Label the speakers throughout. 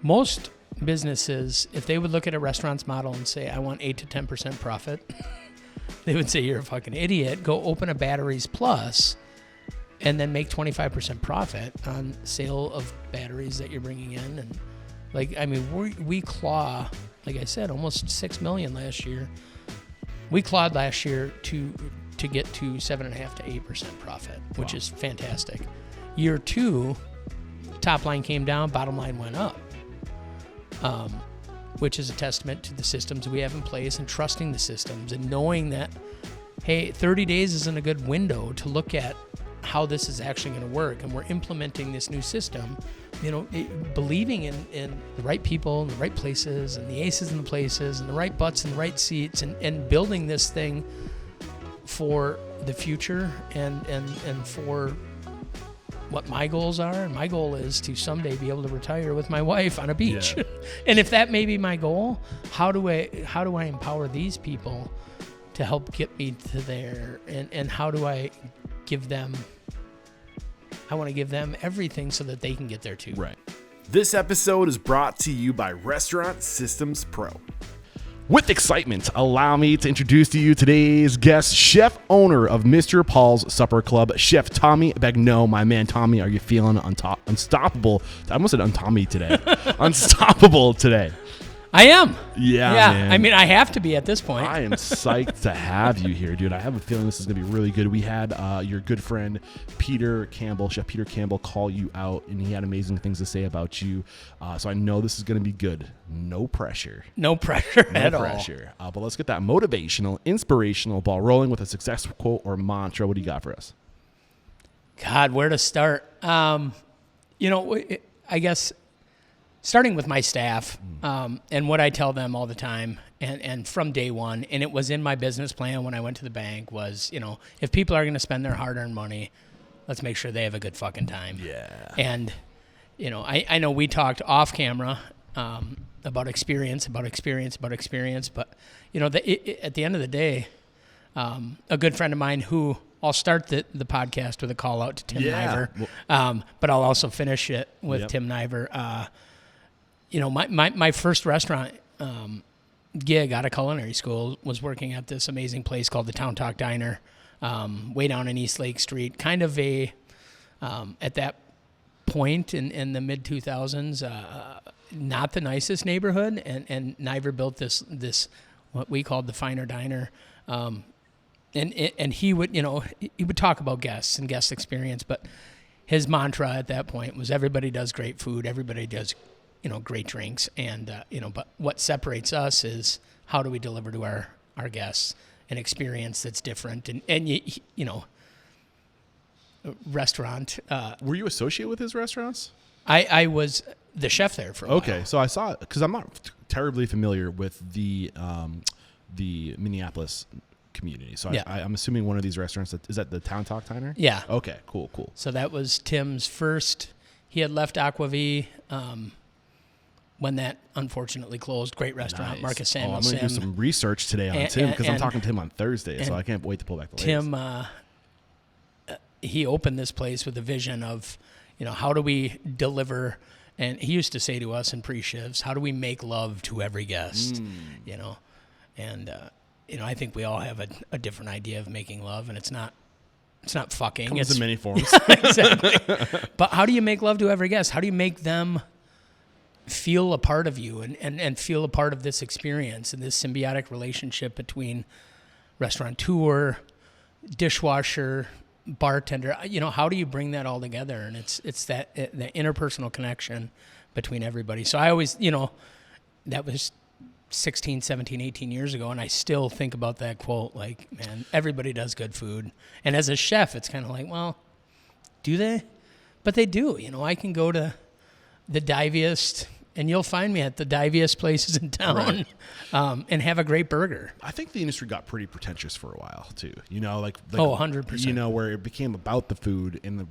Speaker 1: most businesses, if they would look at a restaurant's model and say, I want 8 to 10% profit, they would say, you're a fucking idiot. Go open a Batteries Plus and then make 25% profit on sale of batteries that you're bringing in. And we claw, like I said, almost $6 million last year. We clawed last year to get to 7.5 to 8% profit, which is fantastic. Year 2, top line came down, bottom line went up. Which is a testament to the systems we have in place and trusting the systems and knowing that, hey, 30 days isn't a good window to look at how this is actually going to work. And we're implementing this new system, believing in the right people in the right places and the aces in the places and the right butts in the right seats and building this thing for the future and for what my goals are. And my goal is to someday be able to retire with my wife on a beach. Yeah. And if that may be my goal, how do I empower these people to help get me to there? And how do I give them, I want to give them everything so that they can get there too.
Speaker 2: Right. This episode is brought to you by Restaurant Systems Pro. With excitement, allow me to introduce to you today's guest, chef owner of Mr. Paul's Supper Club, Chef Tommy Begnaud. My man, Tommy, are you feeling unstoppable? I almost said untommy today. Unstoppable today.
Speaker 1: I am.
Speaker 2: Yeah, man.
Speaker 1: I mean, I have to be at this point.
Speaker 2: I am psyched to have you here, dude. I have a feeling this is going to be really good. We had your good friend, Chef Peter Campbell, call you out, and he had amazing things to say about you. So I know this is going to be good. No pressure.
Speaker 1: No pressure at all.
Speaker 2: No pressure. But let's get that motivational, inspirational ball rolling with a success quote or mantra. What do you got for us?
Speaker 1: God, where to start? I guess starting with my staff and what I tell them all the time and from day one, and it was in my business plan when I went to the bank, was, if people are going to spend their hard-earned money, let's make sure they have a good fucking time.
Speaker 2: Yeah.
Speaker 1: And, I know we talked off camera about experience, but, at the end of the day, a good friend of mine who I'll start the podcast with a call out to Tim Niver, but I'll also finish it with Tim Niver. My first restaurant gig out of culinary school was working at this amazing place called the Town Talk Diner, way down in East Lake Street. Kind of at that point in the mid 2000s, not the nicest neighborhood, and Niver built this what we called the Finer Diner, and he would talk about guests and guest experience, but his mantra at that point was everybody does great food, everybody does great drinks, and but what separates us is how do we deliver to our guests an experience that's different, and restaurant.
Speaker 2: Were you associated with his restaurants?
Speaker 1: I was the chef there for a while.
Speaker 2: Okay, so I saw it because I'm not terribly familiar with the Minneapolis community. So yeah. I'm assuming one of these restaurants is that the Town Talk Diner?
Speaker 1: Yeah.
Speaker 2: Okay, cool.
Speaker 1: So that was Tim's first. He had left Aquavie when that unfortunately closed. Great restaurant, nice. Marcus Samuel.
Speaker 2: I'm going to do some research today on Tim because I'm talking to him on Thursday, so I can't wait to pull back the latest.
Speaker 1: Tim, he opened this place with a vision of, how do we deliver, and he used to say to us in pre-shifts, how do we make love to every guest, and I think we all have a different idea of making love, and it's not fucking.
Speaker 2: It's in many forms.
Speaker 1: Exactly. But how do you make love to every guest? How do you make them feel a part of you and feel a part of this experience and this symbiotic relationship between restaurateur, dishwasher, bartender? How do you bring that all together? And it's that the interpersonal connection between everybody. So I always, that was 16, 17, 18 years ago, and I still think about that quote, like, man, everybody does good food. And as a chef, it's kind of like, well, do they? But they do. I can go to the diviest, and you'll find me at the diviest places in town, right. And have a great burger.
Speaker 2: I think the industry got pretty pretentious for a while too. Like
Speaker 1: 100%.
Speaker 2: Where it became about the food, and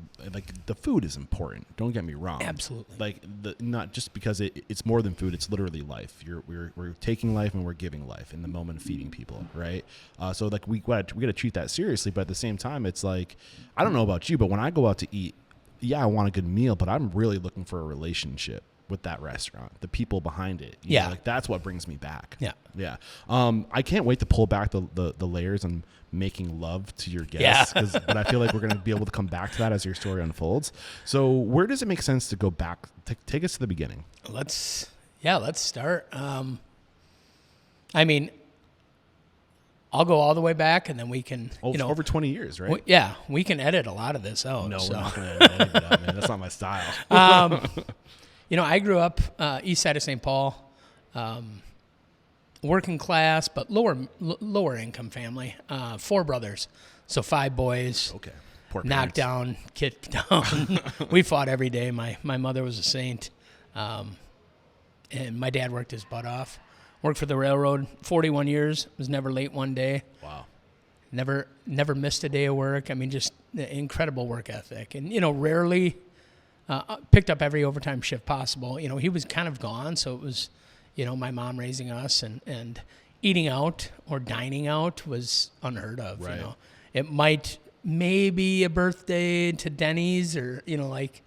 Speaker 2: the food is important. Don't get me wrong.
Speaker 1: Absolutely.
Speaker 2: Not just because it's more than food. It's literally life. We're taking life and we're giving life in the moment of feeding people, right? So we got to treat that seriously. But at the same time, it's like, I don't know about you, but when I go out to eat, yeah, I want a good meal, but I'm really looking for a relationship. with that restaurant, the people behind it. You
Speaker 1: Yeah.
Speaker 2: know, like that's what brings me back.
Speaker 1: Yeah.
Speaker 2: Yeah. I can't wait to pull back the layers and making love to your guests.
Speaker 1: Yeah.
Speaker 2: But I feel like we're going to be able to come back to that as your story unfolds. So where does it make sense to go back? Take us to the beginning.
Speaker 1: Let's start. I mean, I'll go all the way back, and then we can,
Speaker 2: Over 20 years, right?
Speaker 1: we can edit a lot of this out.
Speaker 2: No,
Speaker 1: so.
Speaker 2: we're not going to edit it out, man. That's not my style.
Speaker 1: I grew up east side of St. Paul, working class, but lower income family. 4 brothers, so 5 boys.
Speaker 2: Okay. Poor
Speaker 1: Knocked down, kicked down. We fought every day. My mother was a saint, and my dad worked his butt off. Worked for the railroad 41 years. Was never late one day.
Speaker 2: Wow.
Speaker 1: Never missed a day of work. I mean, just incredible work ethic. And, rarely picked up every overtime shift possible. He was kind of gone, so it was, my mom raising us, and eating out or dining out was unheard of.
Speaker 2: Right.
Speaker 1: It might maybe a birthday to Denny's or, like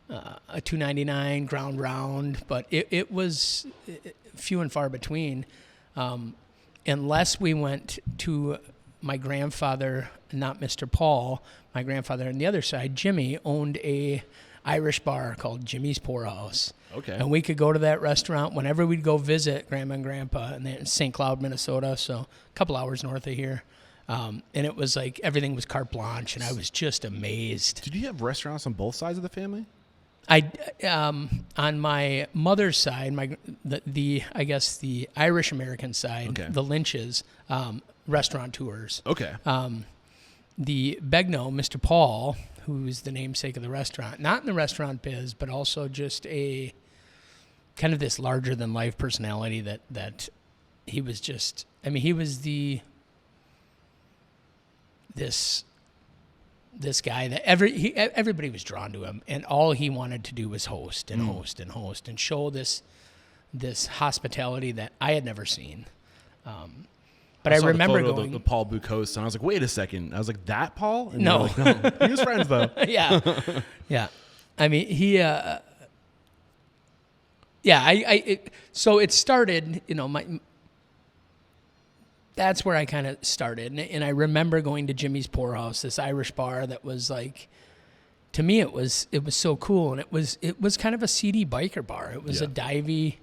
Speaker 1: a $2.99 ground round, but it was few and far between, unless we went to my grandfather, not Mr. Paul, my grandfather on the other side, Jimmy, owned a Irish bar called Jimmy's Poorhouse.
Speaker 2: Okay.
Speaker 1: And we could go to that restaurant whenever we'd go visit Grandma and Grandpa, and they're in St. Cloud, Minnesota, so a couple hours north of here. And it was like everything was carte blanche, and I was just amazed.
Speaker 2: Did you have restaurants on both sides of the family?
Speaker 1: On my mother's side, the Irish American side,
Speaker 2: Okay.
Speaker 1: the Lynches, restaurateurs.
Speaker 2: Okay.
Speaker 1: The Begnaud, Mr. Paul, who's the namesake of the restaurant, not in the restaurant biz, but also just a kind of this larger than life personality that he was just. I mean, he was this guy that everybody was drawn to him, and all he wanted to do was host and host and host and show this hospitality that I had never seen. But I remember going
Speaker 2: the Paul Bucos, and I was like, wait a second. I was like, that Paul? And
Speaker 1: No.
Speaker 2: you're like, no. He was friends though.
Speaker 1: yeah. I mean, he. So it started. That's where I kind of started. And I remember going to Jimmy's Poorhouse, this Irish bar that was like, to me, it was so cool. And it was kind of a seedy biker bar. It was a divey,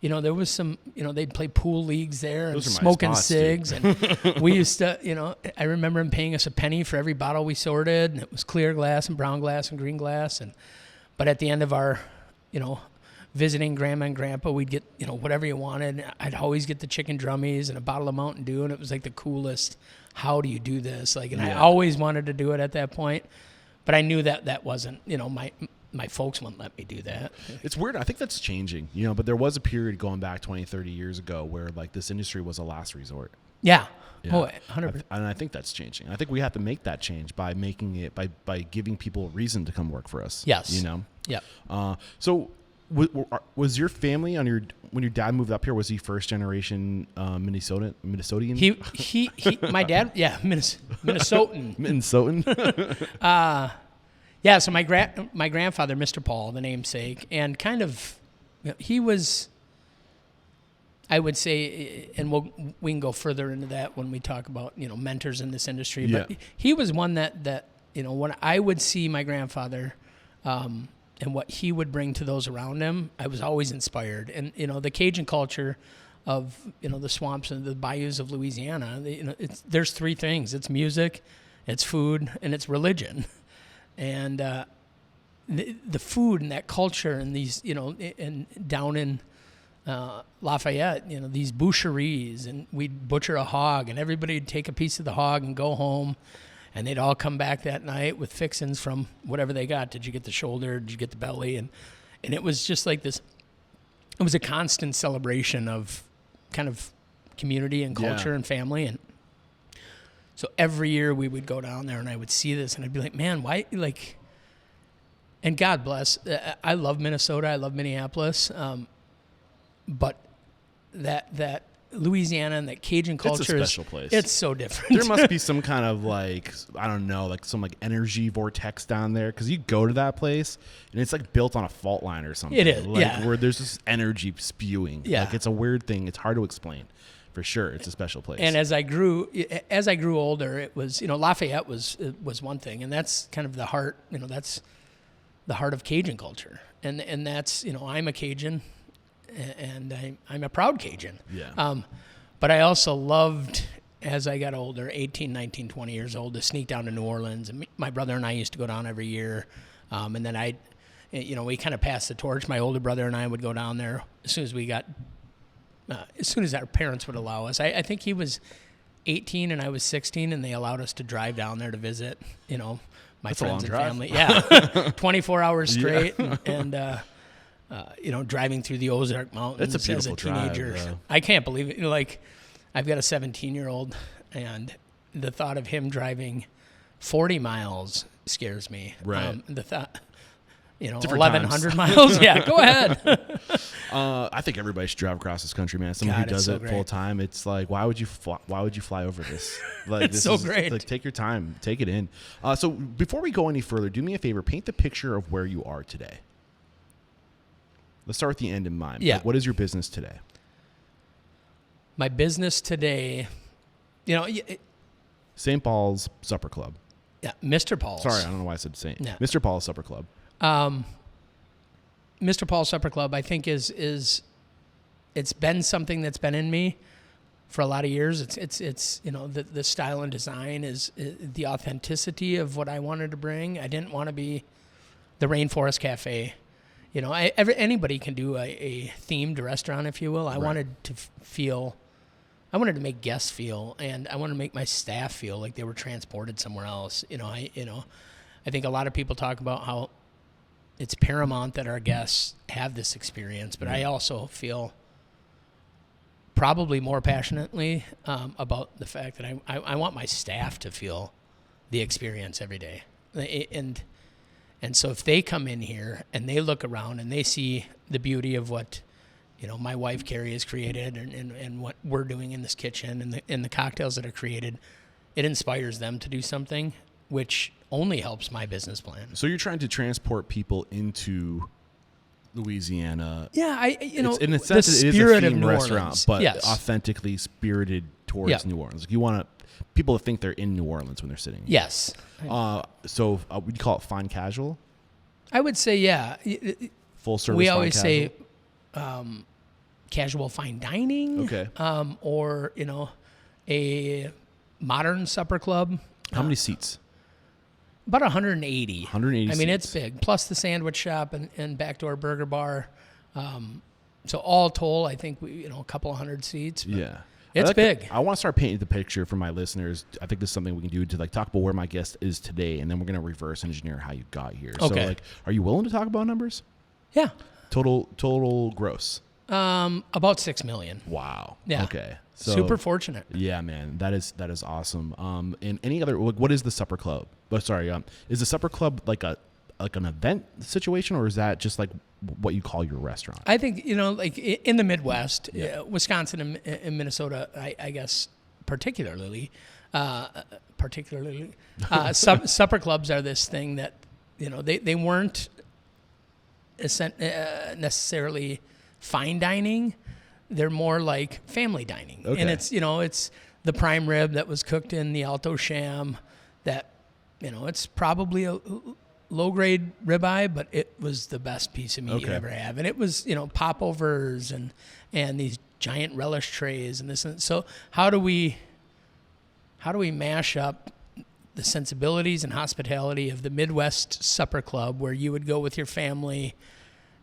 Speaker 1: there was some, they'd play pool leagues there and smoking cigs. And we used to, I remember him paying us a penny for every bottle we sorted. And it was clear glass and brown glass and green glass. But at the end of our, visiting Grandma and Grandpa, we'd get, whatever you wanted. I'd always get the chicken drummies and a bottle of Mountain Dew, and it was like the coolest. How do you do this? I always wanted to do it at that point, but I knew that wasn't, my folks wouldn't let me do that.
Speaker 2: It's weird. I think that's changing, but there was a period going back 20, 30 years ago where like this industry was a last resort.
Speaker 1: Yeah.
Speaker 2: Yeah.
Speaker 1: Oh, 100%.
Speaker 2: And I think that's changing. I think we have to make that change by making it, by giving people a reason to come work for us.
Speaker 1: Yes.
Speaker 2: Yeah. So was your family when your dad moved up here? Was he first generation Minnesotan?
Speaker 1: He my dad, Minnesotan.
Speaker 2: Minnesotan.
Speaker 1: Yeah. So my grandfather, Mr. Paul, the namesake, and kind of he was. I would say, and we can go further into that when we talk about mentors in this industry. But he was one that when I would see my grandfather. And what he would bring to those around him, I was always inspired. And, the Cajun culture of, the swamps and the bayous of Louisiana, there's 3 things. It's music, it's food, and it's religion. And the food and that culture and these, and down in Lafayette, these boucheries, and we'd butcher a hog, and everybody would take a piece of the hog and go home. And they'd all come back that night with fixins from whatever they got. Did you get the shoulder? Did you get the belly? And it was just like this. It was a constant celebration of kind of community and culture and family. And so every year we would go down there and I would see this and I'd be like, man, why? And God bless. I love Minnesota. I love Minneapolis. But that Louisiana and that Cajun culture.
Speaker 2: It's a special place.
Speaker 1: It's so different.
Speaker 2: There must be some kind of like, I don't know, like some like energy vortex down there. Because you go to that place and it's like built on a fault line or something.
Speaker 1: It is,
Speaker 2: like,
Speaker 1: yeah.
Speaker 2: Where there's this energy spewing.
Speaker 1: Yeah.
Speaker 2: Like it's a weird thing. It's hard to explain. For sure, it's a special place.
Speaker 1: And as I grew older, it was, Lafayette was one thing, and that's kind of the heart. That's the heart of Cajun culture, and that's I'm a Cajun, and I'm a proud Cajun.
Speaker 2: Yeah.
Speaker 1: But I also loved, as I got older, 18, 19, 20 years old, to sneak down to New Orleans. And my brother and I used to go down every year, and then we kind of passed the torch. My older brother and I would go down there as soon as our parents would allow us. I think he was 18 and I was 16, and they allowed us to drive down there to visit, my
Speaker 2: That's
Speaker 1: friends and
Speaker 2: drive.
Speaker 1: family. Yeah, 24 hours straight, and driving through the Ozark Mountains
Speaker 2: It's a beautiful
Speaker 1: as a teenager.
Speaker 2: drive,
Speaker 1: I can't believe it. Like, I've got a 17-year-old, and the thought of him driving 40 miles scares me.
Speaker 2: Right.
Speaker 1: The thought.
Speaker 2: Different
Speaker 1: 1,100 miles. Yeah, go ahead.
Speaker 2: I think everybody should drive across this country, man. Someone
Speaker 1: God,
Speaker 2: who does
Speaker 1: it's so
Speaker 2: it
Speaker 1: great.
Speaker 2: full time, it's like, why would you fly over this? Like,
Speaker 1: It's
Speaker 2: this
Speaker 1: so
Speaker 2: is,
Speaker 1: great.
Speaker 2: Like, take your time, take it in. So before we go any further, do me a favor, paint the picture of where you are today. Let's start with the end in mind.
Speaker 1: Yeah.
Speaker 2: Like, what is your business today?
Speaker 1: My business today,
Speaker 2: St. Paul's Supper Club.
Speaker 1: yeah, Mr. Paul's.
Speaker 2: Sorry, I don't know why I said St.
Speaker 1: Yeah.
Speaker 2: Mr. Paul's Supper Club.
Speaker 1: Mr. Paul's Supper Club, I think is it's been something that's been in me for a lot of years. It's the style and design is the authenticity of what I wanted to bring. I didn't want to be the Rainforest Cafe. Anybody can do a themed restaurant, if you will. I wanted to I wanted to make guests feel, and I wanted to make my staff feel like they were transported somewhere else. I think a lot of people talk about how it's paramount that our guests have this experience, but I also feel probably more passionately about the fact that I want my staff to feel the experience every day. And so if they come in here and they look around and they see the beauty of what my wife Carrie has created and what we're doing in this kitchen and the cocktails that are created, it inspires them to do something, which only helps my business plan.
Speaker 2: So you're trying to transport people into Louisiana.
Speaker 1: Yeah,
Speaker 2: It's, in a
Speaker 1: the
Speaker 2: sense, it is a
Speaker 1: spirit of
Speaker 2: themed
Speaker 1: New
Speaker 2: restaurant,
Speaker 1: Orleans.
Speaker 2: but
Speaker 1: Yes.
Speaker 2: authentically spirited towards New Orleans. Like, you want people to think they're in New Orleans when they're sitting.
Speaker 1: Yes.
Speaker 2: So would you call it fine casual?
Speaker 1: I would say, yeah.
Speaker 2: Full service.
Speaker 1: We
Speaker 2: fine
Speaker 1: always
Speaker 2: casual?
Speaker 1: say casual fine dining.
Speaker 2: Okay.
Speaker 1: Or, a modern supper club.
Speaker 2: How many seats?
Speaker 1: About 180.
Speaker 2: 180
Speaker 1: I mean,
Speaker 2: seats.
Speaker 1: it's big. Plus the sandwich shop and backdoor burger bar. So all told, I think we, a couple of hundred seats. But
Speaker 2: Yeah.
Speaker 1: It's big.
Speaker 2: I want to start painting the picture for my listeners. I think this is something we can do to talk about where my guest is today, and then we're going to reverse engineer how you got here.
Speaker 1: Okay.
Speaker 2: So are you willing to talk about numbers?
Speaker 1: Yeah.
Speaker 2: Total gross.
Speaker 1: About 6 million.
Speaker 2: Wow.
Speaker 1: Yeah.
Speaker 2: Okay. So,
Speaker 1: Super fortunate.
Speaker 2: Yeah, man, that is awesome. And any other, what is the supper club? Oh, sorry. Is the supper club like an event situation, or is that just like what you call your restaurant?
Speaker 1: I think, like in the Midwest, Wisconsin and Minnesota, I guess particularly, supper clubs are this thing that, they weren't necessarily fine dining. They're more like family dining.
Speaker 2: Okay.
Speaker 1: And it's the prime rib that was cooked in the Alto Sham that, it's probably a low-grade ribeye, but it was the best piece of meat you'd ever have. And it was, popovers and these giant relish trays and this. And so how do we mash up the sensibilities and hospitality of the Midwest Supper Club where you would go with your family?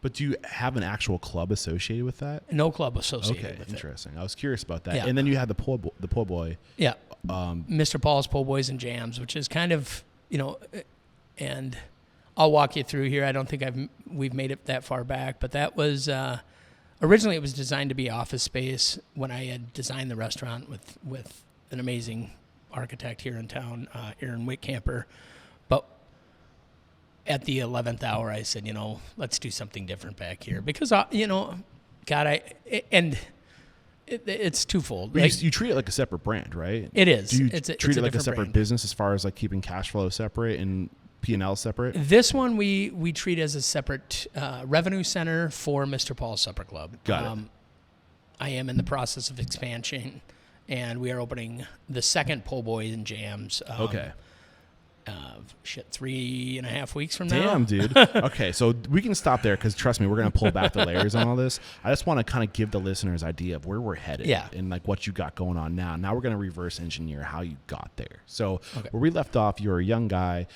Speaker 2: But do you have an actual club associated with that?
Speaker 1: No club associated with it.
Speaker 2: Interesting. I was curious about that.
Speaker 1: Yeah.
Speaker 2: And then you had the po' boy.
Speaker 1: Yeah. Mr. Paul's Po' Boys and Jams, which is kind of, and I'll walk you through here. I don't think we've made it that far back, but that was originally it was designed to be office space when I had designed the restaurant with an amazing architect here in town, Aaron Whitcamper. But at the 11th hour, I said, let's do something different back here because, God, and It's twofold.
Speaker 2: But you treat it like a separate brand, right?
Speaker 1: It is.
Speaker 2: Do you
Speaker 1: it's
Speaker 2: treat it like a
Speaker 1: different
Speaker 2: separate
Speaker 1: brand.
Speaker 2: business as far as like keeping cash flow separate and P&L separate?
Speaker 1: This one we treat as a separate revenue center for Mr. Paul's Supper Club.
Speaker 2: Got it.
Speaker 1: I am in the process of expansion, and we are opening the second Po' Boys and Jams.
Speaker 2: Okay.
Speaker 1: 3.5 weeks from now.
Speaker 2: Damn, dude. Okay, so we can stop there because trust me, we're gonna pull back the layers on all this. I just want to kind of give the listeners idea of where we're headed, and like what you got going on now. Now we're gonna reverse engineer how you got there. So where we left off, you're a young guy,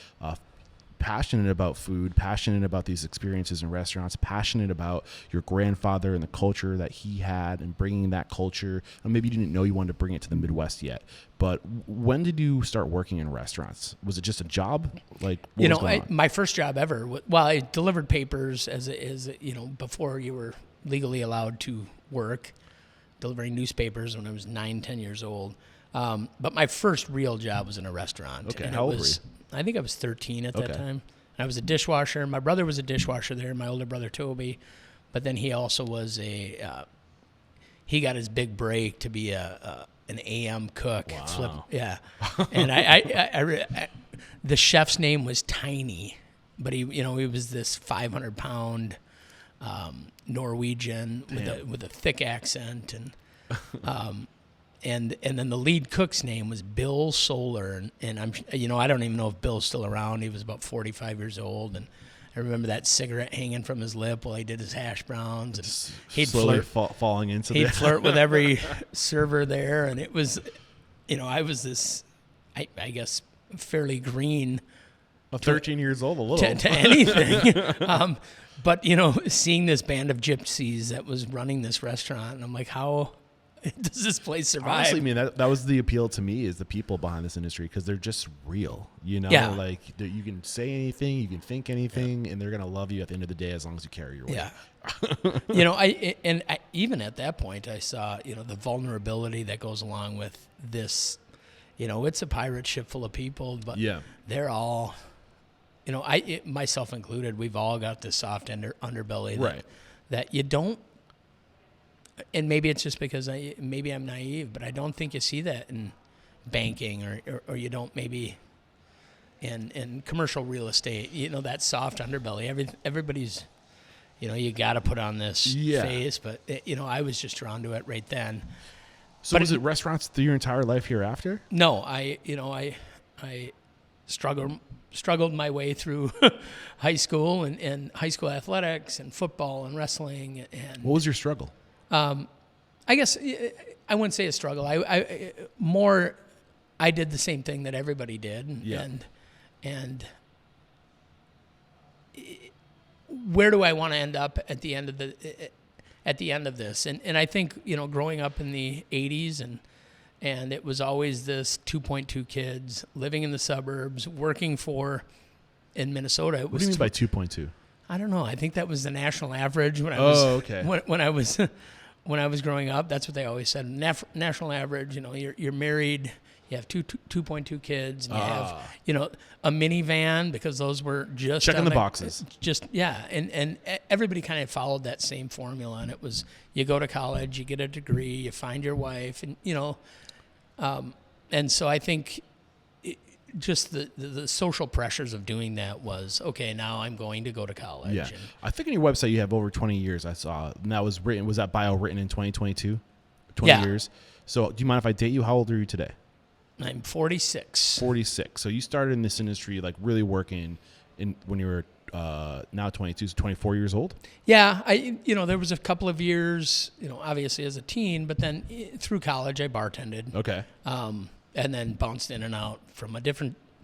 Speaker 2: passionate about food, passionate about these experiences in restaurants, passionate about your grandfather and the culture that he had and bringing that culture. And maybe you didn't know you wanted to bring it to the Midwest yet, but when did you start working in restaurants? Was it just a job? Like,
Speaker 1: my first job ever, I delivered papers as before you were legally allowed to work, delivering newspapers when I was 9-10 years old. But my first real job was in a restaurant.
Speaker 2: Okay,
Speaker 1: and
Speaker 2: how old were you?
Speaker 1: I think I was 13 at that time. And I was a dishwasher. My brother was a dishwasher there, my older brother Toby. But then he also was he got his big break to be an AM cook.
Speaker 2: Wow.
Speaker 1: And the chef's name was Tiny, but he was this 500-pound Norwegian with a thick accent, and then the lead cook's name was Bill Solar, and I'm I don't even know if Bill's still around. He was about 45 years old, and I remember that cigarette hanging from his lip while he did his hash browns, and he'd
Speaker 2: slowly falling into.
Speaker 1: He'd flirt with every server there, and it was, I was this, I guess, fairly green.
Speaker 2: 13 years old, a little
Speaker 1: to anything. But seeing this band of gypsies that was running this restaurant, and I'm like, how does this place survive?
Speaker 2: Honestly, man, that was the appeal to me, is the people behind this industry, because they're just real. Like you can say anything, you can think anything, and they're gonna love you at the end of the day as long as you carry your weight.
Speaker 1: Yeah. I even at that point I saw the vulnerability that goes along with this. It's a pirate ship full of people, but they're all, myself included, we've all got this soft underbelly that you don't. And maybe it's just because maybe I'm naive, but I don't think you see that in banking or you don't maybe in commercial real estate. That soft underbelly. Everybody's, you got to put on this face. But I was just drawn to it right then.
Speaker 2: So was it restaurants through your entire life hereafter?
Speaker 1: No, I struggled my way through high school and high school athletics and football and wrestling. And
Speaker 2: what was your struggle?
Speaker 1: I guess I wouldn't say a struggle. I did the same thing that everybody did, and where do I want to end up at the end of this? And I think growing up in the '80s and it was always this 2.2 kids living in the suburbs, working in Minnesota.
Speaker 2: What do you mean by 2.2?
Speaker 1: I don't know. I think that was the national average when I was growing up. That's what they always said. National average. You're married. You have 2.2 kids. And you have a minivan, because those were just
Speaker 2: checking the boxes.
Speaker 1: And everybody kind of followed that same formula. And it was, you go to college, you get a degree, you find your wife, and and so I think just the social pressures of doing that was, okay, now I'm going to go to college.
Speaker 2: Yeah. I think on your website you have over 20 years, I saw. And that was that bio written in 2022? 20 years. So do you mind if I date you? How old are you today?
Speaker 1: I'm 46.
Speaker 2: 46. So you started in this industry, like really working when you were now 22, so 24 years old?
Speaker 1: Yeah. There was a couple of years, obviously as a teen, but then through college I bartended.
Speaker 2: Okay.
Speaker 1: And then bounced in and out from a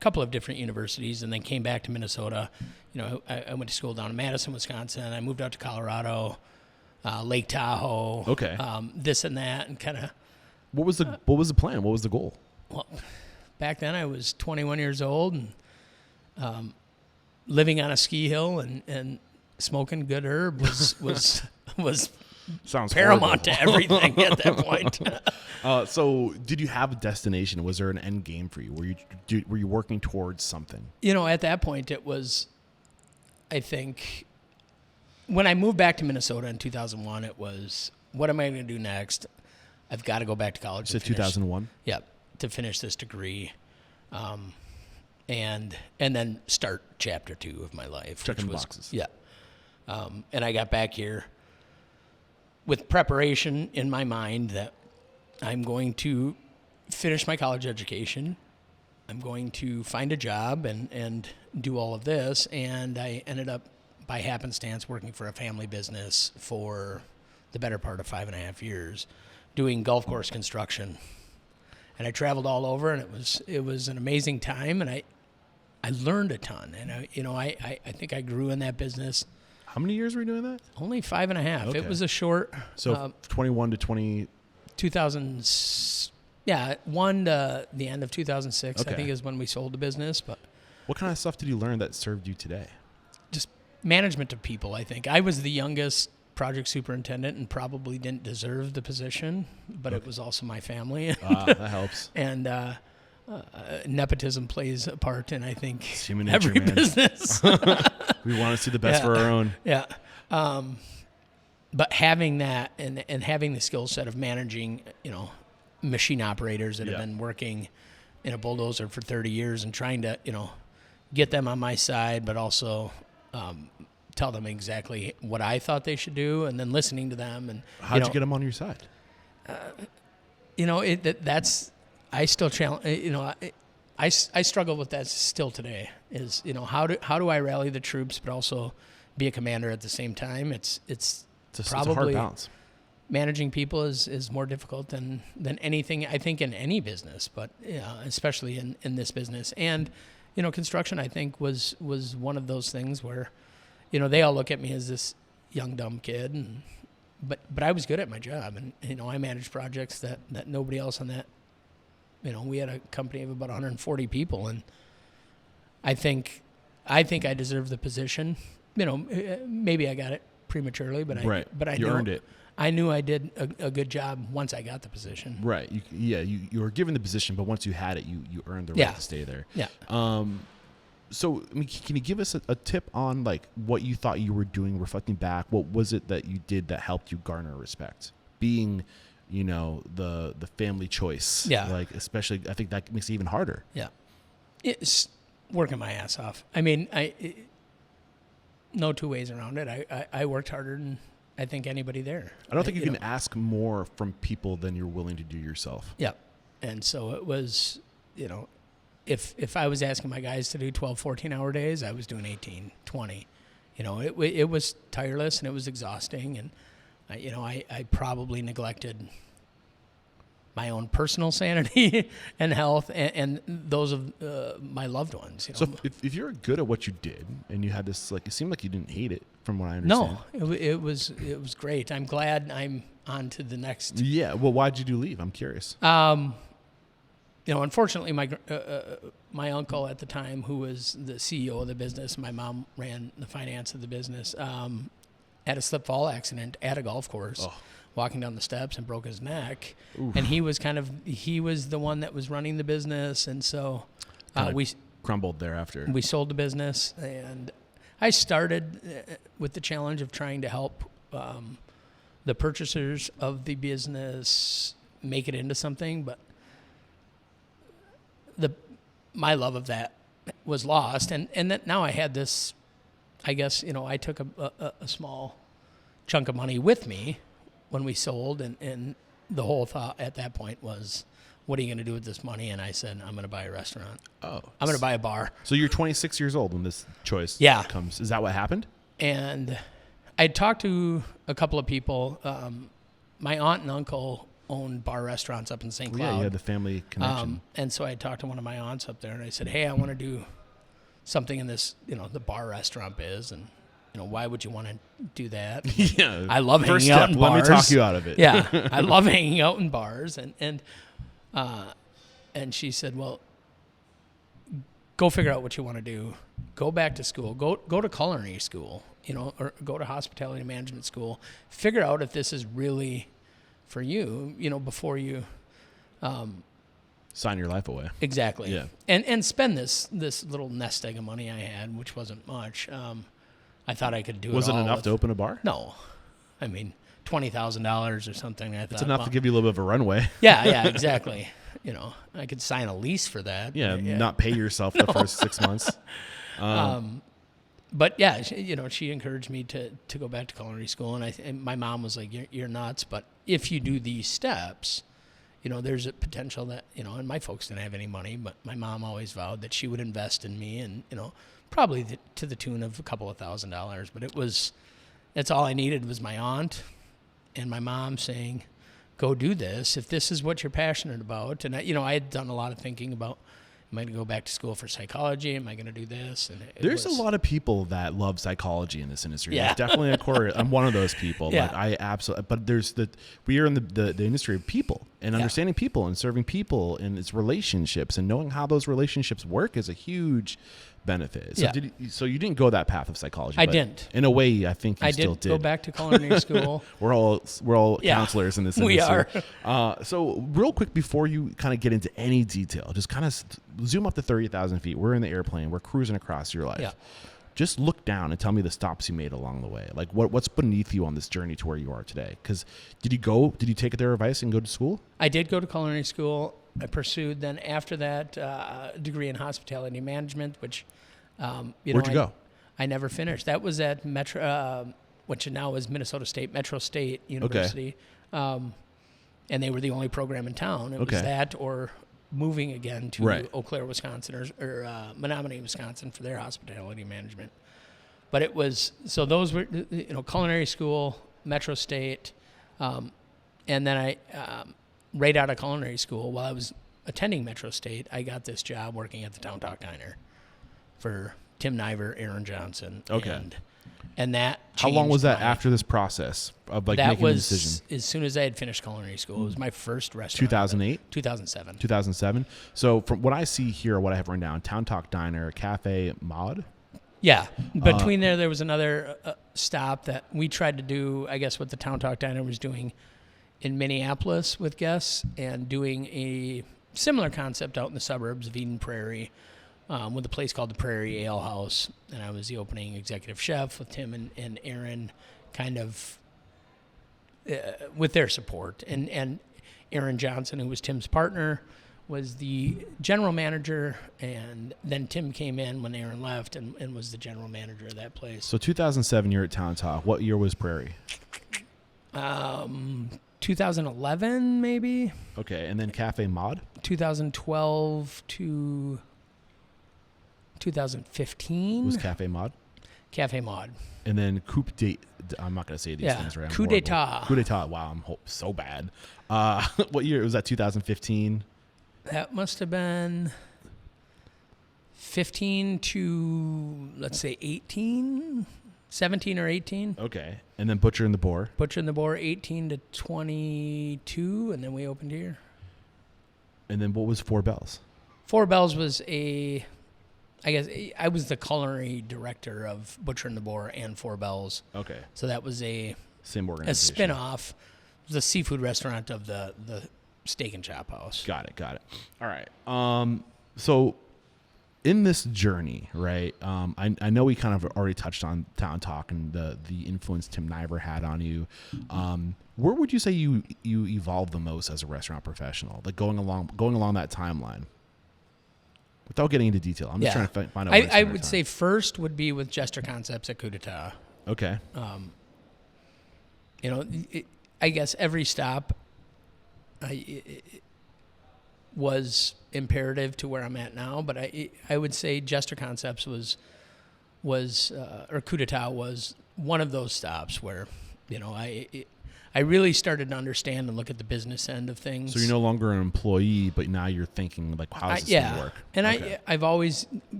Speaker 1: couple of different universities, and then came back to Minnesota. I went to school down in Madison, Wisconsin. I moved out to Colorado, Lake Tahoe.
Speaker 2: Okay.
Speaker 1: This and that, and kind of.
Speaker 2: What was the plan? What was the goal?
Speaker 1: Well, back then I was 21 years old and living on a ski hill and smoking good herb was
Speaker 2: sounds
Speaker 1: paramount to everything at that point.
Speaker 2: So did you have a destination? Was there an end game for you? Were you working towards something?
Speaker 1: At that point it was, I think, when I moved back to Minnesota in 2001, it was, what am I going to do next? I've got to go back to college.
Speaker 2: So 2001.
Speaker 1: Yeah, to finish this degree, and then start chapter 2 of my life.
Speaker 2: Checking boxes.
Speaker 1: Yeah, and I got back here with preparation in my mind that I'm going to finish my college education. I'm going to find a job and do all of this. And I ended up, by happenstance, working for a family business for the better part of 5.5 years, doing golf course construction. And I traveled all over, and it was an amazing time. And I learned a ton. And I think I grew in that business.
Speaker 2: How many years were you doing that?
Speaker 1: Only 5.5.
Speaker 2: Okay.
Speaker 1: It was a short.
Speaker 2: So 21 to 20.
Speaker 1: 2000. Yeah, one to the end of 2006,
Speaker 2: Okay.
Speaker 1: I think, is when we sold the business. But
Speaker 2: What kind of stuff did you learn that served you today?
Speaker 1: just management of people, I think. I was the youngest project superintendent and probably didn't deserve the position, but it was also my family.
Speaker 2: That helps.
Speaker 1: And nepotism plays a part in, I think,
Speaker 2: human nature,
Speaker 1: every
Speaker 2: man.
Speaker 1: business.
Speaker 2: We want to see the best for our own.
Speaker 1: Yeah. But having that and having the skill set of managing, machine operators that have been working in a bulldozer for 30 years and trying to, get them on my side, but also tell them exactly what I thought they should do, and then listening to them. And
Speaker 2: How'd you get them on your side?
Speaker 1: I still challenge. I struggle with that still today. Is how do I rally the troops, but also be a commander at the same time? It's probably
Speaker 2: a hard balance.
Speaker 1: Managing people is more difficult than anything, I think, in any business, but especially in this business. And construction, I think, was one of those things where they all look at me as this young dumb kid, but I was good at my job, and I managed projects that nobody else on that. We had a company of about 140 people, and I think I deserved the position. Maybe I got it prematurely, but I
Speaker 2: you earned it.
Speaker 1: I knew I did a good job once I got the position.
Speaker 2: Right. You were given the position, but once you had it, you earned the right to stay there.
Speaker 1: Yeah.
Speaker 2: So, can you give us a tip on what you thought you were doing, reflecting back? What was it that you did that helped you garner respect? Being, the family choice.
Speaker 1: Yeah.
Speaker 2: Especially, I think that makes it even harder.
Speaker 1: Yeah. It's working my ass off. I mean, no two ways around it. I worked harder than I think anybody there.
Speaker 2: I don't think you can ask more from people than you're willing to do yourself.
Speaker 1: Yeah. And so it was, if I was asking my guys to do 12, 14-hour days, I was doing 18, 20. It was tireless and it was exhausting. And, I probably neglected my own personal sanity and health and those of my loved ones.
Speaker 2: So if you're good at what you did and you had this, it seemed like you didn't hate it from what I understand.
Speaker 1: No, it was great. I'm glad I'm on to the next.
Speaker 2: Yeah. Well, why'd you leave? I'm curious.
Speaker 1: Unfortunately, my uncle at the time, who was the CEO of the business, my mom ran the finance of the business, had a slip fall accident at a golf course. Oh. Walking down the steps and broke his neck. Oof. And he was the one that was running the business. And so we
Speaker 2: crumbled thereafter.
Speaker 1: We sold the business, and I started with the challenge of trying to help the purchasers of the business make it into something. But my love of that was lost. And that now I had this, I guess, I took a small chunk of money with me when we sold, and the whole thought at that point was, what are you going to do with this money? And I said, I'm going to buy a restaurant. Oh. I'm going to buy a bar.
Speaker 2: So you're 26 years old when this choice comes. Is that what happened?
Speaker 1: And I talked to a couple of people. My aunt and uncle owned bar restaurants up in St. Cloud.
Speaker 2: Yeah, you had the family connection.
Speaker 1: And so I talked to one of my aunts up there, and I said, hey, I want to do something in this, the bar restaurant biz, and why would you want to do that?
Speaker 2: Yeah.
Speaker 1: I love hanging out in bars.
Speaker 2: Let me talk you out of it.
Speaker 1: Yeah. I love hanging out in bars. And she said, well, go figure out what you want to do. Go back to school. Go to culinary school, or go to hospitality management school. Figure out if this is really for you, before you
Speaker 2: sign your life away.
Speaker 1: Exactly.
Speaker 2: Yeah.
Speaker 1: And spend this little nest egg of money I had, which wasn't much. I thought I could do it all.
Speaker 2: Was it enough to open a bar?
Speaker 1: No. I mean, $20,000 or something. I thought
Speaker 2: It's enough to give you a little bit of a runway.
Speaker 1: Yeah, exactly. I could sign a lease for that.
Speaker 2: Yeah, not pay yourself the first 6 months.
Speaker 1: But yeah, she encouraged me to go back to culinary school, and my mom was like, "You're nuts," but if you do these steps, there's a potential that and my folks didn't have any money, but my mom always vowed that she would invest in me, and probably to the tune of a couple of $1,000s. But that's all I needed was my aunt and my mom saying, "Go do this if this is what you're passionate about." And I had done a lot of thinking about, am I going to go back to school for psychology? Am I going to do this? And
Speaker 2: there's a lot of people that love psychology in this industry.
Speaker 1: Yeah.
Speaker 2: There's definitely a core. I'm one of those people.
Speaker 1: Yeah.
Speaker 2: Like I absolutely. But we are in the industry of people and understanding people and serving people and its relationships and knowing how those relationships work is a huge benefit. So so you didn't go that path of psychology?
Speaker 1: I didn't.
Speaker 2: In a way, I think you still did.
Speaker 1: Go back to culinary school.
Speaker 2: We're all counselors in this industry.
Speaker 1: We are.
Speaker 2: So real quick before you kind of get into any detail, just kind of zoom up to 30,000 feet. We're in the airplane. We're cruising across your life.
Speaker 1: Yeah.
Speaker 2: Just look down and tell me the stops you made along the way. Like what's beneath you on this journey to where you are today? Because did you take their advice and go to school?
Speaker 1: I did go to culinary school. I pursued then after that a degree in hospitality management, which
Speaker 2: where'd you go?
Speaker 1: I never finished. That was at Metro, which now is Minnesota State, Metro State University, and they were the only program in town. It was that or moving again to Eau Claire, Wisconsin, or Menominee, Wisconsin for their hospitality management. But it was, so those were, culinary school, Metro State, and then I, right out of culinary school, while I was attending Metro State, I got this job working at the Town Talk Diner for Tim Niver, Aaron Johnson.
Speaker 2: Okay.
Speaker 1: And that changed.
Speaker 2: How long was that after this process of making a decision?
Speaker 1: As soon as I had finished culinary school. It was my first restaurant.
Speaker 2: 2008?
Speaker 1: 2007.
Speaker 2: 2007. So from what I see here, what I have written down, Town Talk Diner, Cafe Mod.
Speaker 1: Yeah. Between there was another stop that we tried to do, I guess, what the Town Talk Diner was doing in Minneapolis with guests and doing a similar concept out in the suburbs of Eden Prairie with a place called the Prairie Ale House. And I was the opening executive chef with Tim and Aaron kind of with their support. And Aaron Johnson, who was Tim's partner, was the general manager, and then Tim came in when Aaron left and was the general manager of that place.
Speaker 2: So 2007, you're at Town Talk. What year was Prairie?
Speaker 1: 2011, maybe.
Speaker 2: Okay, and then Cafe Mod?
Speaker 1: 2012 to 2015.
Speaker 2: Was Cafe Mod?
Speaker 1: Cafe Mod.
Speaker 2: And then Coupe de... I'm not going to say these things right.
Speaker 1: Coup d'etat.
Speaker 2: Coup d'etat. Wow, I'm so bad. What year? Was that 2015?
Speaker 1: That must have been 15 to, let's say, 18, 17 or 18.
Speaker 2: Okay. And then Butcher and the Boar.
Speaker 1: Butcher and the Boar, 18 to 22, and then we opened here.
Speaker 2: And then what was Four Bells?
Speaker 1: Four Bells was I guess I was the culinary director of Butcher and the Boar and Four Bells.
Speaker 2: Okay.
Speaker 1: So that was
Speaker 2: same organization.
Speaker 1: A spin-off. It was a seafood restaurant of the Steak and Chop House.
Speaker 2: Got it. All right. So in this journey, right, I know we kind of already touched on Town Talk and the influence Tim Niver had on you. Where would you say you evolved the most as a restaurant professional, like going along that timeline? Without getting into detail, I'm just trying to find out.
Speaker 1: I would say first would be with Jester Concepts at Coup d'etat.
Speaker 2: Okay.
Speaker 1: I guess every stop it was imperative to where I'm at now, but I would say Jester Concepts was or Coup d'etat was one of those stops where I really started to understand and look at the business end of things.
Speaker 2: So you're no longer an employee, but now you're thinking like, how does this going to work?
Speaker 1: And I've always,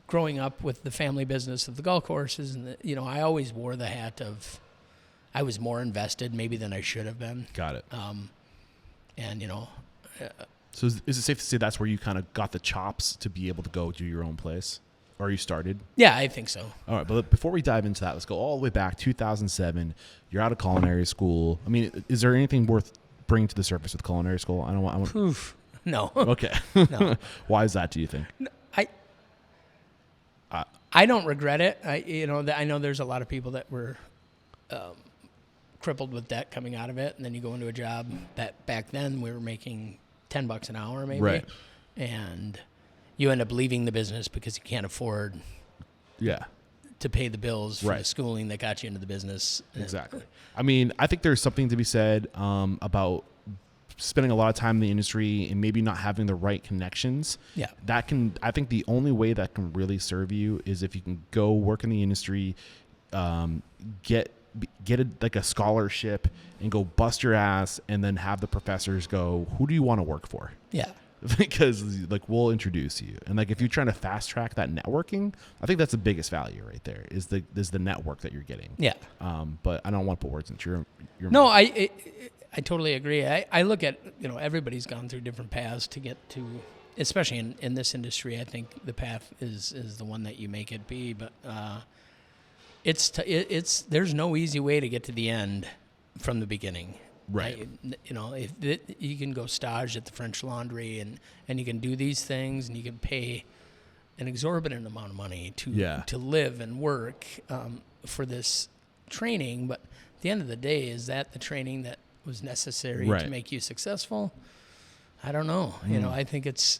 Speaker 1: growing up with the family business of the golf courses, and I always wore the hat of, I was more invested maybe than I should have been.
Speaker 2: Got it.
Speaker 1: So
Speaker 2: is it safe to say that's where you kind of got the chops to be able to go do your own place? Or you started?
Speaker 1: Yeah, I think so.
Speaker 2: All right, but before we dive into that, let's go all the way back, 2007. You're out of culinary school. I mean, is there anything worth bringing to the surface with culinary school? I don't want.
Speaker 1: No.
Speaker 2: Okay.
Speaker 1: No.
Speaker 2: Why is that? Do you think?
Speaker 1: I don't regret it. I know there's a lot of people that were crippled with debt coming out of it, and then you go into a job that back then we were making $10 an hour maybe,
Speaker 2: right,
Speaker 1: and you end up leaving the business because you can't afford to pay the bills for the schooling that got you into the business.
Speaker 2: Exactly. I mean, I think there's something to be said about spending a lot of time in the industry and maybe not having the right connections.
Speaker 1: Yeah.
Speaker 2: I think the only way that can really serve you is if you can go work in the industry, get like a scholarship and go bust your ass, and then have the professors go, who do you want to work for?
Speaker 1: Yeah.
Speaker 2: Because like, we'll introduce you. And like, if you're trying to fast track that networking, I think that's the biggest value right there is the network that you're getting.
Speaker 1: Yeah.
Speaker 2: But I don't want to put words into your
Speaker 1: No, I totally agree. I look at, everybody's gone through different paths to get to, especially in this industry. I think the path is the one that you make it be, but there's no easy way to get to the end from the beginning.
Speaker 2: Right.
Speaker 1: If you can go stage at the French Laundry and you can do these things, and you can pay an exorbitant amount of money to live and work for this training. But at the end of the day, is that the training that was necessary to make you successful? I don't know. I think it's,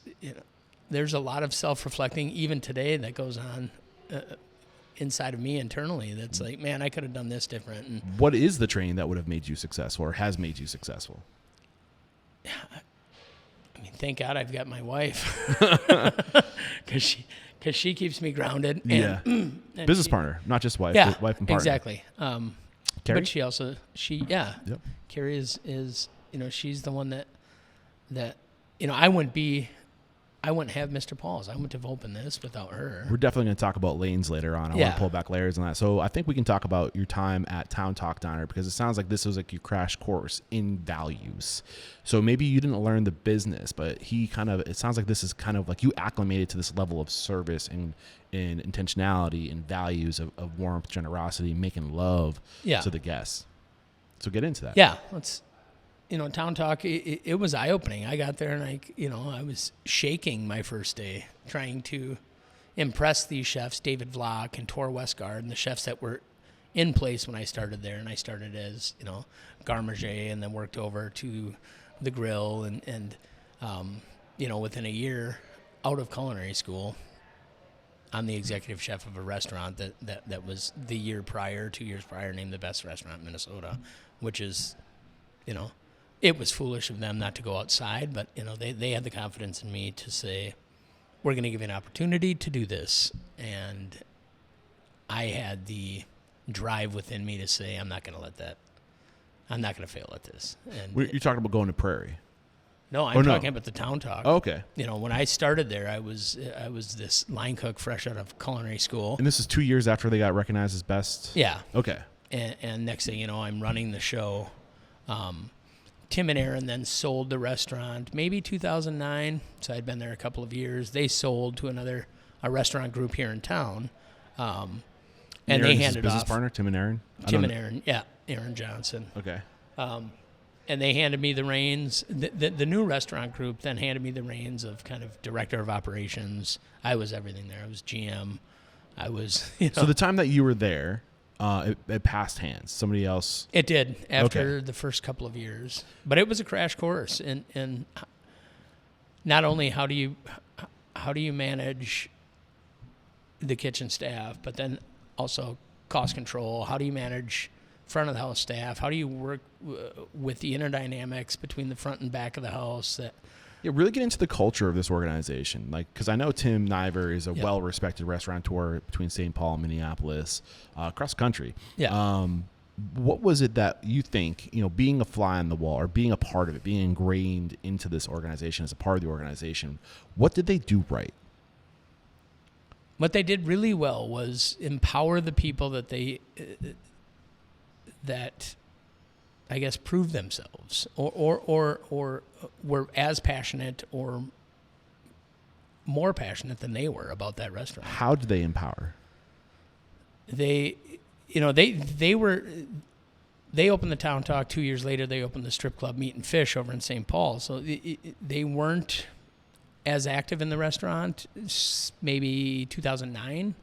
Speaker 1: there's a lot of self-reflecting even today that goes on inside of me internally. That's like, man, I could have done this different. And
Speaker 2: what is the training that would have made you successful or has made you successful?
Speaker 1: I mean, thank God I've got my wife, because she keeps me grounded. And, and
Speaker 2: business partner, not just wife,
Speaker 1: yeah,
Speaker 2: but wife and partner.
Speaker 1: Exactly.
Speaker 2: Carrie?
Speaker 1: But she also,
Speaker 2: Yep.
Speaker 1: Carrie is she's the one that I wouldn't have Mr. Paul's. I wouldn't have opened this without her.
Speaker 2: We're definitely going to talk about lanes later on. I want to pull back layers on that. So I think we can talk about your time at Town Talk Diner, because it sounds like this was like your crash course in values. So maybe you didn't learn the business, but it sounds like this is kind of like you acclimated to this level of service and intentionality and values of warmth, generosity, making love to the guests. So get into that.
Speaker 1: Yeah. Town Talk, it was eye-opening. I got there and I was shaking my first day trying to impress these chefs, David Vlock and Tor Westgard, and the chefs that were in place when I started there. And I started as, garde-manger, and then worked over to the grill and within a year out of culinary school, I'm the executive chef of a restaurant that was the year prior, 2 years prior, named the best restaurant in Minnesota, which is, it was foolish of them not to go outside, but, they had the confidence in me to say, we're going to give you an opportunity to do this. And I had the drive within me to say, I'm not going to fail at this. And
Speaker 2: You're talking about going to Prairie.
Speaker 1: No, I'm talking about the Town Talk.
Speaker 2: Oh, okay.
Speaker 1: When I started there, I was this line cook fresh out of culinary school.
Speaker 2: And this is 2 years after they got recognized as best?
Speaker 1: Yeah.
Speaker 2: Okay.
Speaker 1: And next thing you know, I'm running the show. Tim and Aaron then sold the restaurant, maybe 2009. So I'd been there a couple of years. They sold to a restaurant group here in town. And they handed
Speaker 2: business
Speaker 1: off.
Speaker 2: Partner, Tim and Aaron?
Speaker 1: Aaron, yeah. Aaron Johnson.
Speaker 2: Okay.
Speaker 1: And they handed me the reins. The new restaurant group then handed me the reins of kind of director of operations. I was everything there. I was GM. I was,
Speaker 2: So the time that you were there, it passed hands. Somebody else.
Speaker 1: It did after the first couple of years, but it was a crash course. And not only how do you manage the kitchen staff, but then also cost control. How do you manage front of the house staff? How do you work with the inner dynamics between the front and back of the house?
Speaker 2: Really get into the culture of this organization. Because I know Tim Niver is a well-respected restaurateur between St. Paul and Minneapolis, across the country.
Speaker 1: Yeah.
Speaker 2: What was it that you think, being a fly on the wall or being a part of it, being ingrained into this organization as a part of the organization, what did they do right?
Speaker 1: What they did really well was empower the people that I guess prove themselves or were as passionate or more passionate than they were about that restaurant.
Speaker 2: How did they empower?
Speaker 1: They opened the Town Talk 2 years later. They opened the strip club Meat and Fish over in St. Paul. So they weren't as active in the restaurant, maybe 2009.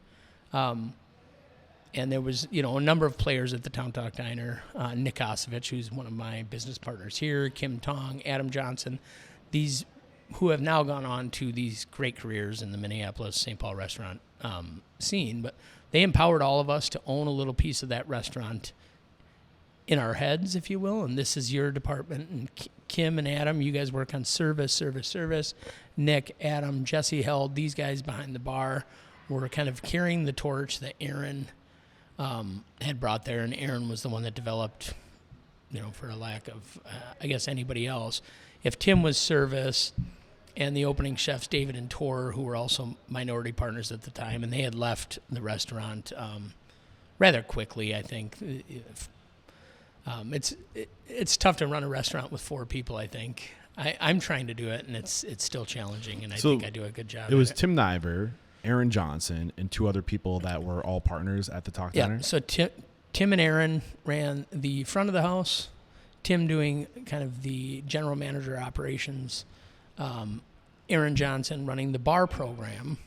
Speaker 1: And there was, a number of players at the Town Talk Diner. Nick Osovich, who's one of my business partners here, Kim Tong, Adam Johnson, these who have now gone on to these great careers in the Minneapolis, St. Paul restaurant scene. But they empowered all of us to own a little piece of that restaurant in our heads, if you will. And this is your department. And Kim and Adam, you guys work on service. Nick, Adam, Jesse held, these guys behind the bar were kind of carrying the torch that Aaron had brought there, and Aaron was the one that developed, for a lack of, I guess, anybody else. If Tim was service and the opening chefs, David and Tor, who were also minority partners at the time, and they had left the restaurant rather quickly, I think. It's tough to run a restaurant with 4 people, I think. I'm trying to do it, and it's still challenging, and I think I do a good job.
Speaker 2: It was Tim Niver, Aaron Johnson, and 2 other people that were all partners at the Talk Diner?
Speaker 1: Yeah, so Tim and Aaron ran the front of the house, Tim doing kind of the general manager operations, Aaron Johnson running the bar program,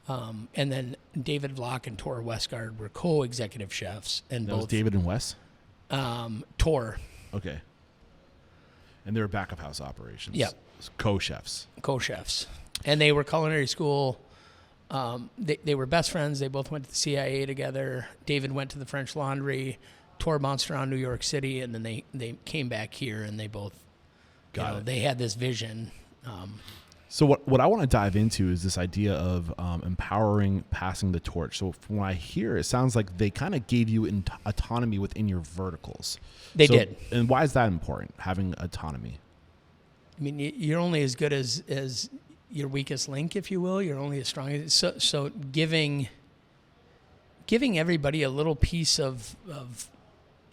Speaker 1: and then David Vlock and Tor Westgard were co-executive chefs. And
Speaker 2: that
Speaker 1: both
Speaker 2: was David and Wes?
Speaker 1: Tor.
Speaker 2: Okay. And they were back-of-house operations?
Speaker 1: Yep.
Speaker 2: Co-chefs?
Speaker 1: Co-chefs. And they were culinary school. They were best friends. They both went to the CIA together. David went to the French Laundry. Tor bounced around New York City, and then they came back here, and they both they had this vision.
Speaker 2: So what I want to dive into is this idea of empowering, passing the torch. So from what I hear, it sounds like they kind of gave you autonomy within your verticals.
Speaker 1: They did.
Speaker 2: And why is that important, having autonomy?
Speaker 1: I mean, you're only as good as your weakest link, if you will. You're only as strong as so giving everybody a little piece of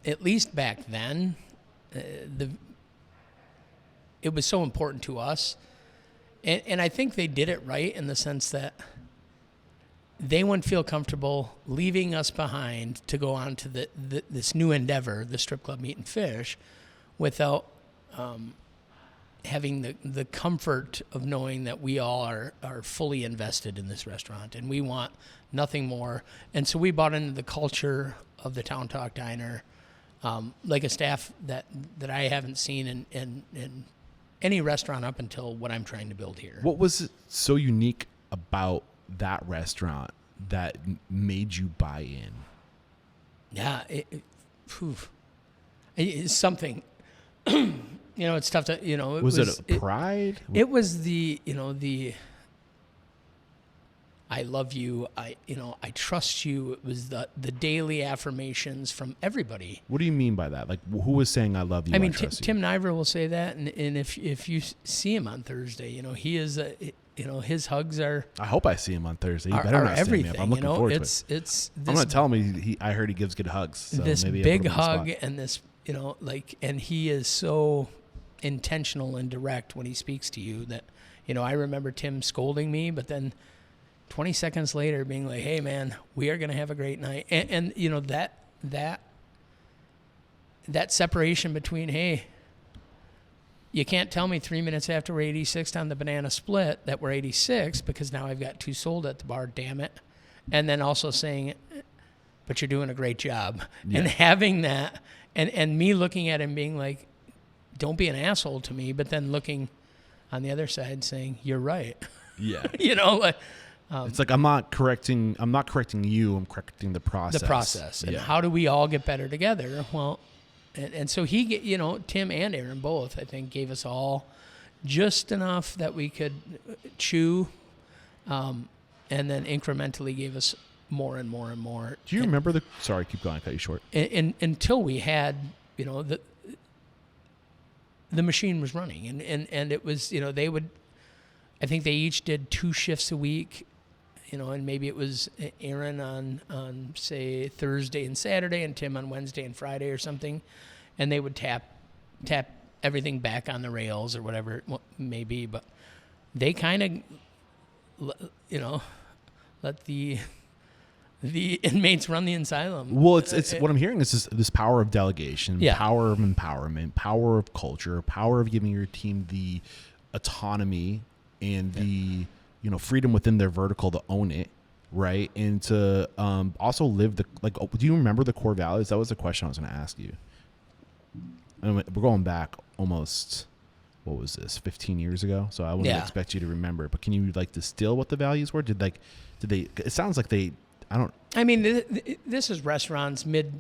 Speaker 1: at least back then, it was so important to us. And I think they did it right in the sense that they wouldn't feel comfortable leaving us behind to go on to this new endeavor, the Strip Club Meat and Fish, without having the comfort of knowing that we all are fully invested in this restaurant and we want nothing more. And so we bought into the culture of the Town Talk Diner, like a staff that I haven't seen in any restaurant up until what I'm trying to build here.
Speaker 2: What was so unique about that restaurant that made you buy in?
Speaker 1: Yeah, it's something. It's tough to,
Speaker 2: Was it a pride?
Speaker 1: It was the I love you, I trust you. It was the daily affirmations from everybody.
Speaker 2: What do you mean by that? Like, who was saying I love you?
Speaker 1: I mean,
Speaker 2: trust
Speaker 1: Tim
Speaker 2: you?
Speaker 1: Niver will say that, and if you see him on Thursday, he is his hugs are.
Speaker 2: I hope I see him on Thursday. He better not stand me up. I'm looking forward to it.
Speaker 1: It's.
Speaker 2: I'm gonna tell him I heard he gives good hugs. So
Speaker 1: this
Speaker 2: maybe
Speaker 1: big hug and this, and he is so intentional and direct when he speaks to you that, I remember Tim scolding me, but then 20 seconds later being like, hey man, we are going to have a great night. And that separation between, hey, you can't tell me 3 minutes after we're 86 on the banana split that we're 86 because now I've got 2 sold at the bar, damn it. And then also saying, but you're doing a great job. Yeah. And having that and me looking at him being like, don't be an asshole to me, but then looking on the other side saying, you're right.
Speaker 2: Yeah.
Speaker 1: It's
Speaker 2: like I'm not correcting you, I'm correcting the process.
Speaker 1: The process. And how do we all get better together? Well, and so Tim and Aaron both, I think, gave us all just enough that we could chew, and then incrementally gave us more and more and more.
Speaker 2: Do you remember sorry, keep going, I cut you short.
Speaker 1: Until we had, the machine was running and it was, I think they each did 2 shifts a week, and maybe it was Aaron on say Thursday and Saturday and Tim on Wednesday and Friday or something, and they would tap everything back on the rails or whatever it may be, but they kind of, let the inmates run the asylum.
Speaker 2: Well, it's what I'm hearing is this power of delegation,
Speaker 1: yeah.
Speaker 2: Power of empowerment, power of culture, power of giving your team the autonomy and the freedom within their vertical to own it. right? And to also live do you remember the core values? That was the question I was going to ask you. And we're going back almost, what was this, 15 years ago? So I wouldn't expect you to remember, but can you distill what the values were? Did they, it sounds like they,
Speaker 1: I mean, this is restaurants mid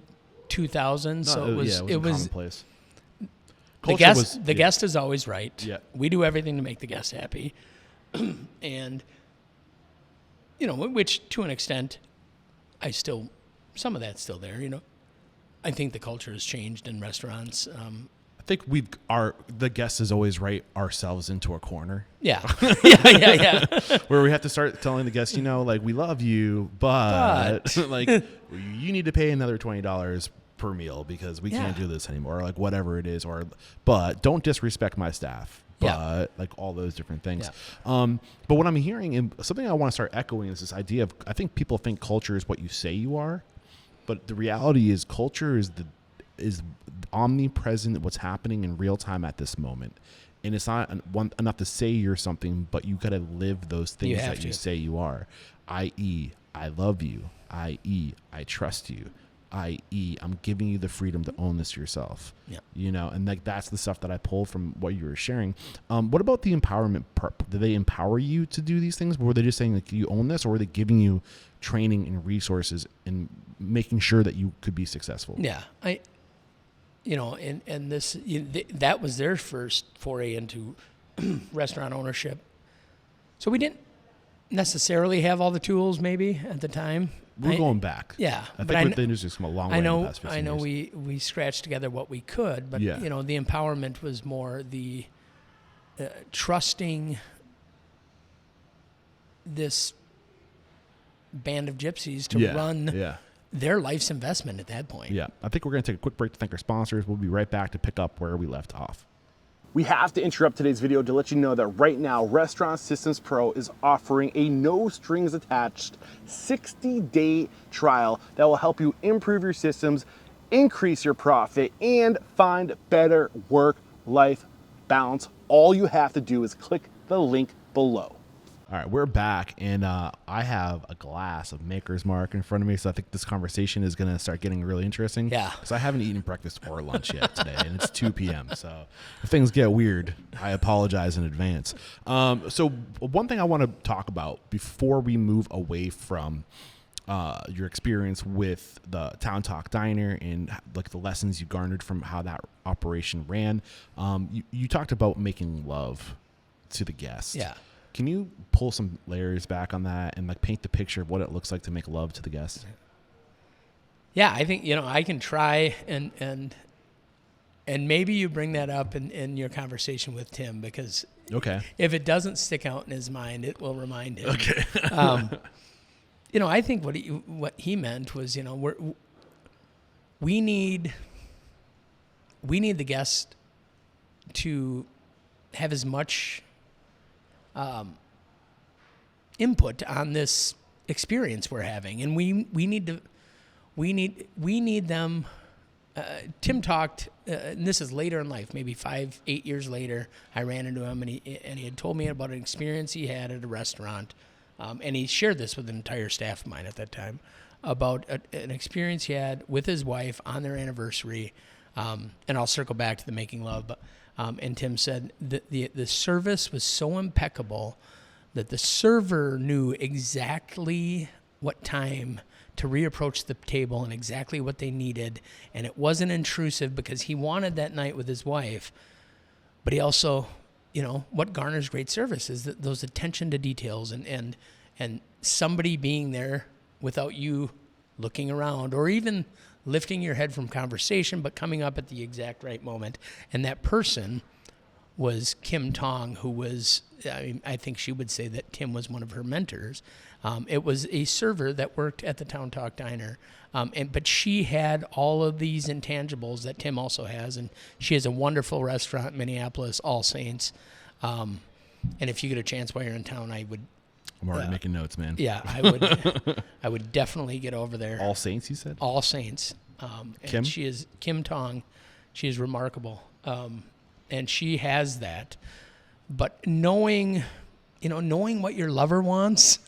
Speaker 1: 2000s, so it was
Speaker 2: commonplace.
Speaker 1: The guest is always right.
Speaker 2: Yeah.
Speaker 1: We do everything to make the guest happy. And, which to an extent, some of that's still there, I think the culture has changed in restaurants.
Speaker 2: I think the guest is always right ourselves into a corner.
Speaker 1: Yeah. Yeah.
Speaker 2: Where we have to start telling the guests, we love you, but you need to pay another $20 per meal because we can't do this anymore, or whatever it is, but don't disrespect my staff. But all those different things. Yeah. But what I'm hearing, and something I want to start echoing, is this idea of, I think people think culture is what you say you are, but the reality is culture is omnipresent, what's happening in real time at this moment. And it's not enough to say you're something, but you got to live those things that you say you are, i.e., I love you, i.e., I trust you, i.e., I'm giving you the freedom to own this yourself. Yeah. And that's the stuff that I pulled from what you were sharing. What about the empowerment part? Did they empower you to do these things? Or were they just saying you own this, or were they giving you training and resources and making sure that you could be successful?
Speaker 1: Yeah. And this, that was their first foray into restaurant ownership. So we didn't necessarily have all the tools maybe at the time.
Speaker 2: We're going back.
Speaker 1: Yeah.
Speaker 2: I think the industry's come a long way in the past 15 years.
Speaker 1: we scratched together what we could, but the empowerment was more the trusting this band of gypsies to run their life's investment at that point.
Speaker 2: Yeah. I think we're going to take a quick break to thank our sponsors. We'll be right back to pick up where we left off.
Speaker 3: We have to interrupt today's video to let you know that right now, Restaurant Systems Pro is offering a no-strings-attached 60-day trial that will help you improve your systems, increase your profit, and find better work-life balance. All you have to do is click the link below.
Speaker 2: All right, we're back, and I have a glass of Maker's Mark in front of me, so I think this conversation is going to start getting really interesting.
Speaker 1: Yeah.
Speaker 2: Because I haven't eaten breakfast or lunch yet today, and it's 2 p.m., so if things get weird, I apologize in advance. So one thing I want to talk about before we move away from your experience with the Town Talk Diner and the lessons you garnered from how that operation ran, you talked about making love to the guests.
Speaker 1: Yeah.
Speaker 2: Can you pull some layers back on that and paint the picture of what it looks like to make love to the guests?
Speaker 1: Yeah, I think, I can try and maybe you bring that up in your conversation with Tim, because if it doesn't stick out in his mind, it will remind him.
Speaker 2: Okay.
Speaker 1: I think what he meant was, we need the guest to have as much input on this experience we're having, and we need them. Tim talked, and this is later in life, maybe 5-8 years later. I ran into him, and he had told me about an experience he had at a restaurant, and he shared this with an entire staff of mine at that time about an experience he had with his wife on their anniversary. And I'll circle back to the making love, but. And Tim said that the service was so impeccable that the server knew exactly what time to reapproach the table and exactly what they needed. And it wasn't intrusive because he wanted that night with his wife. But he also, what garners great service is that those attention to details and somebody being there without you looking around or even lifting your head from conversation, but coming up at the exact right moment. And that person was Kim Tong, who was, I think she would say that Tim was one of her mentors. It was a server that worked at the Town Talk Diner. But she had all of these intangibles that Tim also has. And she has a wonderful restaurant in Minneapolis, All Saints. And if you get a chance while you're in town,
Speaker 2: I'm already making notes, man.
Speaker 1: Yeah, I would definitely get over there.
Speaker 2: All Saints, you said?
Speaker 1: All Saints.
Speaker 2: Kim?
Speaker 1: And she is Kim Tong. She is remarkable. And she has that. But knowing what your lover wants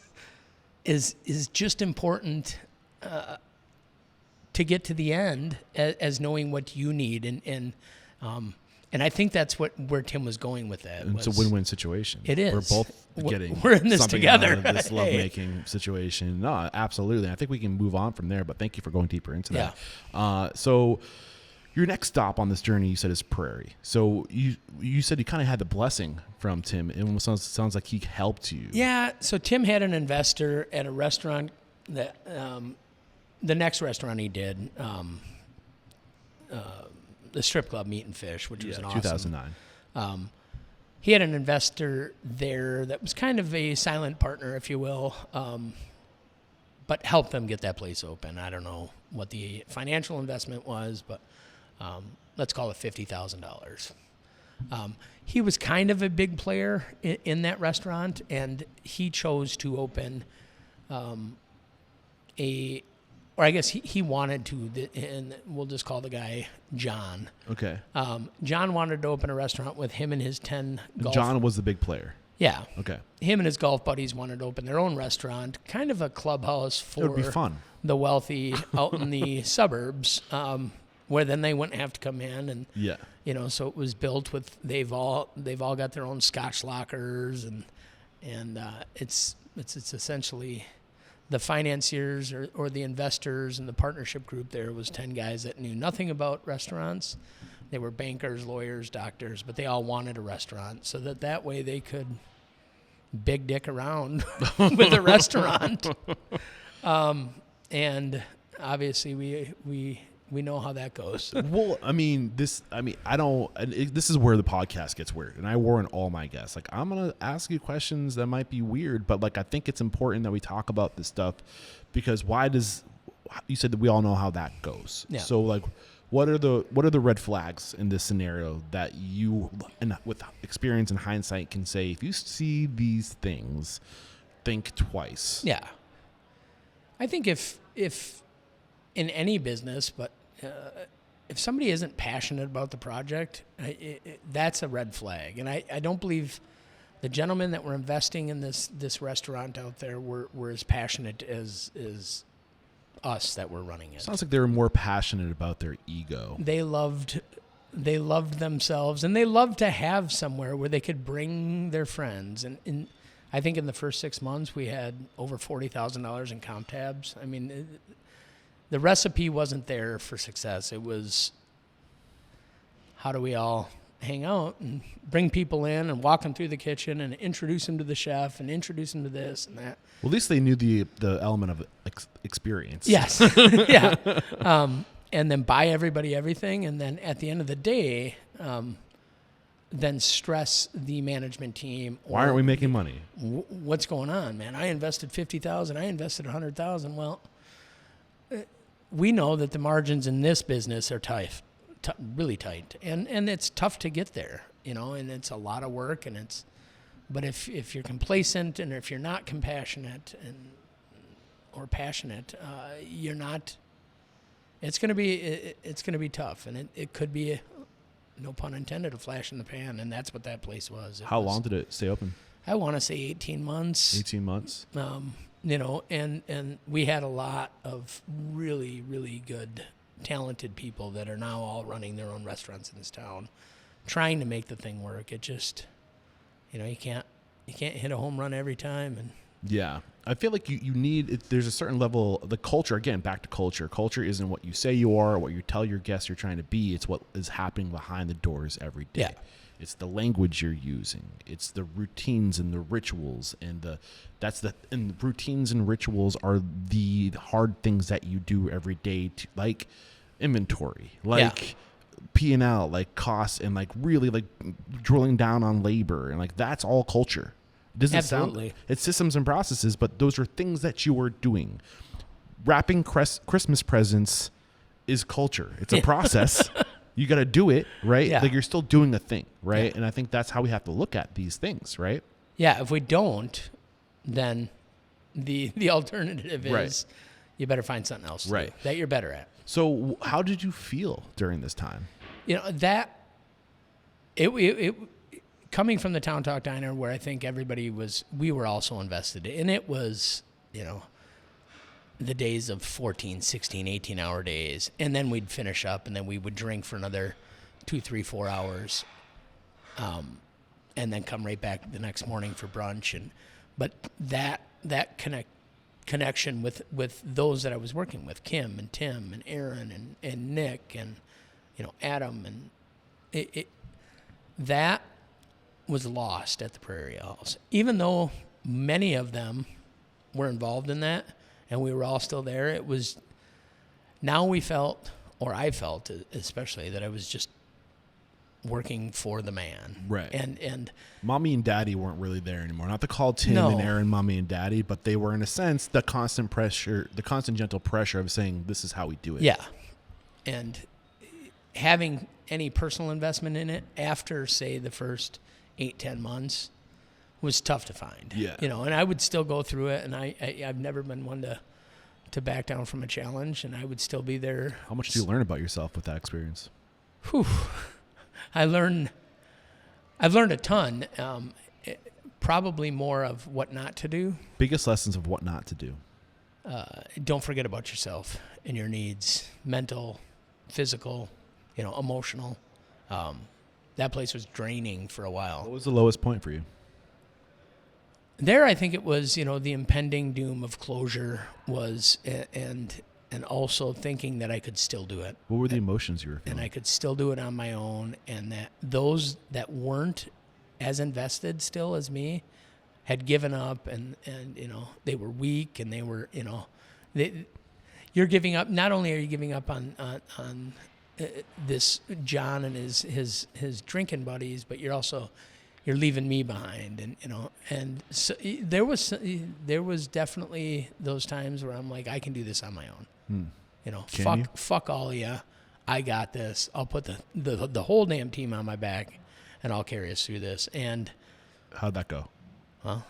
Speaker 1: is just important to get to the end as knowing what you need, and I think that's where Tim was going with that.
Speaker 2: It's a win-win situation.
Speaker 1: It is.
Speaker 2: We're both getting
Speaker 1: we're in this
Speaker 2: something
Speaker 1: together.
Speaker 2: out of this lovemaking situation. No, absolutely. I think we can move on from there, but thank you for going deeper into that. So your next stop on this journey, you said, is Prairie. So you said you kind of had the blessing from Tim. It almost sounds like he helped you.
Speaker 1: Yeah. So Tim had an investor at a restaurant that the next restaurant he did, the strip club Meat and Fish, which was an awesome.
Speaker 2: 2009.
Speaker 1: He had an investor there that was kind of a silent partner, if you will, but helped them get that place open. I don't know what the financial investment was, but let's call it $50,000. He was kind of a big player in that restaurant, and he chose to open or I guess he wanted to, and we'll just call the guy John.
Speaker 2: Okay.
Speaker 1: John wanted to open a restaurant with him and his 10 golf.
Speaker 2: John was the big player.
Speaker 1: Yeah.
Speaker 2: Okay.
Speaker 1: Him and his golf buddies wanted to open their own restaurant, kind of a clubhouse for
Speaker 2: It would be fun.
Speaker 1: The wealthy out in the suburbs, where then they wouldn't have to come in, and so it was built with they've all got their own Scotch lockers, and it's essentially the financiers or the investors and the partnership group. There was 10 guys that knew nothing about restaurants. They were bankers, lawyers, doctors, but they all wanted a restaurant so that way they could big dick around with a restaurant. And obviously we know how that goes.
Speaker 2: Well, this is where the podcast gets weird, and I warn all my guests. Like, I'm gonna ask you questions that might be weird, but like I think it's important that we talk about this stuff, because you said that we all know how that goes.
Speaker 1: Yeah.
Speaker 2: So like, what are the red flags in this scenario that you, and with experience and hindsight, can say, if you see these things, think twice?
Speaker 1: Yeah. I think if in any business, but if somebody isn't passionate about the project, that's a red flag. And I don't believe the gentlemen that were investing in this restaurant out there were as passionate as us that were running it.
Speaker 2: Sounds like they were more passionate about their ego.
Speaker 1: They loved themselves, and they loved to have somewhere where they could bring their friends. And I think in the first 6 months we had over $40,000 in comp tabs. I mean, the recipe wasn't there for success. It was, how do we all hang out and bring people in and walk them through the kitchen and introduce them to the chef and introduce them to this and that.
Speaker 2: Well, at least they knew the element of experience.
Speaker 1: Yes. Yeah. And then buy everybody everything. And then at the end of the day, then stress the management team.
Speaker 2: Why aren't we making money?
Speaker 1: What's going on, man? I invested $50,000. I invested $100,000. Well, we know that the margins in this business are tight, really tight, and it's tough to get there, and it's a lot of work, but if you're complacent and if you're not compassionate or passionate, you're not. It's gonna be tough, and it could be, no pun intended, a flash in the pan, and that's what that place was.
Speaker 2: How long did it stay open?
Speaker 1: I want to say 18 months.
Speaker 2: 18 months.
Speaker 1: And we had a lot of really, really good, talented people that are now all running their own restaurants in this town, trying to make the thing work. It just, you can't hit a home run every time. And
Speaker 2: yeah, I feel like you need, there's a certain level, the culture, again, back to culture. Culture isn't what you say you are, or what you tell your guests you're trying to be. It's what is happening behind the doors every day.
Speaker 1: Yeah.
Speaker 2: It's the language you're using. It's the routines and the rituals, and routines and rituals are the hard things that you do every day, like inventory, like P&L, like costs, and like really like drilling down on labor, and like that's all culture. It doesn't
Speaker 1: Absolutely.
Speaker 2: It's systems and processes, but those are things that you are doing. Wrapping Christmas presents is culture. It's a process. You got to do it, right?
Speaker 1: Yeah.
Speaker 2: Like you're still doing a thing, right?
Speaker 1: Yeah.
Speaker 2: And I think that's how we have to look at these things, right?
Speaker 1: Yeah, if we don't, then the alternative is you better find something else to do that you're better at.
Speaker 2: So how did you feel during this time?
Speaker 1: That it coming from the Town Talk Diner, where I think we were also invested, and it was the days of 14, 16, 18-hour days. And then we'd finish up, and then we would drink for another 2, 3, 4 hours, and then come right back the next morning for brunch. But that connection with those that I was working with, Kim and Tim and Aaron and Nick and Adam, and that was lost at the Prairie House. Even though many of them were involved in that and we were all still there, it was, now we felt, or I felt especially, that I was just working for the man.
Speaker 2: Right.
Speaker 1: And
Speaker 2: Mommy and Daddy weren't really there anymore. Not to call Tim and Aaron Mommy and Daddy, but they were, in a sense, the constant pressure, the constant gentle pressure of saying, this is how we do it.
Speaker 1: Yeah. And having any personal investment in it after, say, the first 8-10 months was tough to find.
Speaker 2: Yeah.
Speaker 1: And I would still go through it, and I've never been one to back down from a challenge, and I would still be there.
Speaker 2: How much do you learn about yourself with that experience?
Speaker 1: Whew. I've learned a ton, probably more of what not to do. Biggest
Speaker 2: lessons of what not to do.
Speaker 1: Don't forget about yourself and your needs, mental, physical, emotional. That place was draining for a while.
Speaker 2: What was the lowest point for you?
Speaker 1: There, I think it was, the impending doom of closure was, and also thinking that I could still do it.
Speaker 2: What were the emotions you were feeling?
Speaker 1: And I could still do it on my own, and that those that weren't as invested still as me had given up, and they were weak, and they were, you're giving up. Not only are you giving up on this John and his drinking buddies, but you're leaving me behind, and so there was definitely those times where I'm like, I can do this on my own. Fuck all of you. I got this. I'll put the whole damn team on my back, and I'll carry us through this. And
Speaker 2: how'd that go?
Speaker 1: Well,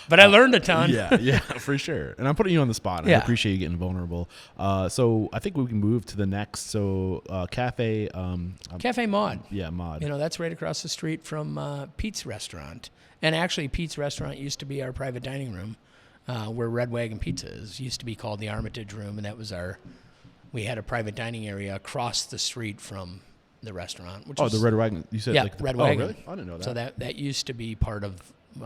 Speaker 1: but I learned a ton.
Speaker 2: Yeah, for sure. And I'm putting you on the spot. I appreciate you getting vulnerable. So I think we can move to the next. So Cafe
Speaker 1: Maud.
Speaker 2: Yeah, Maud.
Speaker 1: That's right across the street from Pete's Restaurant. And actually, Pete's Restaurant used to be our private dining room, where Red Wagon Pizza is. Used to be called the Armitage Room, and that was we had a private dining area across the street from the restaurant. Which
Speaker 2: the Red Wagon. You said
Speaker 1: Red Wagon.
Speaker 2: Oh, really? I didn't know that.
Speaker 1: So that used to be part of
Speaker 2: Is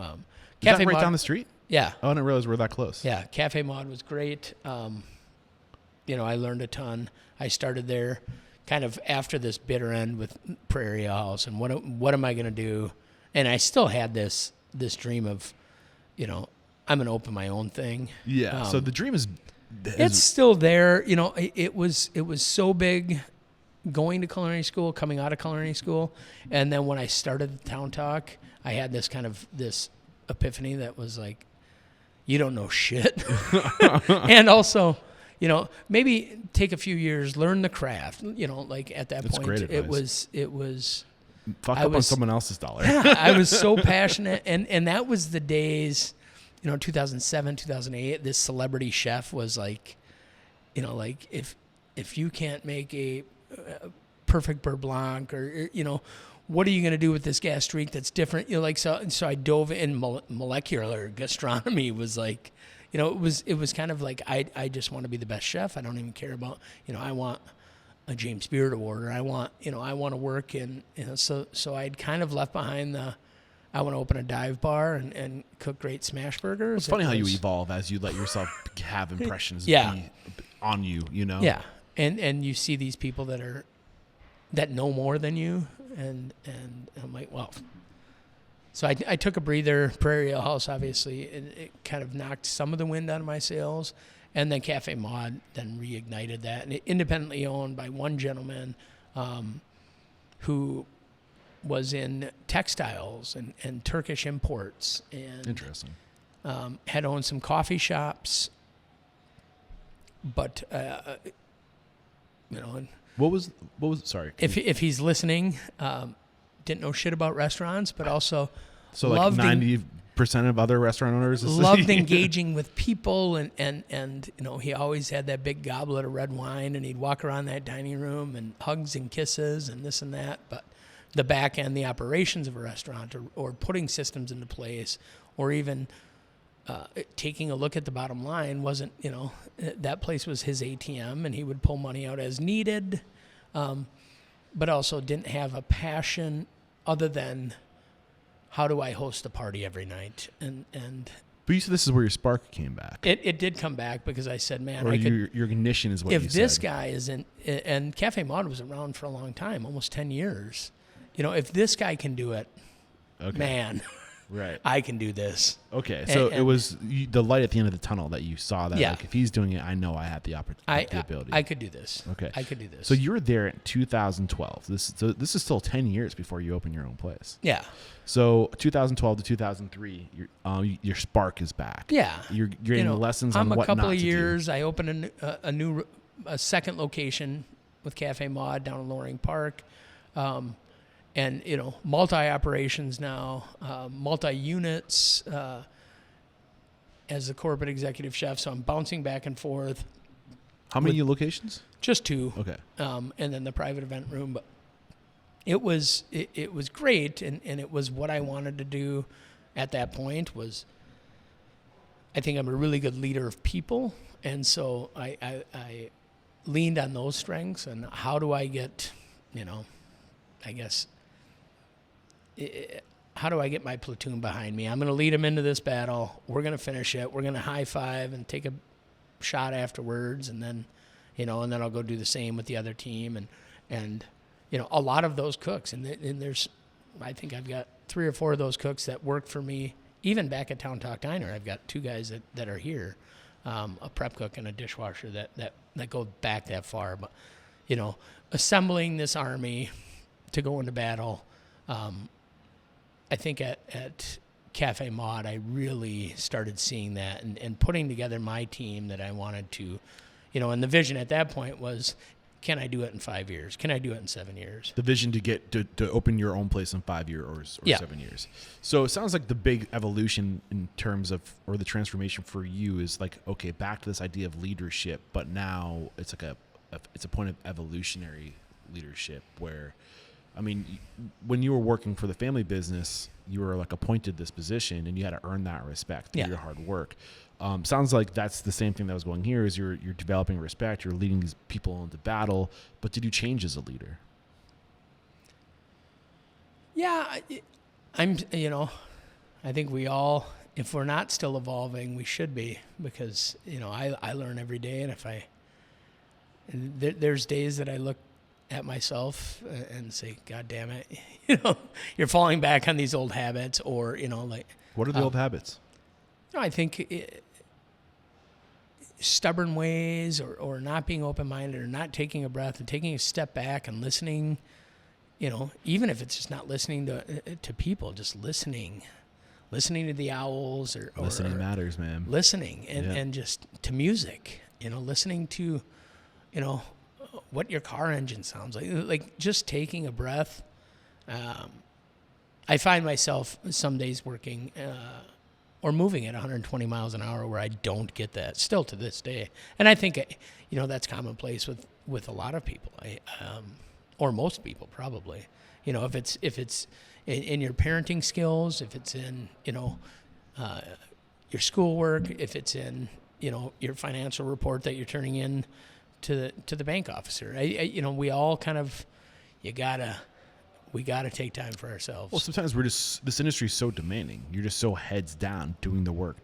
Speaker 1: Cafe
Speaker 2: that right
Speaker 1: Maud.
Speaker 2: Down the street?
Speaker 1: Yeah.
Speaker 2: Oh, I didn't realize we're that close.
Speaker 1: Yeah, Cafe Maud was great. I learned a ton. I started there kind of after this bitter end with Prairie House, and what am I going to do? And I still had this dream of, I'm going to open my own thing.
Speaker 2: Yeah. So the dream is
Speaker 1: it's still there. It was so big going to culinary school, coming out of culinary school, and then when I started the Town Talk, I had this epiphany that was like, you don't know shit. And also, maybe take a few years, learn the craft. Like at that
Speaker 2: That's
Speaker 1: point,
Speaker 2: great advice.
Speaker 1: it was.
Speaker 2: Fuck up on someone else's dollar.
Speaker 1: Yeah, I was so passionate, and that was the days, 2007, 2008. This celebrity chef was like, like if you can't make a perfect beurre blanc, or what are you going to do with this gastrique that's different? So I dove in. Molecular gastronomy was like, it was kind of like I just want to be the best chef. I don't even care about, I want a James Beard Award, or I want to work in, so I'd kind of left behind I want to open a dive bar and cook great smash burgers.
Speaker 2: It's funny how you evolve as you let yourself have impressions be on you,
Speaker 1: Yeah. And you see these people that know more than you, and I'm like, well. So I took a breather. Prairie House, obviously, it kind of knocked some of the wind out of my sails, and then Cafe Maud then reignited that, and it independently owned by one gentleman, who was in textiles and Turkish imports, and
Speaker 2: interesting.
Speaker 1: Had owned some coffee shops, but.
Speaker 2: What was sorry?
Speaker 1: If he's listening, didn't know shit about restaurants, but also
Speaker 2: like 90% of other restaurant owners
Speaker 1: loved engaging with people, and he always had that big goblet of red wine, and he'd walk around that dining room and hugs and kisses and this and that. But the back end, the operations of a restaurant, or putting systems into place, or even taking a look at the bottom line wasn't, that place was his ATM, and he would pull money out as needed, but also didn't have a passion other than how do I host a party every night.
Speaker 2: But you said this is where your spark came back.
Speaker 1: It did come back because I said, man,
Speaker 2: or your ignition is what you said.
Speaker 1: If this guy isn't, and Cafe Maud was around for a long time, almost 10 years. If this guy can do it, man,
Speaker 2: right,
Speaker 1: I can do this.
Speaker 2: Okay, so it was the light at the end of the tunnel that you saw that.
Speaker 1: Yeah.
Speaker 2: Like, if he's doing it, I know I have the ability.
Speaker 1: I could do this.
Speaker 2: Okay.
Speaker 1: I could do this.
Speaker 2: So you were there in 2012. This is still 10 years before you open your own place.
Speaker 1: Yeah.
Speaker 2: So 2012 to 2003, your spark is back.
Speaker 1: Yeah.
Speaker 2: You're getting lessons on what not to do.
Speaker 1: I'm a couple of years. I opened a second location with Cafe Maud down in Loring Park. And, multi-operations now, multi-units as the corporate executive chef. So I'm bouncing back and forth.
Speaker 2: How many locations?
Speaker 1: Just 2.
Speaker 2: Okay.
Speaker 1: And then the private event room. But it was great, and it was what I wanted to do at that point. I think I'm a really good leader of people. And so I leaned on those strengths. And how do I get, how do I get my platoon behind me? I'm going to lead them into this battle. We're going to finish it. We're going to high five and take a shot afterwards, and then, and then I'll go do the same with the other team. And a lot of those cooks, and there's, I think I've got 3 or 4 of those cooks that work for me. Even back at Town Talk Diner, I've got 2 guys that are here, a prep cook and a dishwasher that go back that far. But, assembling this army to go into battle. I think at Cafe Maud, I really started seeing that and putting together my team that I wanted to, and the vision at that point was, can I do it in 5 years? Can I do it in 7 years?
Speaker 2: The vision to get to open your own place in 5 years or 7 years. So it sounds like the big evolution in terms of, or the transformation for you is like, okay, back to this idea of leadership, but now it's like it's a point of evolutionary leadership where, I mean, when you were working for the family business, you were like appointed this position, and you had to earn that respect through your hard work. Sounds like that's the same thing that was going here. Is you're developing respect, you're leading these people into battle. But did you change as a leader?
Speaker 1: Yeah, I think we all, if we're not still evolving, we should be, because I learn every day, and there's days that I look at myself and say, God damn it, you're falling back on these old habits, or,
Speaker 2: what are the old habits?
Speaker 1: I think stubborn ways, or not being open-minded, or not taking a breath and taking a step back and listening, even if it's just not listening to people, just listening to the owls, or
Speaker 2: listening matters, man.
Speaker 1: Listening and just to music, listening to, what your car engine sounds like just taking a breath. I find myself some days working or moving at 120 miles an hour where I don't get that still to this day. And I think, that's commonplace with a lot of people, or most people probably. If it's in your parenting skills, if it's in, your schoolwork, if it's in, your financial report that you're turning in to the bank officer. We all kind of, we gotta take time for ourselves.
Speaker 2: Well, sometimes this industry is so demanding. You're just so heads down, doing the work.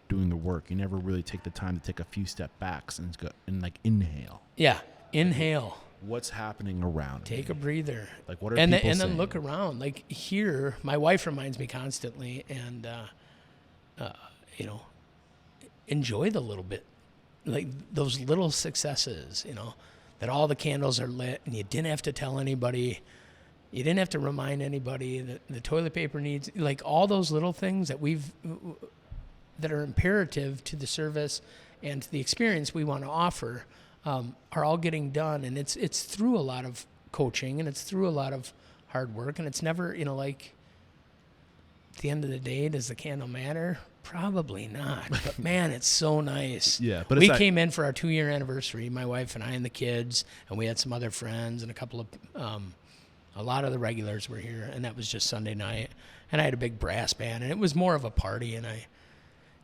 Speaker 2: You never really take the time to take a few step backs and go and inhale.
Speaker 1: Yeah, inhale.
Speaker 2: What's happening around?
Speaker 1: Take a breather.
Speaker 2: Like, what are people saying?
Speaker 1: And then look around. Like here, my wife reminds me constantly, and enjoy the little bit. Like those little successes, that all the candles are lit and you didn't have to tell anybody, you didn't have to remind anybody that the toilet paper needs, like all those little things that are imperative to the service and to the experience we want to offer, are all getting done. And it's through a lot of coaching, and it's through a lot of hard work, and it's never, at the end of the day, does the candle matter? Probably not, but man, it's so nice.
Speaker 2: Yeah, but
Speaker 1: we came in for our 2-year anniversary, my wife and I and the kids, and we had some other friends and a lot of the regulars were here, and that was just Sunday night. And I had a big brass band, and it was more of a party. And I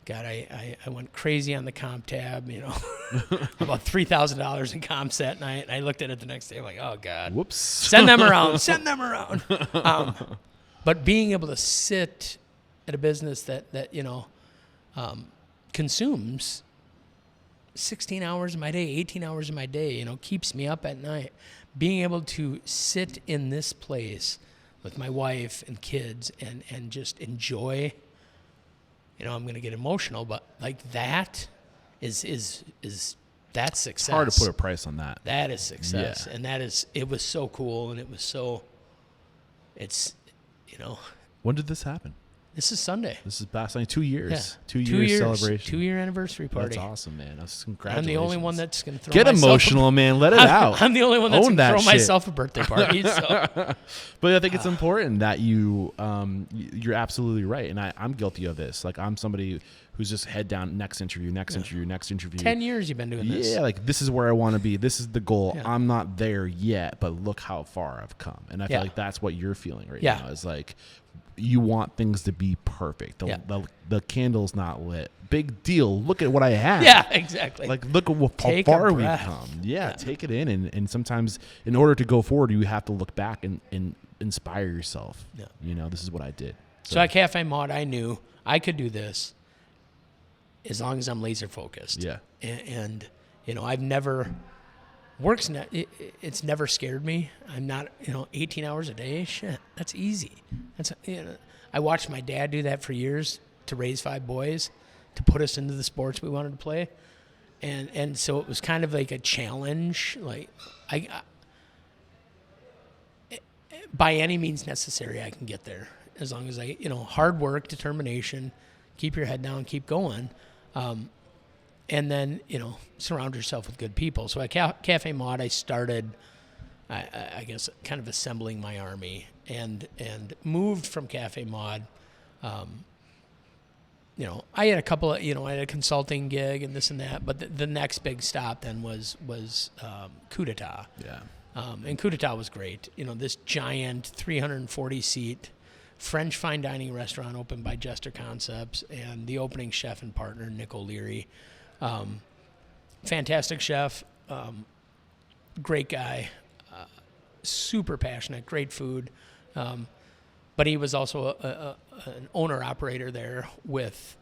Speaker 1: God, I went crazy on the comp tab, you know, about $3,000 in comps that night. And I looked at it the next day. I'm like, oh, God.
Speaker 2: Whoops.
Speaker 1: Send them around. Send them around. But being able to sit at a business that you know, consumes 16 hours of my day, 18 hours of my day, you know, keeps me up at night. Being able to sit in this place with my wife and kids and just enjoy, you know, I'm going to get emotional, but like that is that's success.
Speaker 2: It's hard to put a price on that.
Speaker 1: That is success.
Speaker 2: Yeah.
Speaker 1: And it was so cool. And it's, you know.
Speaker 2: When did this happen?
Speaker 1: This is Sunday.
Speaker 2: This is past 2 years.
Speaker 1: Yeah.
Speaker 2: 2 years celebration.
Speaker 1: 2 year anniversate party.
Speaker 2: That's awesome, man. That's congratulations.
Speaker 1: I'm the only one that's going to throw
Speaker 2: Get
Speaker 1: myself
Speaker 2: emotional, man. Let it out.
Speaker 1: I'm the only one that's going to throw
Speaker 2: shit.
Speaker 1: myself a birthday party. So.
Speaker 2: But I think it's important that you're absolutely right. And I'm guilty of this. Like, I'm somebody who's just head down, next interview.
Speaker 1: 10 years you've been doing this.
Speaker 2: Yeah, like this is where I want to be. This is the goal.
Speaker 1: Yeah.
Speaker 2: I'm not there yet, but look how far I've come. And I feel like that's what you're feeling right now. Is like, you want things to be perfect. The candle's not lit. Big deal. Look at what I have.
Speaker 1: Yeah, exactly.
Speaker 2: Like, look at how far we've come. Yeah, take it in. And sometimes in order to go forward, you have to look back and inspire yourself. Yeah. You know, this is what I did.
Speaker 1: So at Cafe Maud, I knew I could do this as long as I'm laser focused.
Speaker 2: Yeah.
Speaker 1: And you know, I've never... it's never scared me. I'm not, 18 hours a day. Shit, that's easy. I watched my dad do that for years to raise 5 boys, to put us into the sports we wanted to play, and so it was kind of like a challenge. Like I by any means necessary, I can get there as long as hard work, determination, keep your head down, keep going. And then, surround yourself with good people. So at Cafe Maud, I started, I guess, kind of assembling my army and moved from Cafe Maud. I had a couple of, I had a consulting gig and this and that, but the next big stop then was Coup d'etat.
Speaker 2: Yeah.
Speaker 1: And Coup d'etat was great. This giant 340-seat French fine dining restaurant opened by Jester Concepts, and the opening chef and partner, Nick O'Leary. Fantastic chef, great guy, super passionate, great food. But he was also an owner operator there with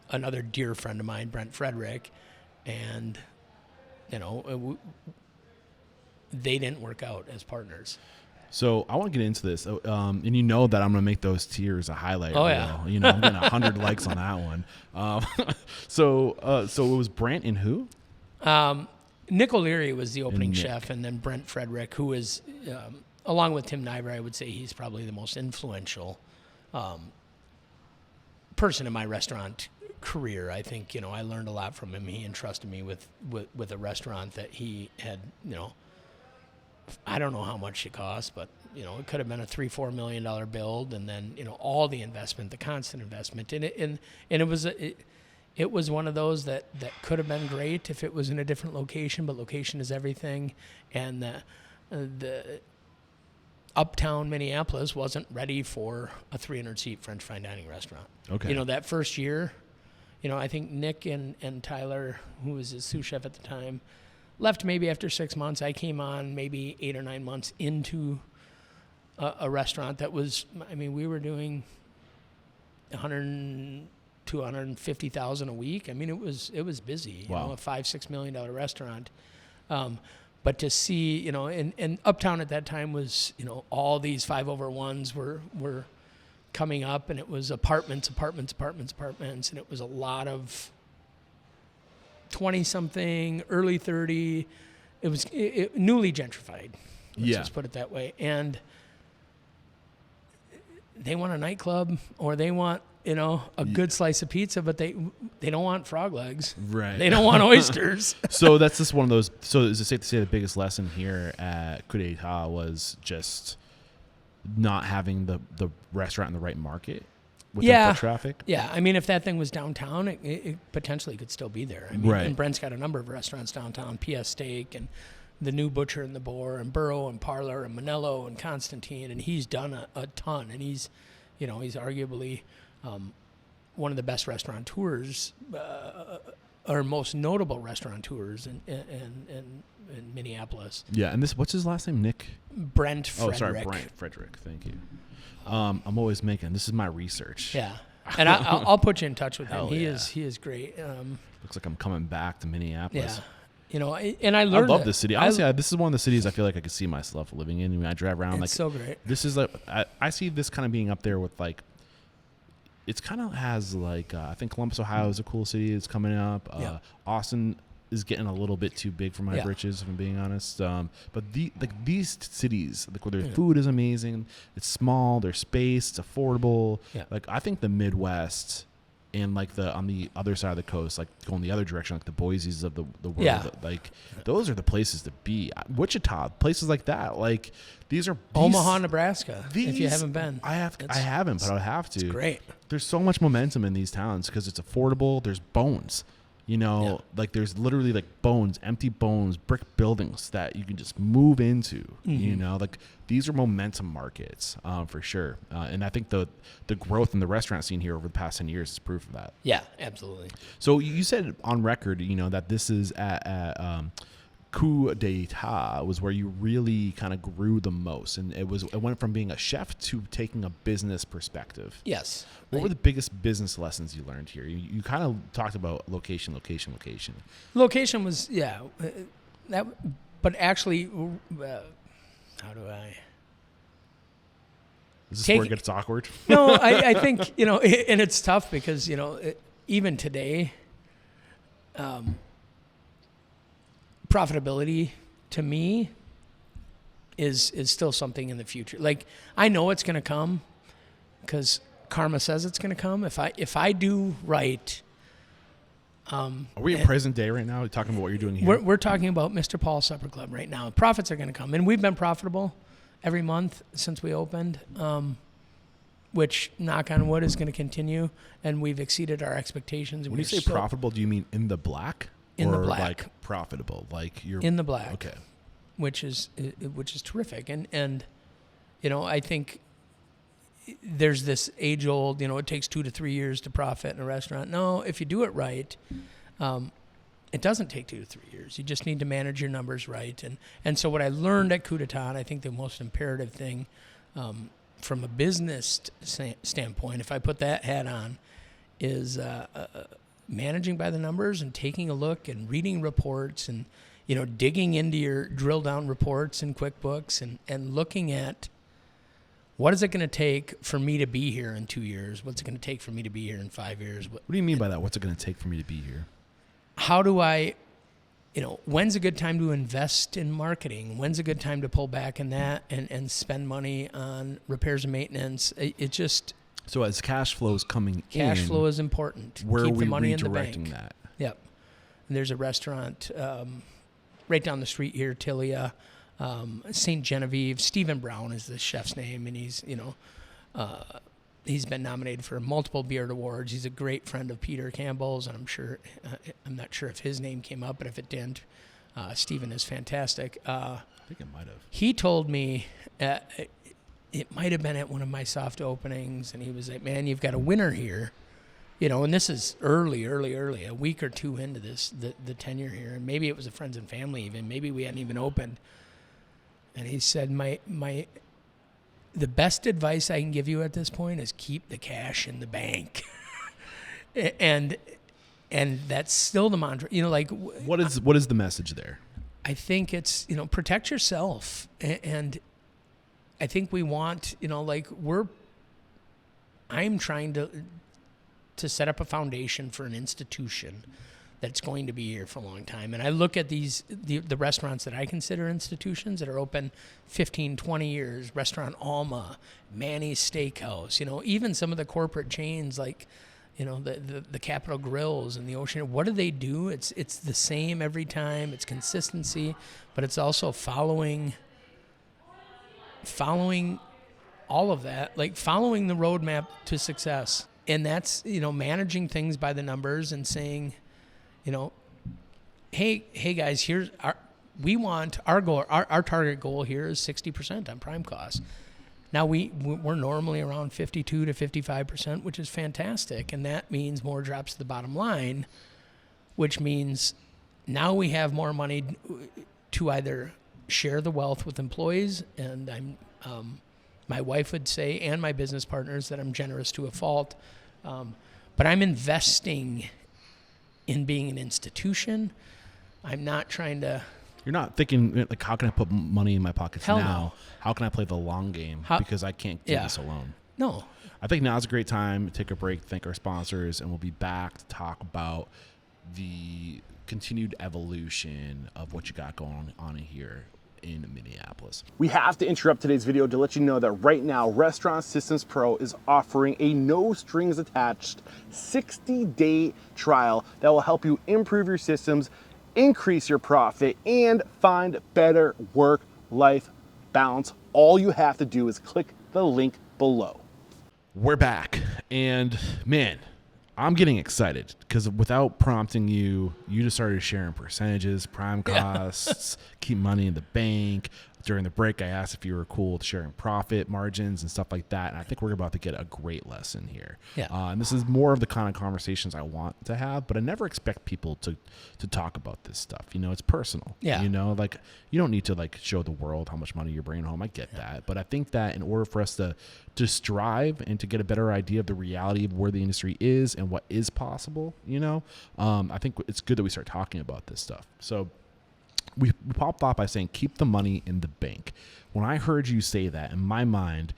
Speaker 1: another dear friend of mine, Brent Frederick, and they didn't work out as partners.
Speaker 2: So I want to get into this, and you know that I'm going to make those tiers a highlight.
Speaker 1: Oh,
Speaker 2: reel.
Speaker 1: yeah.
Speaker 2: I'm getting 100 likes on that one. So it was Brent and who?
Speaker 1: Nick O'Leary was the opening chef, and then Brent Frederick, who is, along with Tim Niver, I would say he's probably the most influential person in my restaurant career. I think, I learned a lot from him. He entrusted me with a restaurant that he had, I don't know how much it cost, but it could have been a $3-4 million build, and then all the investment, the constant investment in it, and it was one of those that could have been great if it was in a different location, but location is everything, and the uptown Minneapolis wasn't ready for a 300-seat French fine dining restaurant.
Speaker 2: Okay,
Speaker 1: that first year, I think Nick and Tyler, who was his sous chef at the time, left maybe after 6 months. I came on maybe 8 or 9 months into a restaurant that was, we were doing $100,000 to $150,000 a week. it was busy.
Speaker 2: Wow.
Speaker 1: A $5-6 million restaurant. But to see, and Uptown at that time was, all these 5-over-1s were coming up, and it was apartments, and it was a lot of 20-something, early 30. It was newly gentrified. Let's just put it that way. And they want a nightclub, or they want, a good slice of pizza, but they don't want frog legs.
Speaker 2: Right.
Speaker 1: They don't want oysters.
Speaker 2: So that's just one of those. So is it safe to say the biggest lesson here at Coup d'etat was just not having the restaurant in the right market? With foot traffic?
Speaker 1: Yeah. If that thing was downtown, it potentially could still be there.
Speaker 2: Right.
Speaker 1: And Brent's got a number of restaurants downtown, PS Steak and the New Butcher and the Boar and Burrow and Parlor and Manello and Constantine, and he's done a ton. And he's arguably one of the best restaurateurs, or most notable restaurateurs in Minneapolis.
Speaker 2: Yeah, and what's his last name? Nick?
Speaker 1: Brent Frederick.
Speaker 2: Oh, sorry, Brent Frederick. Thank you. I'm always this is my research.
Speaker 1: Yeah, and I'll put you in touch with him. He
Speaker 2: yeah.
Speaker 1: is great.
Speaker 2: Looks like I'm coming back to Minneapolis.
Speaker 1: Yeah. You know, and I learned.
Speaker 2: I love this city. Honestly, this is one of the cities I feel like I could see myself living in. When I drive around,
Speaker 1: it's so great.
Speaker 2: This is I see this kind of being up there with like. It's kind of has like I think Columbus, Ohio is a cool city. It's coming up.
Speaker 1: Yeah.
Speaker 2: Austin is getting a little bit too big for my britches, if I'm being honest. But these cities, like where their food is amazing, it's small, there's space, it's affordable.
Speaker 1: Yeah.
Speaker 2: Like I think the Midwest. And like on the other side of the coast, like going the other direction, like the Boise's of the world, like those are the places to be. Wichita, places like that, like these are
Speaker 1: Omaha, Nebraska. If you haven't been,
Speaker 2: I haven't, but I'll have to.
Speaker 1: It's great.
Speaker 2: There's so much momentum in these towns because it's affordable. There's bones, like there's literally like empty bones, brick buildings that you can just move into. Like these are momentum markets for sure. And I think the growth in the restaurant scene here over the past 10 years is proof of that.
Speaker 1: Yeah, absolutely.
Speaker 2: So you said on record, that this is at coup d'etat was where you really kind of grew the most, and it went from being a chef to taking a business perspective.
Speaker 1: Yes.
Speaker 2: What were the biggest business lessons you learned here? You kind of talked about location.
Speaker 1: Location was that, but actually, how do I?
Speaker 2: Is this where it gets awkward?
Speaker 1: No, I think and it's tough because even today, profitability to me is still something in the future. Like I know it's going to come because karma says it's going to come. If I do right.
Speaker 2: Are we in present day right now? Are we talking about what you're doing here?
Speaker 1: We're talking about Mr. Paul's Supper Club right now. Profits are going to come, and we've been profitable every month since we opened, which, knock on wood, is going to continue, and we've exceeded our expectations.
Speaker 2: When you say profitable, do you mean in the black?
Speaker 1: In the black.
Speaker 2: Like profitable, like you're
Speaker 1: in the black.
Speaker 2: Okay,
Speaker 1: which is terrific, and I think there's this age old, it takes 2 to 3 years to profit in a restaurant. No, if you do it right, it doesn't take 2 to 3 years. You just need to manage your numbers right, and so what I learned at Coup d'etat, and I think the most imperative thing from a business standpoint, if I put that hat on, is managing by the numbers and taking a look and reading reports and digging into your drill down reports in QuickBooks and looking at what is it going to take for me to be here in 2 years? What's it going to take for me to be here in 5 years?
Speaker 2: What do you mean by that? What's it going to take for me to be here?
Speaker 1: How do I, when's a good time to invest in marketing? When's a good time to pull back in that and spend money on repairs and maintenance? It just...
Speaker 2: So as cash flow is coming in...
Speaker 1: Cash flow is important.
Speaker 2: Where
Speaker 1: Keep
Speaker 2: are we
Speaker 1: the money in the
Speaker 2: redirecting
Speaker 1: bank.
Speaker 2: that?
Speaker 1: Yep. And there's a restaurant right down the street here, Tilia, St. Genevieve. Stephen Brown is the chef's name, and he's been nominated for multiple Beard Awards. He's a great friend of Peter Campbell's, and I'm not sure if his name came up, but if it didn't, Stephen is fantastic.
Speaker 2: I think it might have.
Speaker 1: He told me it might have been at one of my soft openings, and he was like, "Man, you've got a winner here." And this is early, a week or two into the tenure here, and maybe it was a friends and family even. Maybe we hadn't even opened. And he said, the best advice I can give you at this point is keep the cash in the bank. and that's still the mantra. What
Speaker 2: is the message there?
Speaker 1: I think it's, protect yourself. And I think we want, I'm trying to set up a foundation for an institution that's going to be here for a long time. And I look at the restaurants that I consider institutions that are open 15, 20 years, Restaurant Alma, Manny's Steakhouse, even some of the corporate chains like, the Capitol Grills and the Ocean. What do they do? It's the same every time. It's consistency, but it's also following all of that, like following the roadmap to success. And that's, managing things by the numbers and saying, hey guys, our goal, our target goal here is 60% on prime costs. Now we're normally around 52 to 55%, which is fantastic. And that means more drops to the bottom line, which means now we have more money to either share the wealth with employees, and my wife would say, and my business partners, that I'm generous to a fault. But I'm investing in being an institution. I'm not trying to...
Speaker 2: You're not thinking, like, how can I put money in my pockets
Speaker 1: Hell
Speaker 2: now?
Speaker 1: no.
Speaker 2: How can I play the long game? Because I can't do this alone.
Speaker 1: No.
Speaker 2: I think now's a great time to take a break, thank our sponsors, and we'll be back to talk about the continued evolution of what you got going on here in Minneapolis.
Speaker 3: We have to interrupt today's video to let you know that right now Restaurant Systems Pro is offering a no strings attached 60-day trial that will help you improve your systems, increase your profit, and find better work-life balance. All you have to do is click the link below.
Speaker 2: We're back, and man, I'm getting excited because without prompting you, you just started sharing percentages, prime costs, keep money in the bank. During the break, I asked if you were cool with sharing profit margins and stuff like that. And I think we're about to get a great lesson here.
Speaker 1: Yeah.
Speaker 2: And this is more of the kind of conversations I want to have, but I never expect people to talk about this stuff. You know, it's personal.
Speaker 1: Yeah.
Speaker 2: You know, like, you don't need to like show the world how much money you're bringing home. I get that. But I think that in order for us to strive and to get a better idea of the reality of where the industry is and what is possible, you know, I think it's good that we start talking about this stuff. So we popped off by saying, keep the money in the bank. When I heard you say that, in my mind,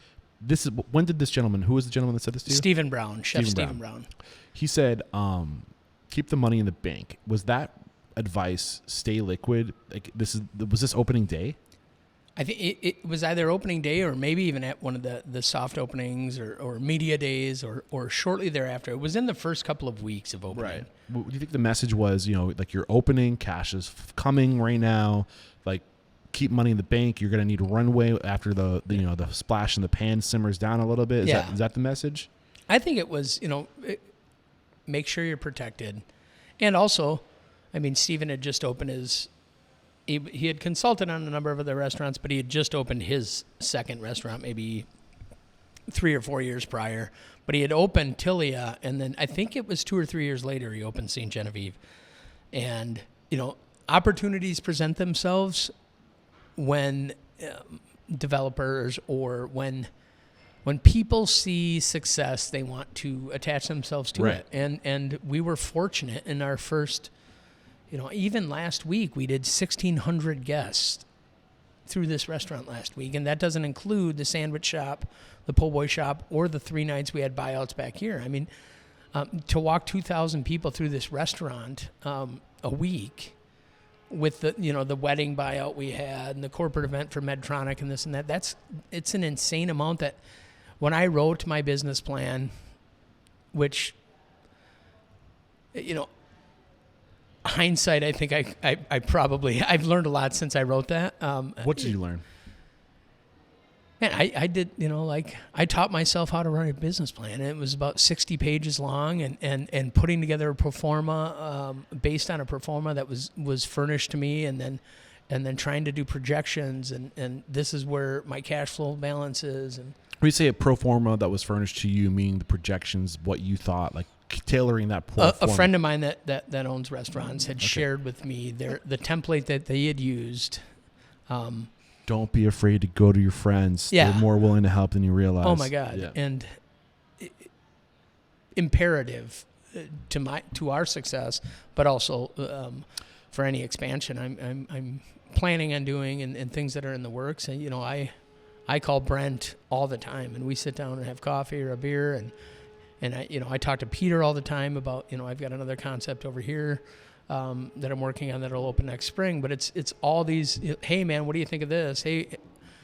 Speaker 2: when did this gentleman, who was the gentleman that said this to you?
Speaker 1: Stephen Brown, Chef Stephen Brown.
Speaker 2: He said, keep the money in the bank. Was that advice stay liquid? Like, was this opening day?
Speaker 1: I think it was either opening day or maybe even at one of the soft openings or media days or shortly thereafter. It was in the first couple of weeks of opening.
Speaker 2: Right. What do you think the message was, you know, like, you're opening, cash is coming right now, like, keep money in the bank, you're going to need a runway after the you know, the splash in the pan simmers down a little bit? Is that the message?
Speaker 1: I think it was, you know, make sure you're protected. And also, I mean, Stephen had just opened he had consulted on a number of other restaurants, but he had just opened his second restaurant maybe 3 or 4 years prior. But he had opened Tilia, and then I think it was 2 or 3 years later he opened St. Genevieve. And, you know, opportunities present themselves when developers or when people see success, they want to attach themselves to it. And we were fortunate in our first... You know, even last week, we did 1,600 guests through this restaurant last week, and that doesn't include the sandwich shop, the po' boy shop, or the 3 nights we had buyouts back here. I mean, to walk 2,000 people through this restaurant a week with the wedding buyout we had and the corporate event for Medtronic and this and that, it's an insane amount that when I wrote my business plan, which, you know, hindsight, I think I've learned a lot since I wrote that.
Speaker 2: What did you learn?
Speaker 1: Man, I did, you know, like, I taught myself how to run a business plan, and it was about 60 pages long, and putting together a pro forma based on a pro forma that was furnished to me, and then trying to do projections, and this is where my cash flow balance is. And
Speaker 2: when you say a pro forma that was furnished to you, meaning the projections, what you thought, like, tailoring that pro forma.
Speaker 1: A friend of mine that owns restaurants had shared with me the template that they had used.
Speaker 2: Don't be afraid to go to your friends.
Speaker 1: Yeah.
Speaker 2: They're more willing to help than you realize.
Speaker 1: Oh my God. Yeah. And imperative to our success, but also for any expansion I'm planning on doing and things that are in the works. And, you know, I call Brent all the time, and we sit down and have coffee or a beer, and I talk to Peter all the time about, you know, I've got another concept over here that I'm working on that'll open next spring. But it's all these, hey man, what do you think of this? Hey,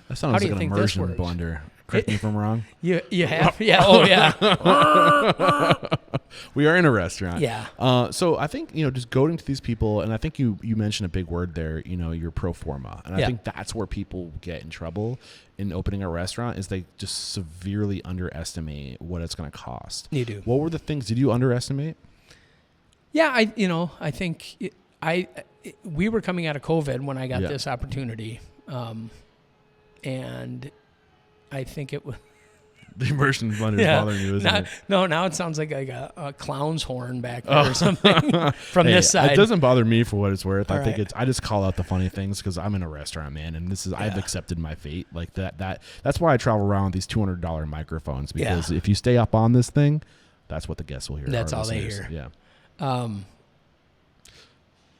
Speaker 2: that sounds like an immersion blender. Correct me if I'm wrong.
Speaker 1: You have? Yeah. Oh yeah.
Speaker 2: We are in a restaurant.
Speaker 1: Yeah.
Speaker 2: So I think, you know, just going to these people, and I think you mentioned a big word there, you know, your pro forma. And I think that's where people get in trouble in opening a restaurant, is they just severely underestimate what it's going to cost.
Speaker 1: You do.
Speaker 2: What were the things? Did you underestimate?
Speaker 1: Yeah, I think we were coming out of COVID when I got this opportunity, and I think it was.
Speaker 2: The immersion blender is bothering you, isn't it?
Speaker 1: No, now it sounds like a clown's horn back there or something from this side.
Speaker 2: It doesn't bother me for what it's worth.
Speaker 1: All right.
Speaker 2: I just call out the funny things because I'm in a restaurant, man, and I've accepted my fate. Like that's why I travel around with these $200 microphones, because if you stay up on this thing, that's what the guests will hear.
Speaker 1: That's all they hear.
Speaker 2: Yeah. Want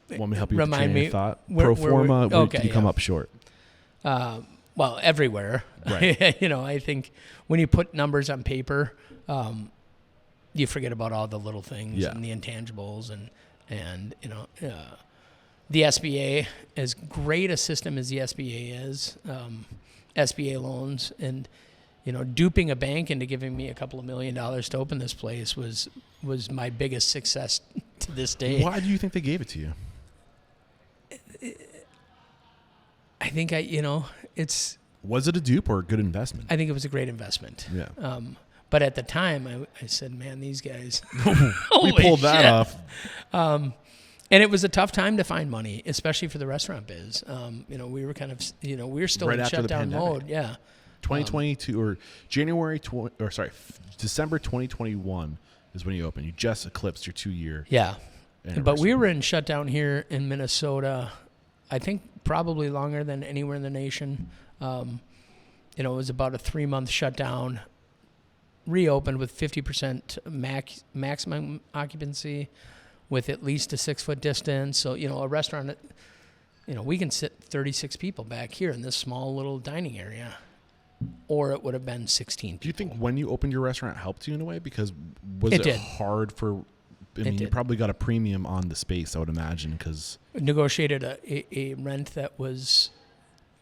Speaker 2: me to help you with the
Speaker 1: Remind
Speaker 2: train
Speaker 1: me,
Speaker 2: of thought? Pro forma, did you come up short?
Speaker 1: Well, everywhere.
Speaker 2: Right.
Speaker 1: I think when you put numbers on paper, you forget about all the little things and the intangibles, and the SBA, as great a system as the SBA is, SBA loans, and duping a bank into giving me a couple of $1 million to open this place was my biggest success to this day.
Speaker 2: Why do you think they gave it to you?
Speaker 1: I think
Speaker 2: Was it a dupe or a good investment?
Speaker 1: I think it was a great investment.
Speaker 2: Yeah.
Speaker 1: But at the time, I said, man, these guys.
Speaker 2: We pulled that off.
Speaker 1: And it was a tough time to find money, especially for the restaurant biz. We were kind of, we were still
Speaker 2: Right
Speaker 1: in
Speaker 2: after the
Speaker 1: shutdown
Speaker 2: pandemic.
Speaker 1: mode. Yeah.
Speaker 2: 2022 or December 2021 is when you opened. You just eclipsed your 2-year.
Speaker 1: Yeah.
Speaker 2: anniversary.
Speaker 1: But we were in shutdown here in Minnesota, I think probably longer than anywhere in the nation. It was about a 3-month shutdown, reopened with 50% maximum occupancy with at least a 6-foot distance. So, a restaurant, we can sit 36 people back here in this small little dining area, or it would have been 16 people.
Speaker 2: Do you think when you opened your restaurant it helped you in a way? Because was it hard for, you probably got a premium on the space, I would imagine, because
Speaker 1: negotiated a rent that was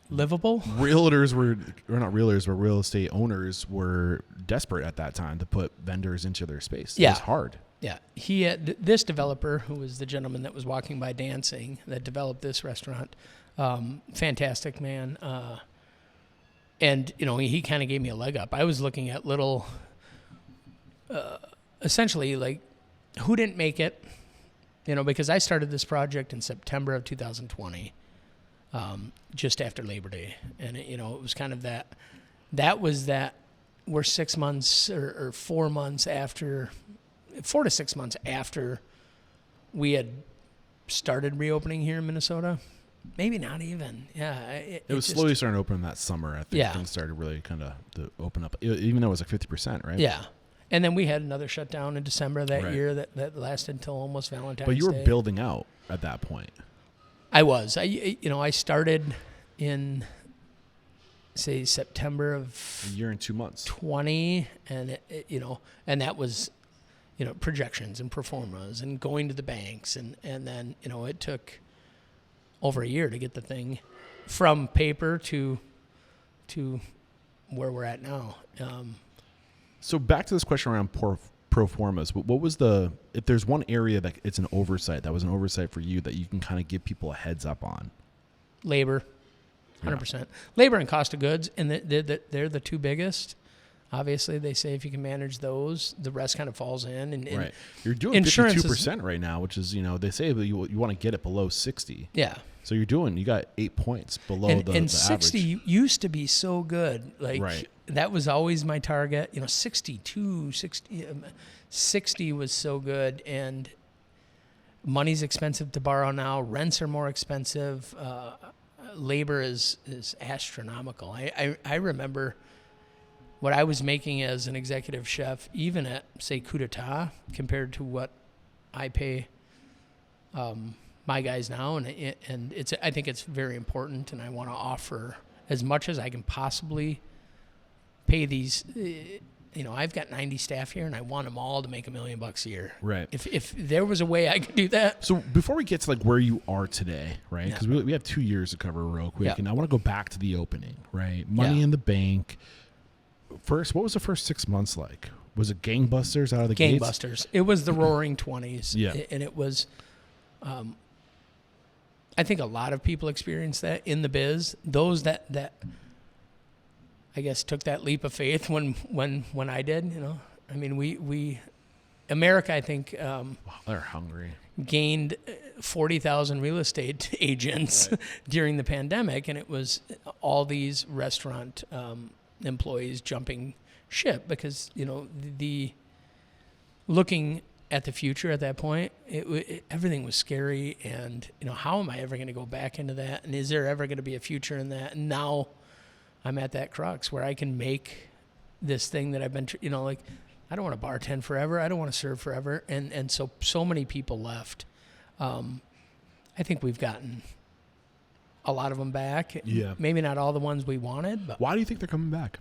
Speaker 1: livable.
Speaker 2: Realtors not realtors, but real estate owners were desperate at that time to put vendors into their space. It was hard.
Speaker 1: Yeah. He had this developer, who was the gentleman that was walking by dancing, that developed this restaurant. Fantastic man. And, he kind of gave me a leg up. I was looking at little, essentially like, who didn't make it, because I started this project in September of 2020. Just after Labor Day. And, it was kind of we're 6 months or 4 months after, 4 to 6 months after we had started reopening here in Minnesota. Maybe not even. Yeah.
Speaker 2: It was slowly starting to open that summer. I think things started really kind of to open up, even though it was like 50%, right?
Speaker 1: Yeah. And then we had another shutdown in December that year that lasted until almost Valentine's Day.
Speaker 2: But you were building out at that point.
Speaker 1: I was. I started in, say, September of
Speaker 2: a year and 2 months
Speaker 1: 20, and and that was, projections and pro formas and going to the banks, and then it took over a year to get the thing from paper to where we're at now.
Speaker 2: So back to this question around pro formas. What was if there's one area that it's an oversight, that was an oversight for you that you can kind of give people a heads up on?
Speaker 1: Labor, 100%. Labor and cost of goods, and they're the two biggest. Obviously, they say if you can manage those, the rest kind of falls in. And
Speaker 2: right. You're doing 52% right now, which is, they say that you want to get it below 60.
Speaker 1: Yeah.
Speaker 2: So you got 8 points below the
Speaker 1: and 60
Speaker 2: average.
Speaker 1: Used to be so good. Like,
Speaker 2: right.
Speaker 1: That was always my target. 62, 60 was so good. And money's expensive to borrow now. Rents are more expensive. Labor is astronomical. I remember what I was making as an executive chef, even at, say, Coup d'etat, compared to what I pay my guys now. And I think it's very important, and I want to offer as much as I can possibly pay these. I've got 90 staff here, and I want them all to make $1 million a year.
Speaker 2: Right.
Speaker 1: If there was a way I could do that.
Speaker 2: So before we get to like where you are today, right? Because we have 2 years to cover real quick, and I want to go back to the opening, right? Money in the bank. First, what was the first 6 months like? Was it gangbusters out of the gates?
Speaker 1: Gangbusters. It was the roaring 20s.
Speaker 2: Yeah.
Speaker 1: And it was, I think a lot of people experienced that in the biz. Those that I guess took that leap of faith when I did, I mean, we America, I think,
Speaker 2: wow, they're hungry.
Speaker 1: Gained 40,000 real estate agents during the pandemic, and it was all these restaurant employees jumping ship because, the looking at the future at that point, everything was scary. And, how am I ever going to go back into that? And is there ever going to be a future in that? And now I'm at that crux where I can make this thing that I've been, I don't want to bartend forever. I don't want to serve forever. And so many people left. I think we've gotten a lot of them back.
Speaker 2: Yeah.
Speaker 1: Maybe not all the ones we wanted, but
Speaker 2: Why do you think they're coming back?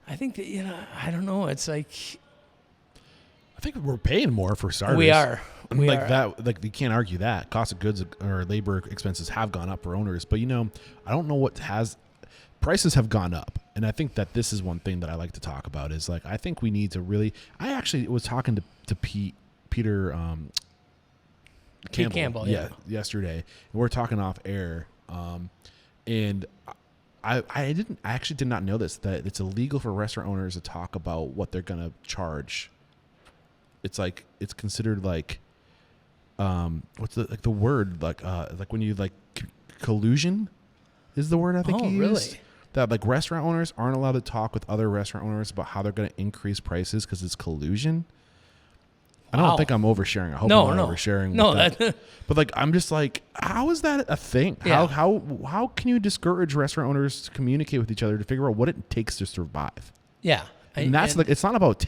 Speaker 1: I think that, I don't know. It's like,
Speaker 2: I think we're paying more for starters.
Speaker 1: we are.
Speaker 2: That, like, you can't argue that. Cost of goods or labor expenses have gone up for owners, but I don't know prices have gone up. And I think that this is one thing that I like to talk about is like, I think we need to really, I actually was talking to Peter Campbell yesterday, and we're talking off air. And I actually did not know this, that it's illegal for restaurant owners to talk about what they're going to charge. It's like, it's considered like, what's the word? Like when you collusion is the word I think you used.
Speaker 1: Really?
Speaker 2: That like restaurant owners aren't allowed to talk with other restaurant owners about how they're going to increase prices because it's collusion. I don't think I'm oversharing. I hope I'm not oversharing.
Speaker 1: No,
Speaker 2: but like, I'm just like, how is that a thing?
Speaker 1: Yeah.
Speaker 2: How can you discourage restaurant owners to communicate with each other to figure out what it takes to survive?
Speaker 1: Yeah.
Speaker 2: And that's like, it's not about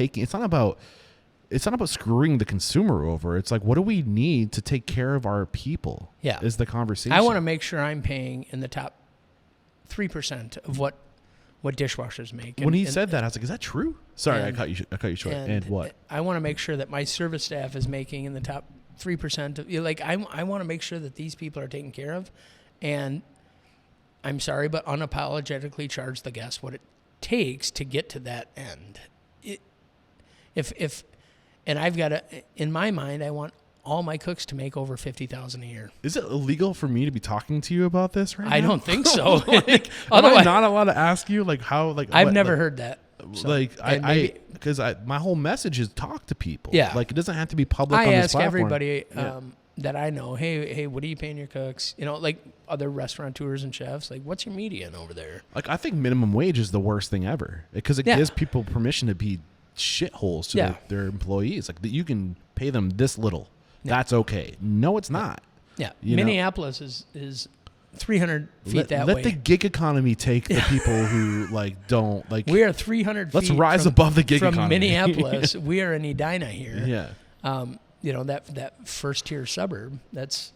Speaker 2: screwing the consumer over. It's like, what do we need to take care of our people?
Speaker 1: Yeah.
Speaker 2: Is the conversation.
Speaker 1: I want to make sure I'm paying in the top 3% of what dishwashers make.
Speaker 2: When he said that, I was like, is that true? Sorry, I cut you short. And what?
Speaker 1: I want to make sure that my service staff is making in the top 3% of, I want to make sure that these people are taken care of. And I'm sorry, but unapologetically charge the guest what it takes to get to that end. And I've got to, in my mind, I want all my cooks to make over $50,000 a year.
Speaker 2: Is it illegal for me to be talking to you about this right now?
Speaker 1: I don't think so.
Speaker 2: Like, am I not allowed to ask you how?
Speaker 1: I've never heard that. So,
Speaker 2: because my whole message is talk to people.
Speaker 1: Yeah.
Speaker 2: Like, it doesn't have to be public.
Speaker 1: I
Speaker 2: on this
Speaker 1: ask
Speaker 2: platform.
Speaker 1: everybody that I know, hey, what are you paying your cooks? Like other restaurateurs and chefs, like, what's your median over there?
Speaker 2: Like, I think minimum wage is the worst thing ever because it gives people permission to be shitholes to their employees. Like, that you can pay them this little. Yeah. That's okay. No, it's not.
Speaker 1: Yeah. Minneapolis is 300 feet that way.
Speaker 2: Let the gig economy take the people who don't like.
Speaker 1: We are 300 feet.
Speaker 2: Let's rise above the gig economy.
Speaker 1: From Minneapolis, we are in Edina here.
Speaker 2: Yeah.
Speaker 1: That first tier suburb. That's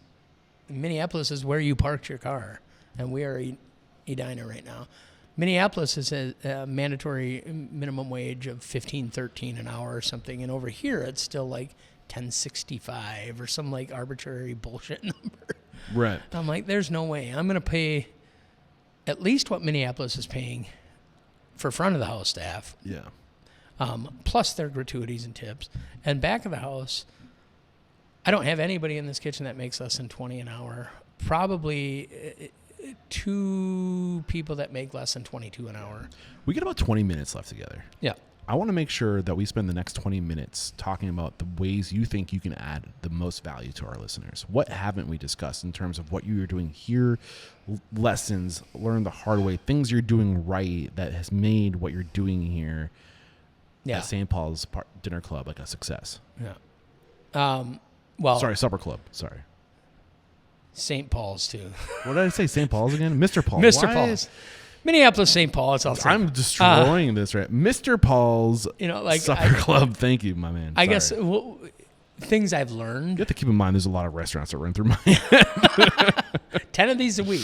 Speaker 1: Minneapolis is where you parked your car, and we are Edina right now. Minneapolis is a mandatory minimum wage of $15-13 an hour or something, and over here it's still like $10.65 or some like arbitrary bullshit number.
Speaker 2: Right.
Speaker 1: I'm like, there's no way. I'm going to pay at least what Minneapolis is paying for front of the house staff.
Speaker 2: Yeah.
Speaker 1: Plus their gratuities and tips. And back of the house, I don't have anybody in this kitchen that makes less than $20 an hour. Probably 2 people that make less than $22 an hour.
Speaker 2: We get about 20 minutes left together.
Speaker 1: Yeah.
Speaker 2: I want to make sure that we spend the next 20 minutes talking about the ways you think you can add the most value to our listeners. What haven't we discussed in terms of what you're doing here, lessons, learn the hard way, things you're doing right that has made what you're doing here at St. Paul's Dinner Club like a success?
Speaker 1: Yeah.
Speaker 2: Sorry, Supper Club. Sorry.
Speaker 1: St. Paul's, too.
Speaker 2: What did I say? St. Paul's again? Mr. Paul.
Speaker 1: Mr. Paul's. Minneapolis, St. Paul. It's also.
Speaker 2: I'm destroying this, right? Mr. Paul's Supper Club. Thank you, my man.
Speaker 1: I guess things I've learned.
Speaker 2: You have to keep in mind there's a lot of restaurants that run through my head.
Speaker 1: 10 of these a week.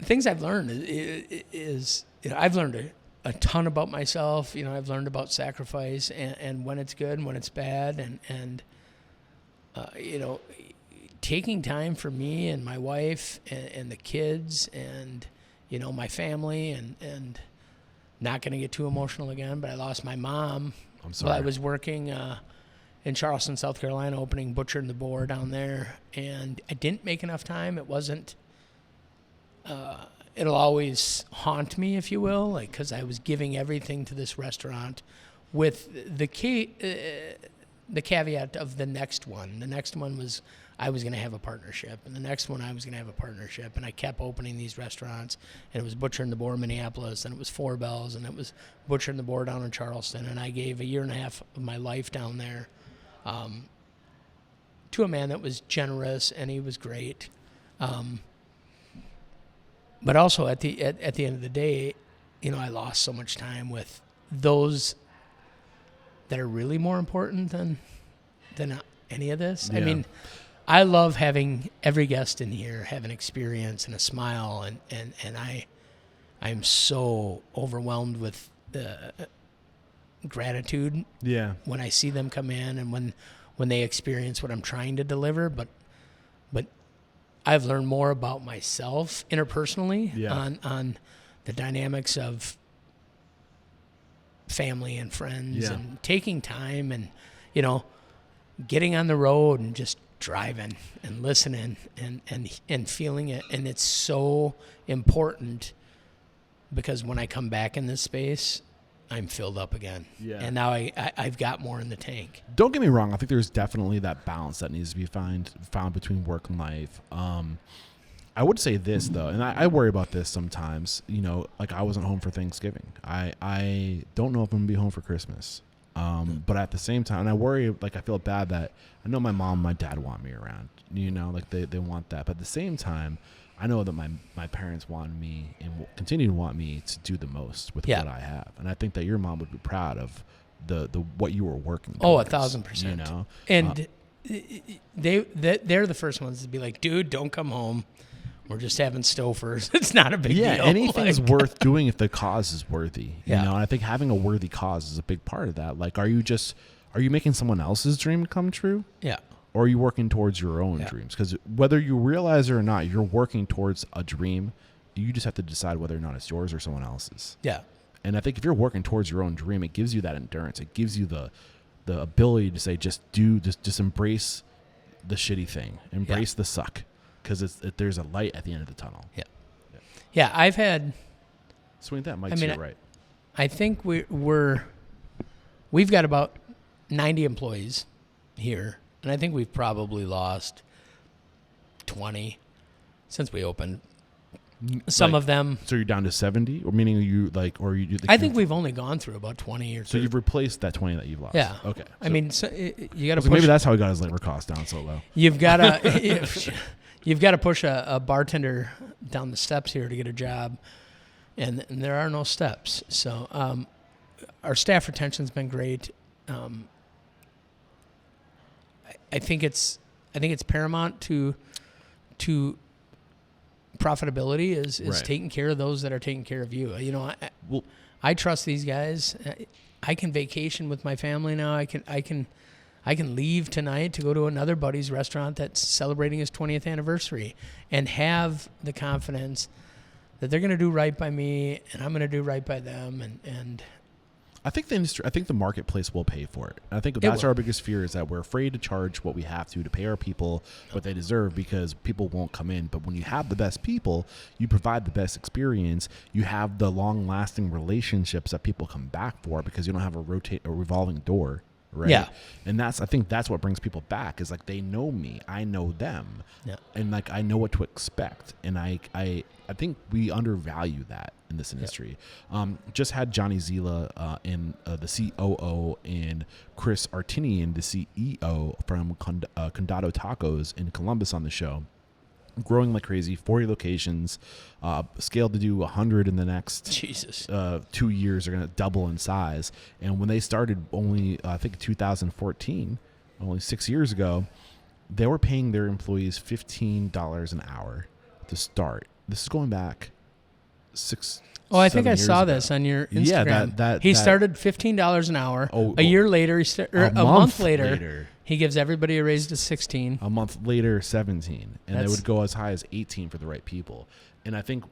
Speaker 1: Things I've learned is I've learned a ton about myself. I've learned about sacrifice and when it's good and when it's bad and taking time for me and my wife and the kids and, my family and not going to get too emotional again, but I lost my mom.
Speaker 2: I'm sorry.
Speaker 1: While I was working in Charleston, South Carolina, opening Butcher and the Boar down there. And I didn't make enough time. It wasn't, it'll always haunt me, if you will, because I was giving everything to this restaurant with the caveat of the next one. The next one was I was going to have a partnership, and the next one I was going to have a partnership, and I kept opening these restaurants, and it was Butcher and the Boar in Minneapolis, and it was Four Bells, and it was Butcher and the Boar down in Charleston, and I gave a year and a half of my life down there to a man that was generous, and he was great. But also at the end of the day, I lost so much time with those that are really more important than any of this.
Speaker 2: Yeah.
Speaker 1: I mean, I love having every guest in here have an experience and a smile, and I'm so overwhelmed with gratitude when I see them come in and when they experience what I'm trying to deliver. But I've learned more about myself interpersonally on the dynamics of family and friends and taking time and, getting on the road and just driving and listening and feeling it. And it's so important because when I come back in this space, I'm filled up again. Yeah. And now I've got more in the tank.
Speaker 2: Don't get me wrong. I think there's definitely that balance that needs to be found between work and life. I would say this, though, and I worry about this sometimes. Like I wasn't home for Thanksgiving. I don't know if I'm going to be home for Christmas. But at the same time, and I worry, like I feel bad that I know my mom and my dad want me around. Like they want that. But at the same time, I know that my parents want me and will continue to want me to do the most with what I have. And I think that your mom would be proud of the what you were working towards.
Speaker 1: 1,000%. And they're the first ones to be like, dude, don't come home. We're just having Stofers. It's not a big deal.
Speaker 2: Yeah, anything is worth doing if the cause is worthy. And I think having a worthy cause is a big part of that. Like, are you making someone else's dream come true?
Speaker 1: Yeah.
Speaker 2: Or are you working towards your own dreams? Because whether you realize it or not, you're working towards a dream. You just have to decide whether or not it's yours or someone else's.
Speaker 1: Yeah.
Speaker 2: And I think if you're working towards your own dream, it gives you that endurance. It gives you the ability to say, just embrace the shitty thing. Embrace the suck. Because there's a light at the end of the tunnel.
Speaker 1: Yeah. Yeah, I've had...
Speaker 2: Swing that mic to your right.
Speaker 1: I think we've got about 90 employees here. And I think we've probably lost 20 since we opened. Some of them.
Speaker 2: So you're down to 70, or meaning
Speaker 1: I think we've only gone through about 20 or 30.
Speaker 2: So you've replaced that 20 that you've lost.
Speaker 1: Yeah.
Speaker 2: Okay.
Speaker 1: I mean, you got to push.
Speaker 2: Maybe that's how he got his labor costs down so low.
Speaker 1: You've got to push a bartender down the steps here to get a job, and there are no steps. So our staff retention's been great. I think it's paramount to profitability is taking care of those that are taking care of you. I trust these guys. I can vacation with my family now. I can leave tonight to go to another buddy's restaurant that's celebrating his 20th anniversary and have the confidence that they're going to do right by me and I'm going to do right by them. And
Speaker 2: I think the marketplace will pay for it. I think that's our biggest fear is that we're afraid to charge what we have to pay our people what they deserve because people won't come in. But when you have the best people, you provide the best experience. You have the long-lasting relationships that people come back for because you don't have a revolving door. Right.
Speaker 1: Yeah.
Speaker 2: And I think that's what brings people back is like they know me, I know them. Yeah. And like I know what to expect. And I think we undervalue that in this industry. Yep. Just had Johnny Zila in the COO and Chris Artinian, the CEO from Condado Tacos in Columbus on the show. Growing like crazy, 40 locations, scaled to do 100 in the next 2 years. They're going to double in size. And when they started only, I think 2014, only 6 years ago, they were paying their employees $15 an hour to start. This is going back 6
Speaker 1: Oh, I think I saw this on your Instagram.
Speaker 2: Yeah,
Speaker 1: he started $15 an hour. A year later, a month later, he gives everybody a raise to 16.
Speaker 2: A month later, 17, and they would go as high as 18 for the right people. And I think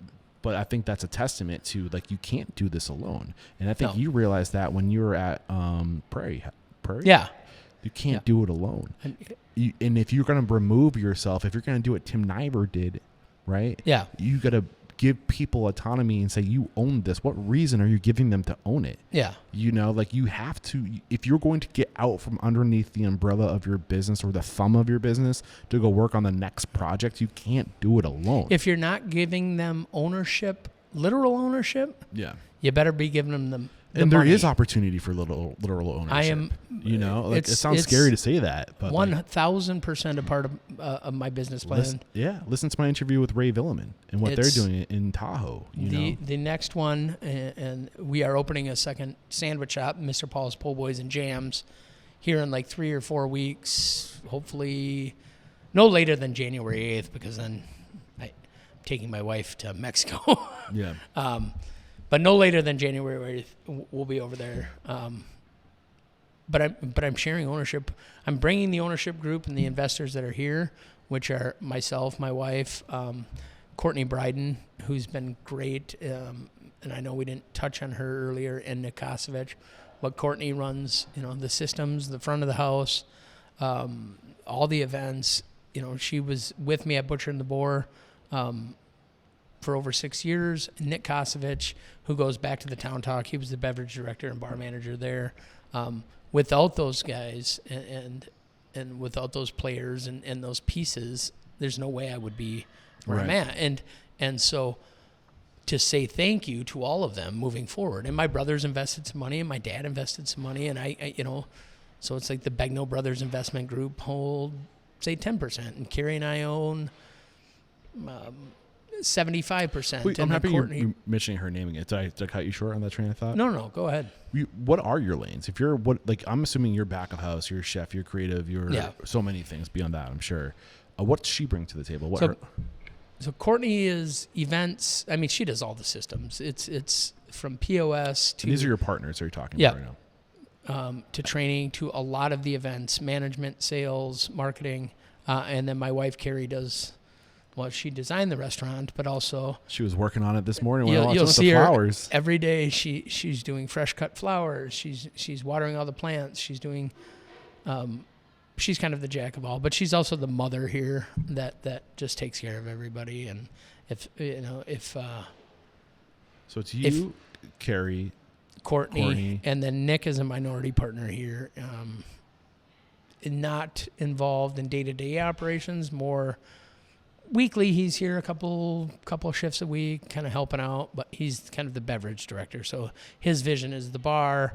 Speaker 2: that's a testament to like you can't do this alone. And I think you realized that when you were at Prairie.
Speaker 1: Yeah,
Speaker 2: you can't do it alone. And if you're going to remove yourself, if you're going to do what Tim Nyber did, right?
Speaker 1: Yeah,
Speaker 2: you got to give people autonomy and say, you own this. What reason are you giving them to own it?
Speaker 1: Yeah.
Speaker 2: You know, like you have to, if you're going to get out from underneath the umbrella of your business or the thumb of your business to go work on the next project, you can't do it alone.
Speaker 1: If you're not giving them ownership, literal ownership, you better be giving them the
Speaker 2: and
Speaker 1: money.
Speaker 2: there is opportunity for literal ownership. You know, like it sounds scary to say that, but
Speaker 1: 1,000% a part of my business plan.
Speaker 2: Listen to my interview with Ray Villeman and what they're doing in Tahoe.
Speaker 1: The next one, and we are opening a second sandwich shop, Mr. Paul's Po' Boys and Jams, here in like 3 or 4 weeks. Hopefully, no later than January 8th, because then I'm taking my wife to Mexico.
Speaker 2: Yeah.
Speaker 1: But no later than January 8th, we'll be over there. But I'm sharing ownership. I'm bringing the ownership group and the investors that are here, which are myself, my wife, Courtney Bryden, who's been great, and I know we didn't touch on her earlier, and Nick Kosovich. But Courtney runs, the systems, the front of the house, all the events. She was with me at Butcher and the Boar for over 6 years. Nick Kosovich, who goes back to the Town Talk, he was the beverage director and bar manager there. Without those guys and without those players and those pieces, there's no way I would be where I'm at. And so to say thank you to all of them moving forward. And my brothers invested some money and my dad invested some money, and I so it's like the Begnaud Brothers Investment Group hold, say, 10%, and Carrie and I own 75%.
Speaker 2: Wait, I'm happy you're mentioning her name again. Did I cut you short on that train of thought?
Speaker 1: No, go ahead.
Speaker 2: What are your lanes? If you're I'm assuming you're back of house, you're a chef, you're creative, you're so many things beyond that, I'm sure. What does she bring to the table?
Speaker 1: So Courtney is events. I mean, she does all the systems. It's from POS to...
Speaker 2: And these are your partners that you're talking about right
Speaker 1: now. To training, to a lot of the events, management, sales, marketing, and then my wife, Carrie, does... Well, she designed the restaurant, but also... She was working on it this morning when I walked up with the flowers. Every day she's doing fresh cut flowers. She's watering all the plants. She's doing... she's kind of the jack of all, but she's also the mother here that just takes care of everybody. And if...
Speaker 2: So it's you, Carrie...
Speaker 1: Courtney, and then Nick is a minority partner here. Not involved in day-to-day operations, more... Weekly, he's here a couple shifts a week, kind of helping out, but he's kind of the beverage director. So his vision is the bar,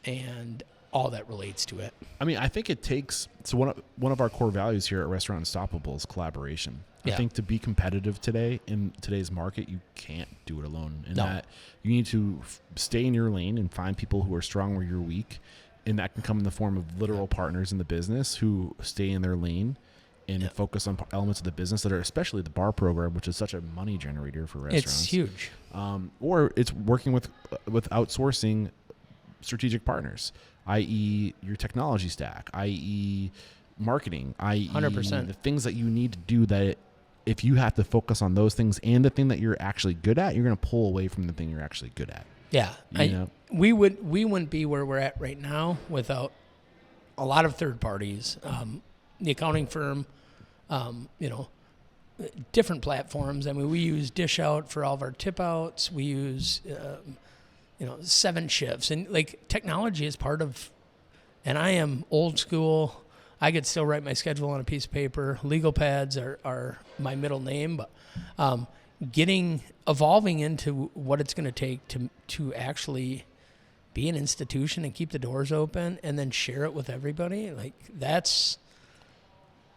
Speaker 1: and all that relates to it.
Speaker 2: I mean, I think it takes... So one of our core values here at Restaurant Unstoppable is collaboration. I think to be competitive today in today's market, you can't do it alone. And that you need to stay in your lane and find people who are strong where you're weak, and that can come in the form of literal partners in the business who stay in their lane and focus on elements of the business that are, especially the bar program, which is such a money generator for restaurants.
Speaker 1: It's huge.
Speaker 2: Or it's working with outsourcing strategic partners, i.e. your technology stack, i.e. marketing, i.e.
Speaker 1: 100%. The
Speaker 2: things that you need to do that if you have to focus on those things and the thing that you're actually good at, you're going to pull away from the thing you're actually good at.
Speaker 1: Yeah. We wouldn't be where we're at right now without a lot of third parties. The accounting firm, different platforms. I mean, we use Dish Out for all of our tip outs. We use, 7 shifts. And, technology is part of, and I am old school. I could still write my schedule on a piece of paper. Legal pads are my middle name. But evolving into what it's going to take to actually be an institution and keep the doors open and then share it with everybody,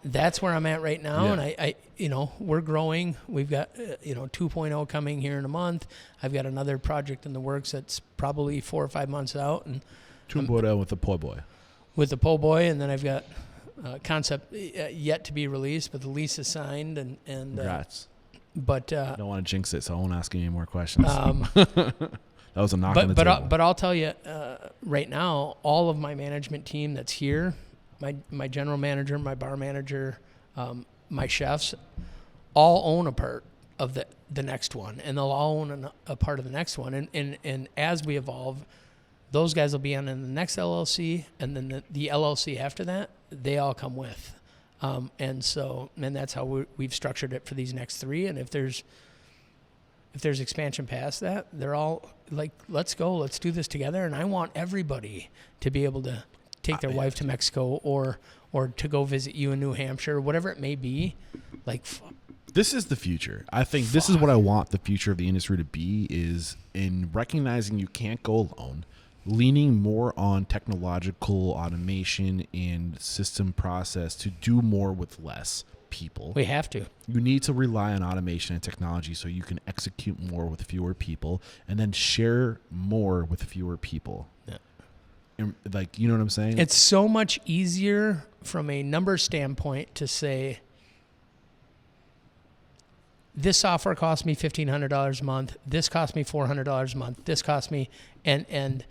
Speaker 1: that's where I'm at right now. Yeah. And we're growing. We've got, 2.0 coming here in a month. I've got another project in the works that's probably 4 or 5 months out. And
Speaker 2: 2.0 with the Po' Boy.
Speaker 1: With the Po' Boy. And then I've got a concept yet to be released, but the lease is signed. And
Speaker 2: congrats.
Speaker 1: But
Speaker 2: I don't want to jinx it, so I won't ask any more questions. That was a knock on the table.
Speaker 1: But I'll tell you, right now, all of my management team that's here, my general manager, my bar manager, my chefs, all own a part of the next one, and they'll all own a part of the next one. And as we evolve, those guys will be on in the next LLC, and then the LLC after that, they all come with. And that's how we've structured it for these next 3. And if there's expansion past that, they're all like, let's go, let's do this together. And I want everybody to be able to take their wife to Mexico or to go visit you in New Hampshire, whatever it may be. Like,
Speaker 2: this is the future. I think this is what I want the future of the industry to be, is in recognizing you can't go alone, leaning more on technological automation and system process to do more with less people.
Speaker 1: We have to.
Speaker 2: You need to rely on automation and technology so you can execute more with fewer people and then share more with fewer people.
Speaker 1: Yeah.
Speaker 2: And, like, you know what I'm saying?
Speaker 1: It's so much easier from a number standpoint to say, this software cost me $1,500 a month. This cost me $400 a month. This cost me, and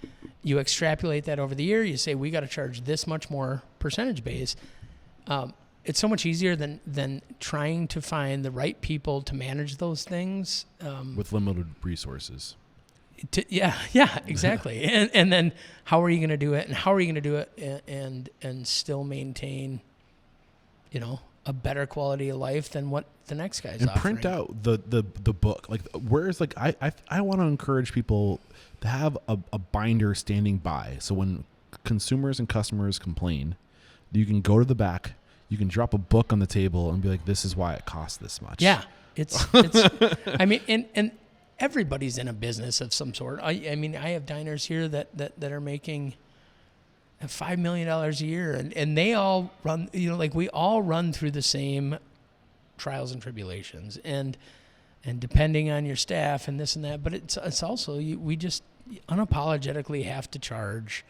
Speaker 1: you extrapolate that over the year. You say, we got to charge this much more percentage base. It's so much easier than trying to find the right people to manage those things.
Speaker 2: With limited resources.
Speaker 1: Yeah, exactly. and then how are you going to do it? And how are you going to do it and still maintain, a better quality of life than what the next guy's
Speaker 2: and
Speaker 1: offering.
Speaker 2: Print out the book. Like, whereas, like, I want to encourage people to have a binder standing by, so when consumers and customers complain, you can go to the back, you can drop a book on the table and be like, this is why it costs this much.
Speaker 1: Yeah, it's I mean, and everybody's in a business of some sort. I mean, I have diners here that are making $5 million a year, and they all run, like, we all run through the same trials and tribulations, and depending on your staff and this and that, but it's also, we just unapologetically have to charge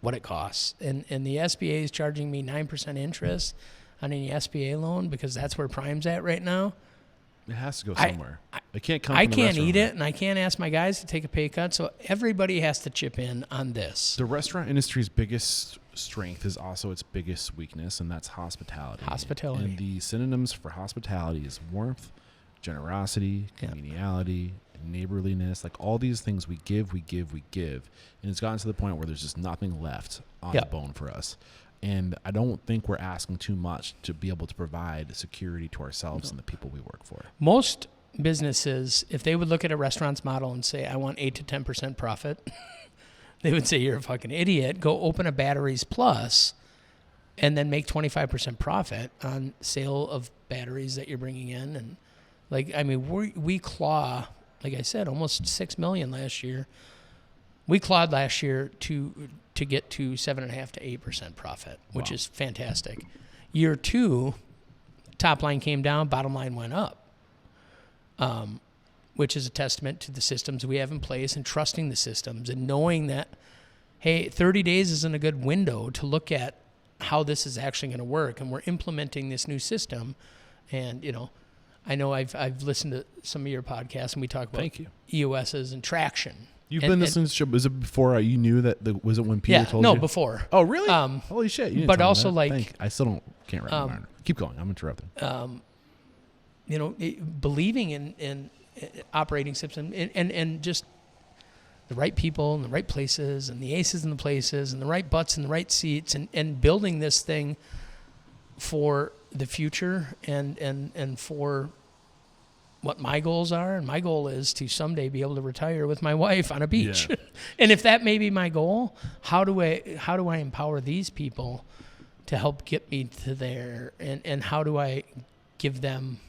Speaker 1: what it costs, and the SBA is charging me 9% interest on any SBA loan because that's where Prime's at right now.
Speaker 2: It has to go somewhere. It can't come.
Speaker 1: I can't eat it, and I can't ask my guys to take a pay cut. So everybody has to chip in on this.
Speaker 2: The restaurant industry's biggest strength is also its biggest weakness, and that's hospitality.
Speaker 1: Hospitality.
Speaker 2: And the synonyms for hospitality is warmth, generosity, conviviality, neighborliness. Like, all these things we give, and it's gotten to the point where there's just nothing left on the bone for us. And I don't think we're asking too much to be able to provide security to ourselves and the people we work for.
Speaker 1: Most businesses, if they would look at a restaurant's model and say, I want 8 to 10% profit, they would say, you're a fucking idiot. Go open a Batteries Plus and then make 25% profit on sale of batteries that you're bringing in. And, like, I mean, we claw, like I said, almost $6 million last year. We clawed last year to get to 7.5% to 8% profit, which is fantastic. Year 2, top line came down, bottom line went up, which is a testament to the systems we have in place and trusting the systems and knowing that, hey, 30 days isn't a good window to look at how this is actually going to work, and we're implementing this new system. And I know I've listened to some of your podcasts, and we talk about EOSs and traction.
Speaker 2: You've been listening to, was it before you knew that, was it when Peter told you?
Speaker 1: No, before.
Speaker 2: Oh, really? Holy shit. You didn't
Speaker 1: but
Speaker 2: tell me
Speaker 1: also,
Speaker 2: that.
Speaker 1: like,
Speaker 2: I still can't remember. Keep going. I'm interrupting.
Speaker 1: Believing in operating system and just the right people in the right places and the aces in the places and the right butts in the right seats and building this thing for the future and for what my goals are. And my goal is to someday be able to retire with my wife on a beach. Yeah. And if that may be my goal, how do I empower these people to help get me to there? And how do I give them,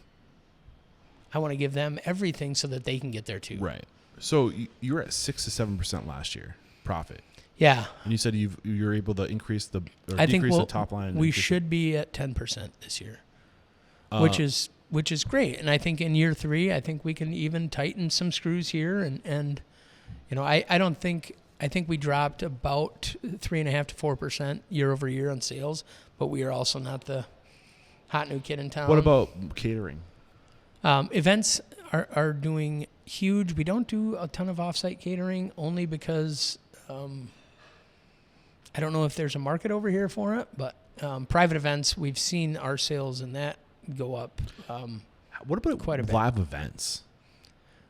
Speaker 1: I want to give them everything so that they can get there too.
Speaker 2: Right. So you were at 6 to 7% last year profit.
Speaker 1: Yeah.
Speaker 2: And you said you're able to increase the top line.
Speaker 1: We should be at 10% this year, which is great. And I think in year 3, I think we can even tighten some screws here. And I think we dropped about 3.5% to 4% year over year on sales, but we are also not the hot new kid in town.
Speaker 2: What about catering?
Speaker 1: Events are doing huge. We don't do a ton of offsite catering only because I don't know if there's a market over here for it, but private events, we've seen our sales in that go up.
Speaker 2: What about
Speaker 1: quite a bit.
Speaker 2: Live events?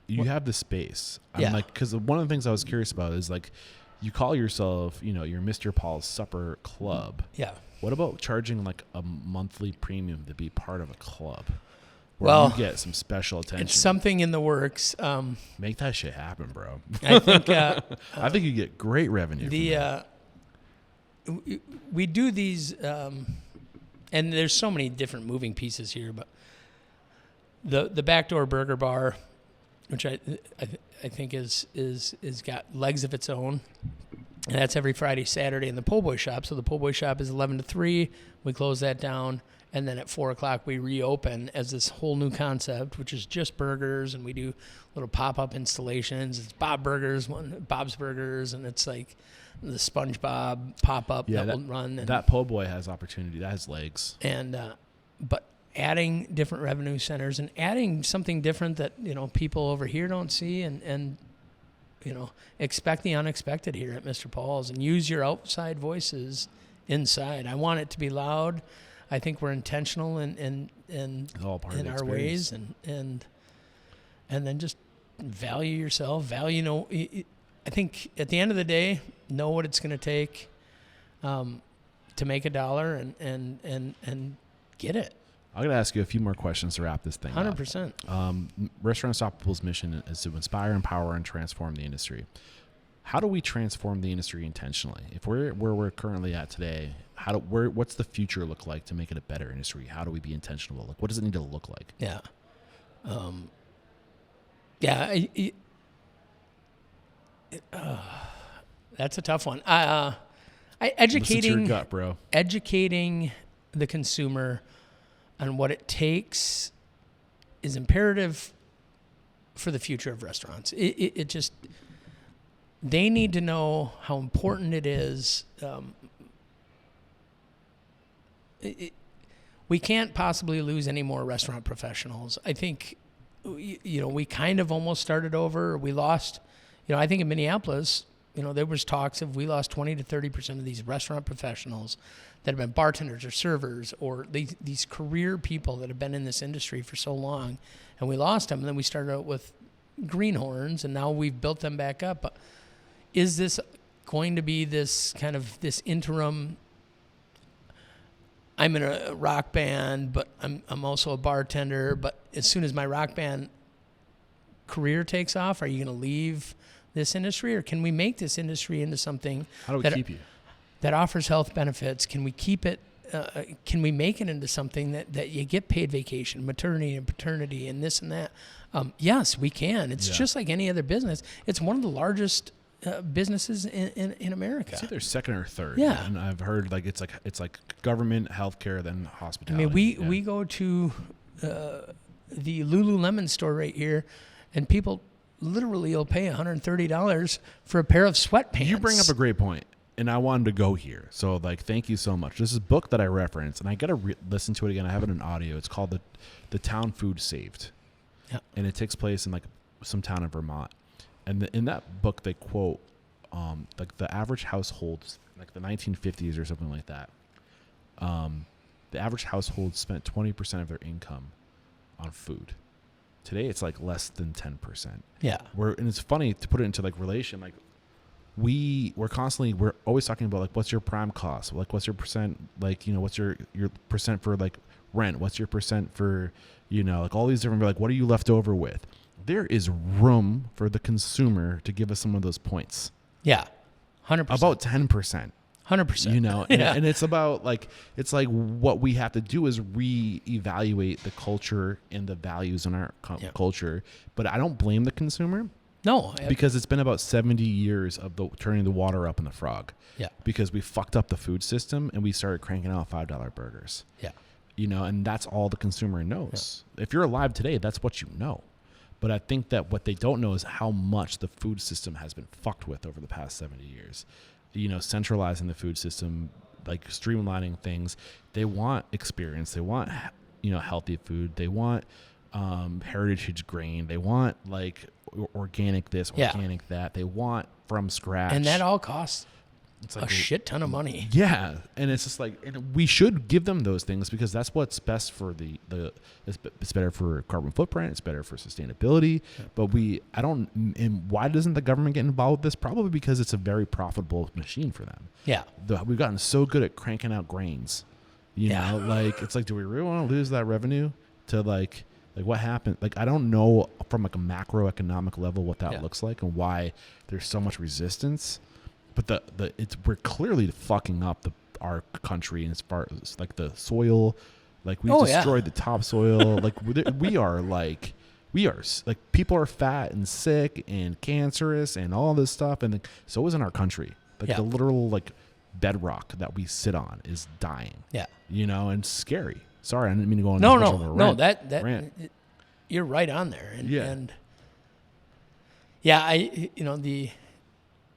Speaker 2: You have the space. I'm like, because one of the things I was curious about is, like, you call yourself, you're Mr. Paul's Supper Club.
Speaker 1: Yeah.
Speaker 2: What about charging like a monthly premium to be part of a club? Where you get some special attention.
Speaker 1: It's something in the works.
Speaker 2: Make that shit happen, bro.
Speaker 1: I think
Speaker 2: I think you get great revenue.
Speaker 1: We do these, and there's so many different moving pieces here, but the Backdoor Burger Bar, which I think is got legs of its own. And that's every Friday, Saturday in the Po' Boy Shop. So the Po' Boy Shop is 11 to 3. We close that down. And then at 4 o'clock, we reopen as this whole new concept, which is just burgers. And we do little pop-up installations. It's Bob's Burgers. And it's like the SpongeBob pop-up that will run. And
Speaker 2: that Po' Boy has opportunity. That has legs.
Speaker 1: And but adding different revenue centers and adding something different that, people over here don't see and expect the unexpected here at Mr. Paul's and use your outside voices inside. I want it to be loud. I think we're intentional in our ways and then just value yourself. I think at the end of the day, know what it's going to take to make $1 and get it.
Speaker 2: I'm going to ask you a few more questions to wrap this thing
Speaker 1: 100%.
Speaker 2: up. Restaurant Unstoppable's mission is to inspire, empower, and transform the industry. How do we transform the industry intentionally? If we're where we're currently at today, what's the future look like to make it a better industry? How do we be intentional? Like, what does it need to look like?
Speaker 1: Yeah. That's a tough one.
Speaker 2: Listen to your gut, bro.
Speaker 1: Educating the consumer on what it takes is imperative for the future of restaurants. It just, they need to know how important it is. We can't possibly lose any more restaurant professionals. I think, we kind of almost started over. We lost, I think in Minneapolis, there was talks of we lost 20 to 30% of these restaurant professionals that have been bartenders or servers or these career people that have been in this industry for so long, and we lost them. And then we started out with greenhorns, and now we've built them back up. But is this going to be this kind of this interim? I'm in a rock band, but I'm also a bartender. But as soon as my rock band career takes off, are you going to leave this industry, or can we make this industry into something?
Speaker 2: How do we keep you?
Speaker 1: That offers health benefits? Can we keep it? Can we make it into something that you get paid vacation, maternity and paternity, and this and that? Yes, we can. It's just like any other business. It's one of the largest businesses in America.
Speaker 2: It's either second or third.
Speaker 1: Yeah,
Speaker 2: and I've heard like it's like government, healthcare, then hospitality.
Speaker 1: I mean, we go to the Lululemon store right here, and people literally will pay $130 for a pair of sweatpants.
Speaker 2: You bring up a great point. And I wanted to go here. So, thank you so much. This is a book that I referenced, and I got to listen to it again. I have it in audio. It's called The Town Food Saved. Yeah. And it takes place in, some town in Vermont. And in that book, they quote, the average households, the 1950s or something like that, the average household spent 20% of their income on food. Today, it's, less than 10%.
Speaker 1: Yeah.
Speaker 2: And it's funny to put it into, relation, we're always talking about what's your prime cost, what's your percent, what's your percent for rent, what's your percent for all these different, what are you left over with? There is room for the consumer to give us some of those points.
Speaker 1: Yeah, 100%.
Speaker 2: About 10%.
Speaker 1: 100%.
Speaker 2: And it's about what we have to do is reevaluate the culture and the values in our culture. But I don't blame the consumer.
Speaker 1: No,
Speaker 2: because it's been about 70 years of turning the water up in the frog.
Speaker 1: Yeah.
Speaker 2: Because we fucked up the food system and we started cranking out $5 burgers.
Speaker 1: Yeah.
Speaker 2: And that's all the consumer knows. Yeah. If you're alive today, that's what you know. But I think that what they don't know is how much the food system has been fucked with over the past 70 years. Centralizing the food system, streamlining things. They want experience. They want, healthy food. They want heritage grain. They want organic this, organic that. They want from scratch.
Speaker 1: And that all costs
Speaker 2: It's like
Speaker 1: a shit ton of money.
Speaker 2: Yeah, and it's just like, and we should give them those things because that's what's best for it's better for carbon footprint, it's better for sustainability. Yeah. But and why doesn't the government get involved with this? Probably because it's a very profitable machine for them.
Speaker 1: Yeah,
Speaker 2: we've gotten so good at cranking out grains. You know, like it's like, do we really want to lose that revenue to like what happened? Like, I don't know from like a macroeconomic level what that looks like and why there's so much resistance. But we're clearly fucking up our country, and as far as like the soil, like we destroyed the topsoil. Like we are people are fat and sick and cancerous and all this stuff, and so isn't our country. Like the literal like bedrock that we sit on is dying. Yeah, you know, and scary. Sorry, I didn't mean to go on.
Speaker 1: No, that you're right on there, and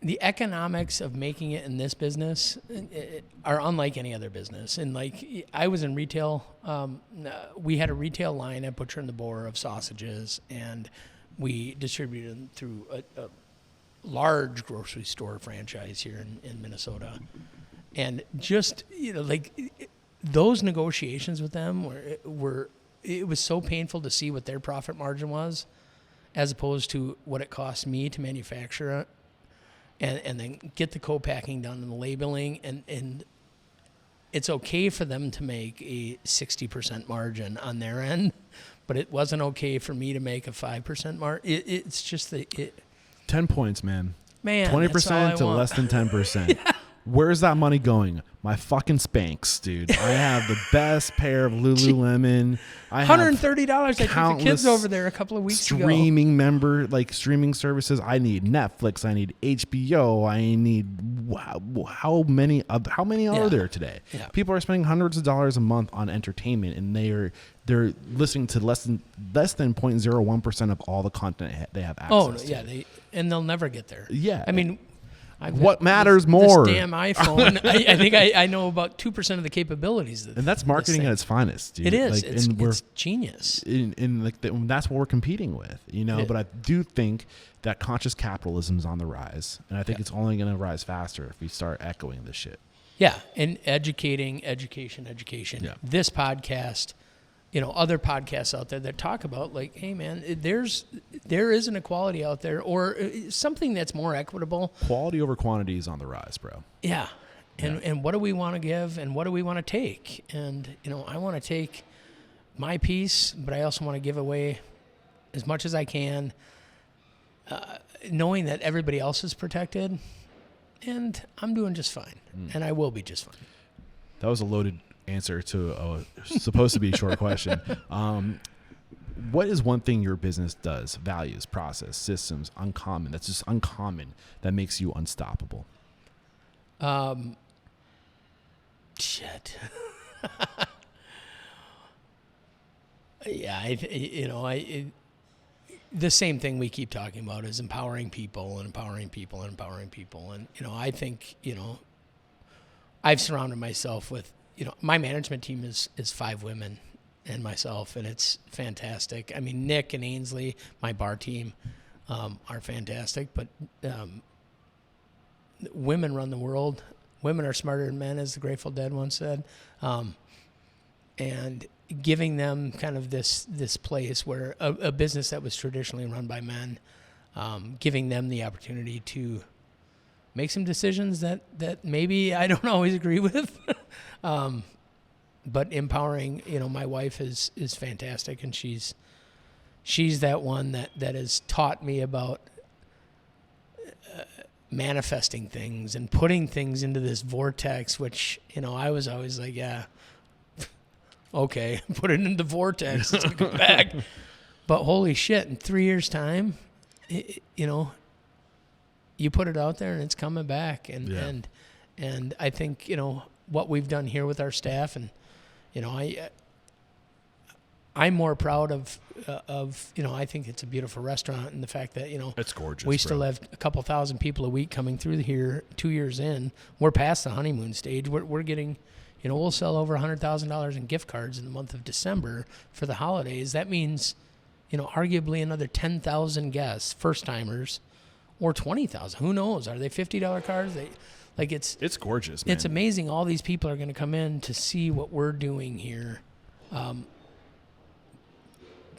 Speaker 1: the economics of making it in this business are unlike any other business. And like, I was in retail. We had a retail line at Butcher and the Boar of sausages, and we distributed them through a large grocery store franchise here in Minnesota. And just, those negotiations with them it was so painful to see what their profit margin was as opposed to what it cost me to manufacture it. And then get the co-packing done and the labeling, and it's okay for them to make a 60% margin on their end, but it wasn't okay for me to make a 5% margin. It's just
Speaker 2: 10 points, man.
Speaker 1: 20%
Speaker 2: to less than 10%. Where's that money going? My fucking Spanx, dude. I have the best pair of Lululemon. I
Speaker 1: $130. I took the kids over there a couple of weeks ago.
Speaker 2: Streaming services. I need Netflix. I need HBO. I need how many are there today? Yeah. People are spending hundreds of dollars a month on entertainment, and they're listening to less than 0.01% of all the content they have access to.
Speaker 1: And they'll never get there.
Speaker 2: Yeah,
Speaker 1: I mean.
Speaker 2: What matters more?
Speaker 1: This damn iPhone. I think I know about 2% of the capabilities.
Speaker 2: And that's marketing at its finest, dude.
Speaker 1: It is. It's genius.
Speaker 2: That's what we're competing with, you know. But I do think that conscious capitalism is on the rise, and I think it's only going to rise faster if we start echoing this shit.
Speaker 1: Yeah, and education. Yeah. This podcast. Other podcasts out there that talk about like, hey man, there is an equality out there, or something that's more equitable.
Speaker 2: Quality over quantity is on the rise, bro.
Speaker 1: Yeah. And what do we want to give, and what do we want to take? And I want to take my piece, but I also want to give away as much as I can, knowing that everybody else is protected, and I'm doing just fine, and I will be just fine.
Speaker 2: That was a loaded answer to supposed to be a short question. What is one thing your business does, values, process, systems, that's just uncommon, that makes you unstoppable?
Speaker 1: Shit. The same thing we keep talking about is empowering people. And I think I've surrounded myself with my management team is 5 women and myself, and it's fantastic. I mean, Nick and Ainsley, my bar team, are fantastic, but women run the world. Women are smarter than men, as the Grateful Dead once said. And giving them kind of this place where a business that was traditionally run by men, giving them the opportunity to make some decisions that maybe I don't always agree with. But empowering, my wife is fantastic, and she's that one that has taught me about manifesting things and putting things into this vortex, which, I was always like, yeah, okay, put it in the vortex, it's gonna come back. But holy shit, in 3 years' time, you put it out there and it's coming back. And I think, what we've done here with our staff, and I'm more proud of I think it's a beautiful restaurant, and the fact that
Speaker 2: it's gorgeous.
Speaker 1: We still have a couple thousand people a week coming through here. 2 years in, we're past the honeymoon stage. We're getting, we'll sell over $100,000 in gift cards in the month of December for the holidays. That means, arguably another 10,000 guests, first timers, or 20,000. Who knows? Are they $50 cards? Like it's
Speaker 2: gorgeous, man.
Speaker 1: It's amazing. All these people are going to come in to see what we're doing here.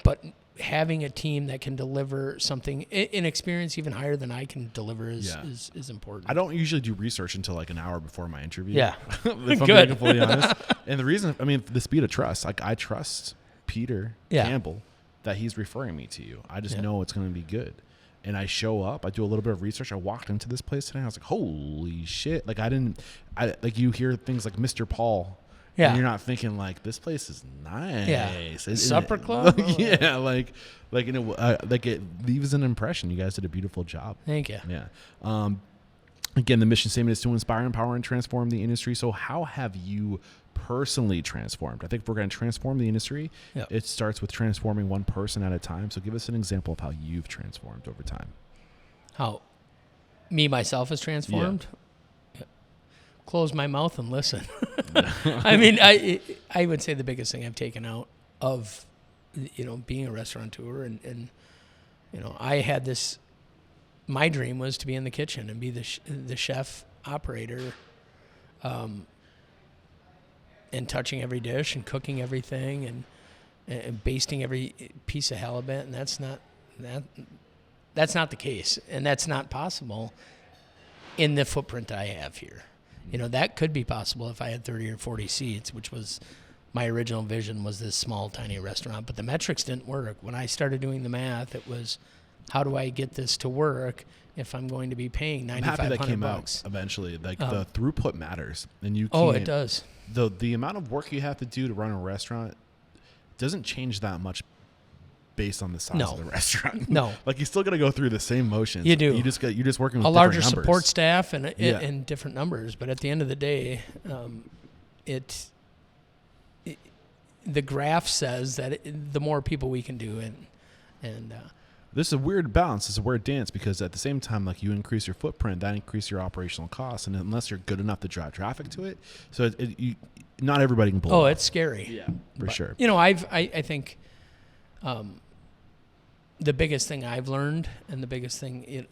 Speaker 1: But having a team that can deliver something, an experience even higher than I can deliver is important.
Speaker 2: I don't usually do research until like an hour before my interview.
Speaker 1: Yeah.
Speaker 2: If I'm being
Speaker 1: Good.
Speaker 2: completely honest. And the reason, I mean, the speed of trust, like I trust Peter Campbell that he's referring me to you. I just know it's going to be good. And I show up, I do a little bit of research. I walked into this place today. I was like, holy shit. Like like you hear things like Mr. Paul. Yeah. And you're not thinking like, this place is nice.
Speaker 1: Yeah. Supper club?
Speaker 2: Yeah. Like it leaves an impression. You guys did a beautiful job.
Speaker 1: Thank you.
Speaker 2: Yeah. Again, the mission statement is to inspire, empower, and transform the industry. So how have you personally transformed? I think if we're going to transform the industry, it starts with transforming one person at a time. So give us an example of how you've transformed over time.
Speaker 1: How me, myself, has transformed? Yeah. Close my mouth and listen. I mean, I would say the biggest thing I've taken out of, being a restaurateur and I had this, my dream was to be in the kitchen and be the chef operator, and touching every dish and cooking everything and basting every piece of halibut. And that's not the case. And that's not possible in the footprint I have here. That could be possible if I had 30 or 40 seats, which was my original vision, was this small, tiny restaurant. But the metrics didn't work. When I started doing the math, it was, how do I get this to work if I'm going to be paying $9,500? I'm happy that came out
Speaker 2: eventually. Like the throughput matters, and you.
Speaker 1: Oh, it does.
Speaker 2: The amount of work you have to do to run a restaurant doesn't change that much based on the size of the restaurant.
Speaker 1: No.
Speaker 2: Like you're still going to go through the same motions.
Speaker 1: You do.
Speaker 2: You're just working with
Speaker 1: a larger
Speaker 2: numbers.
Speaker 1: Support staff and different numbers. But at the end of the day, the graph says that the more people we can do, and
Speaker 2: this is a weird balance. It's a weird dance because at the same time, like you increase your footprint, that increases your operational costs, and unless you're good enough to drive traffic to it, so not everybody can pull.
Speaker 1: Oh, it's scary.
Speaker 2: Yeah, for sure.
Speaker 1: I think the biggest thing I've learned, and the biggest thing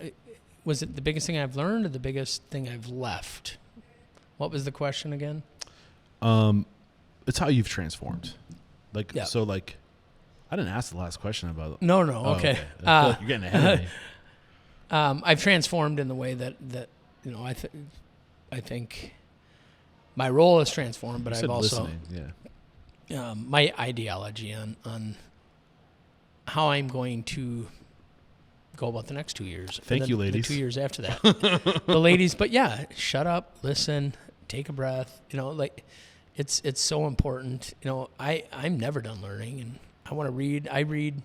Speaker 1: was it the biggest thing I've learned or the biggest thing I've left? What was the question again?
Speaker 2: It's how you've transformed. So I didn't ask the last question about it.
Speaker 1: No. Okay.
Speaker 2: You're getting ahead of me.
Speaker 1: I've transformed in the way that I think my role has transformed, but I've also my ideology on how I'm going to go about the next 2 years.
Speaker 2: Thank you, ladies.
Speaker 1: The 2 years after that, the ladies. But yeah, shut up, listen, take a breath. It's so important. I'm never done learning, and I want to read. I read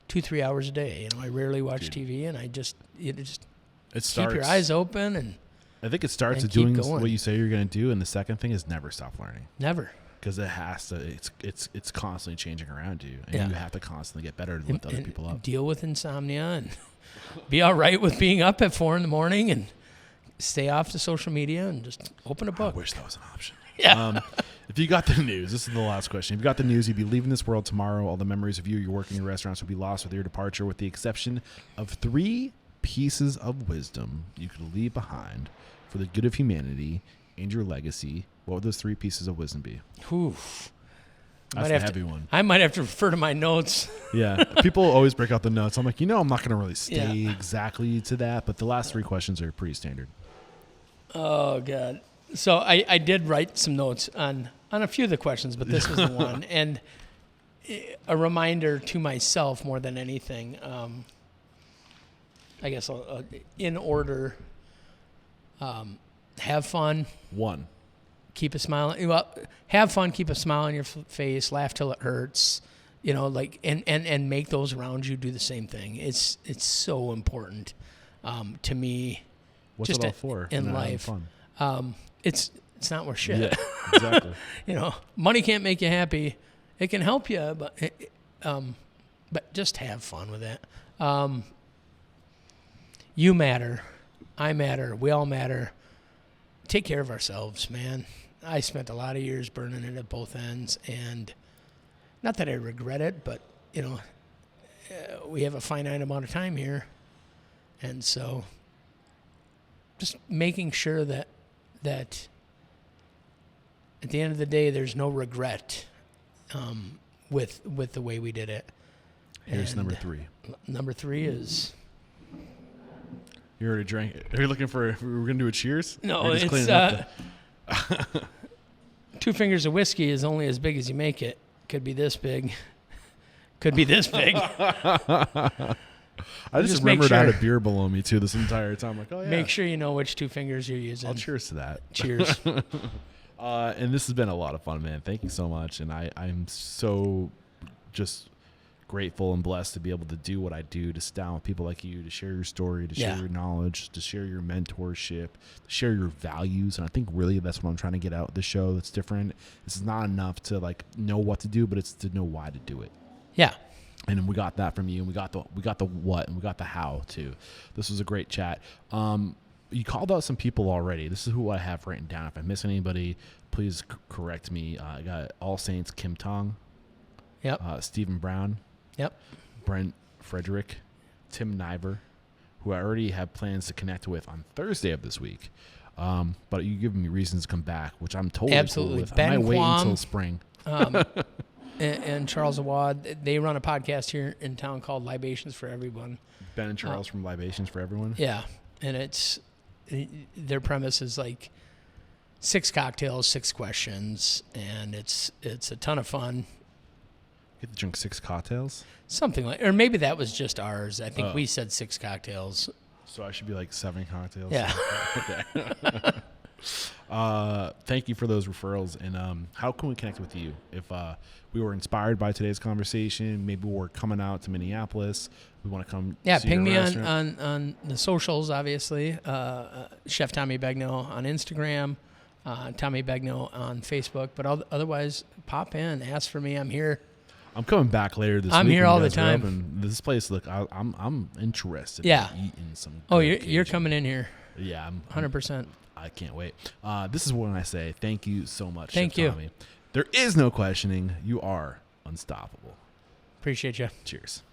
Speaker 1: 2-3 hours a day. I rarely watch TV, and I just keep your eyes open. And
Speaker 2: I think it starts with doing what you say you're going to do, and the second thing is never stop learning.
Speaker 1: Never.
Speaker 2: Because it has to. It's constantly changing around you, and you have to constantly get better to lift other people up.
Speaker 1: Deal with insomnia and be all right with being up at 4 a.m. and stay off the social media and just open a book.
Speaker 2: I wish that was an option.
Speaker 1: Yeah.
Speaker 2: If you got the news, this is the last question. If you got the news, you'd be leaving this world tomorrow. All the memories of you, your work in your restaurants would be lost with your departure, with the exception of 3 pieces of wisdom you could leave behind for the good of humanity and your legacy. What would those 3 pieces of wisdom be?
Speaker 1: Oof.
Speaker 2: That's a heavy one.
Speaker 1: I might have to refer to my notes.
Speaker 2: Yeah. People always break out the notes. I'm like, I'm not going to really stay exactly to that, but the last 3 questions are pretty standard.
Speaker 1: Oh, God. So I did write some notes on a few of the questions, but this was the one. And a reminder to myself more than anything, I guess in order, have fun.
Speaker 2: 1.
Speaker 1: Keep a smile. Well, have fun, keep a smile on your face, laugh till it hurts, and make those around you do the same thing. It's so important to me.
Speaker 2: What's it all for?
Speaker 1: In life? Fun. It's not worth shit.
Speaker 2: Yeah, exactly.
Speaker 1: Money can't make you happy. It can help you, but just have fun with it. You matter. I matter. We all matter. Take care of ourselves, man. I spent a lot of years burning it at both ends, and not that I regret it, but we have a finite amount of time here, and so just making sure that at the end of the day, there's no regret with the way we did it.
Speaker 2: Here's
Speaker 1: And
Speaker 2: number 3.
Speaker 1: Number 3 is...
Speaker 2: You already drank it. Are you looking for... We're going to do a cheers?
Speaker 1: No,
Speaker 2: just
Speaker 1: it's...
Speaker 2: cleaning up
Speaker 1: 2 fingers of whiskey is only as big as you make it. Could be this big. Could be this big.
Speaker 2: I just
Speaker 1: make
Speaker 2: remembered I had
Speaker 1: sure-
Speaker 2: a beer below me, too, this entire time. Like, oh, yeah.
Speaker 1: Make sure you know which 2 fingers you're using.
Speaker 2: I'll cheers to that.
Speaker 1: Cheers.
Speaker 2: And this has been a lot of fun, man. Thank you so much. And I'm so just grateful and blessed to be able to do what I do, to sit down with people like you, to share your story, to share your knowledge, to share your mentorship, to share your values. And I think really that's what I'm trying to get out of the show that's different. This is not enough to like know what to do, but it's to know why to do it.
Speaker 1: Yeah.
Speaker 2: And we got that from you, and we got the what, and we got the how too. This was a great chat. You called out some people already. This is who I have written down. If I miss anybody, please correct me. I got All Saints Kim Tong.
Speaker 1: Yep.
Speaker 2: Stephen Brown.
Speaker 1: Yep.
Speaker 2: Brent Frederick. Tim Niver, who I already have plans to connect with on Thursday of this week. But you give me reasons to come back, which I'm totally
Speaker 1: Absolutely.
Speaker 2: cool with.
Speaker 1: Ben
Speaker 2: I might wait
Speaker 1: Quam.
Speaker 2: until spring.
Speaker 1: And Charles Awad, they run a podcast here in town called Libations for Everyone.
Speaker 2: Ben and Charles from Libations for Everyone.
Speaker 1: Yeah. And their premise is like 6 cocktails, 6 questions, and it's a ton of fun.
Speaker 2: Get to drink 6 cocktails.
Speaker 1: Something like, or maybe that was just ours. I think we said 6 cocktails.
Speaker 2: So I should be like 7 cocktails.
Speaker 1: Yeah.
Speaker 2: Okay. Thank you for those referrals. And how can we connect with you? If we were inspired by today's conversation, maybe we're coming out to Minneapolis, we want to come.
Speaker 1: Yeah,
Speaker 2: see
Speaker 1: ping
Speaker 2: your
Speaker 1: me
Speaker 2: restaurant.
Speaker 1: on the socials, obviously. Chef Tommy Begnaud on Instagram, Tommy Begnaud on Facebook. But otherwise, pop in, ask for me. I'm here.
Speaker 2: I'm coming back later this week.
Speaker 1: I'm here
Speaker 2: when you
Speaker 1: all the
Speaker 2: guys are
Speaker 1: time.
Speaker 2: open. This place, look, I'm interested.
Speaker 1: Yeah.
Speaker 2: in eating some.
Speaker 1: Oh,
Speaker 2: good
Speaker 1: you're
Speaker 2: Cajun.
Speaker 1: coming in here.
Speaker 2: Yeah, I'm
Speaker 1: 100%.
Speaker 2: I can't wait. This is when I say thank you so much.
Speaker 1: Thank
Speaker 2: Chef
Speaker 1: you.
Speaker 2: Tommy. There is no questioning. You are unstoppable.
Speaker 1: Appreciate you.
Speaker 2: Cheers.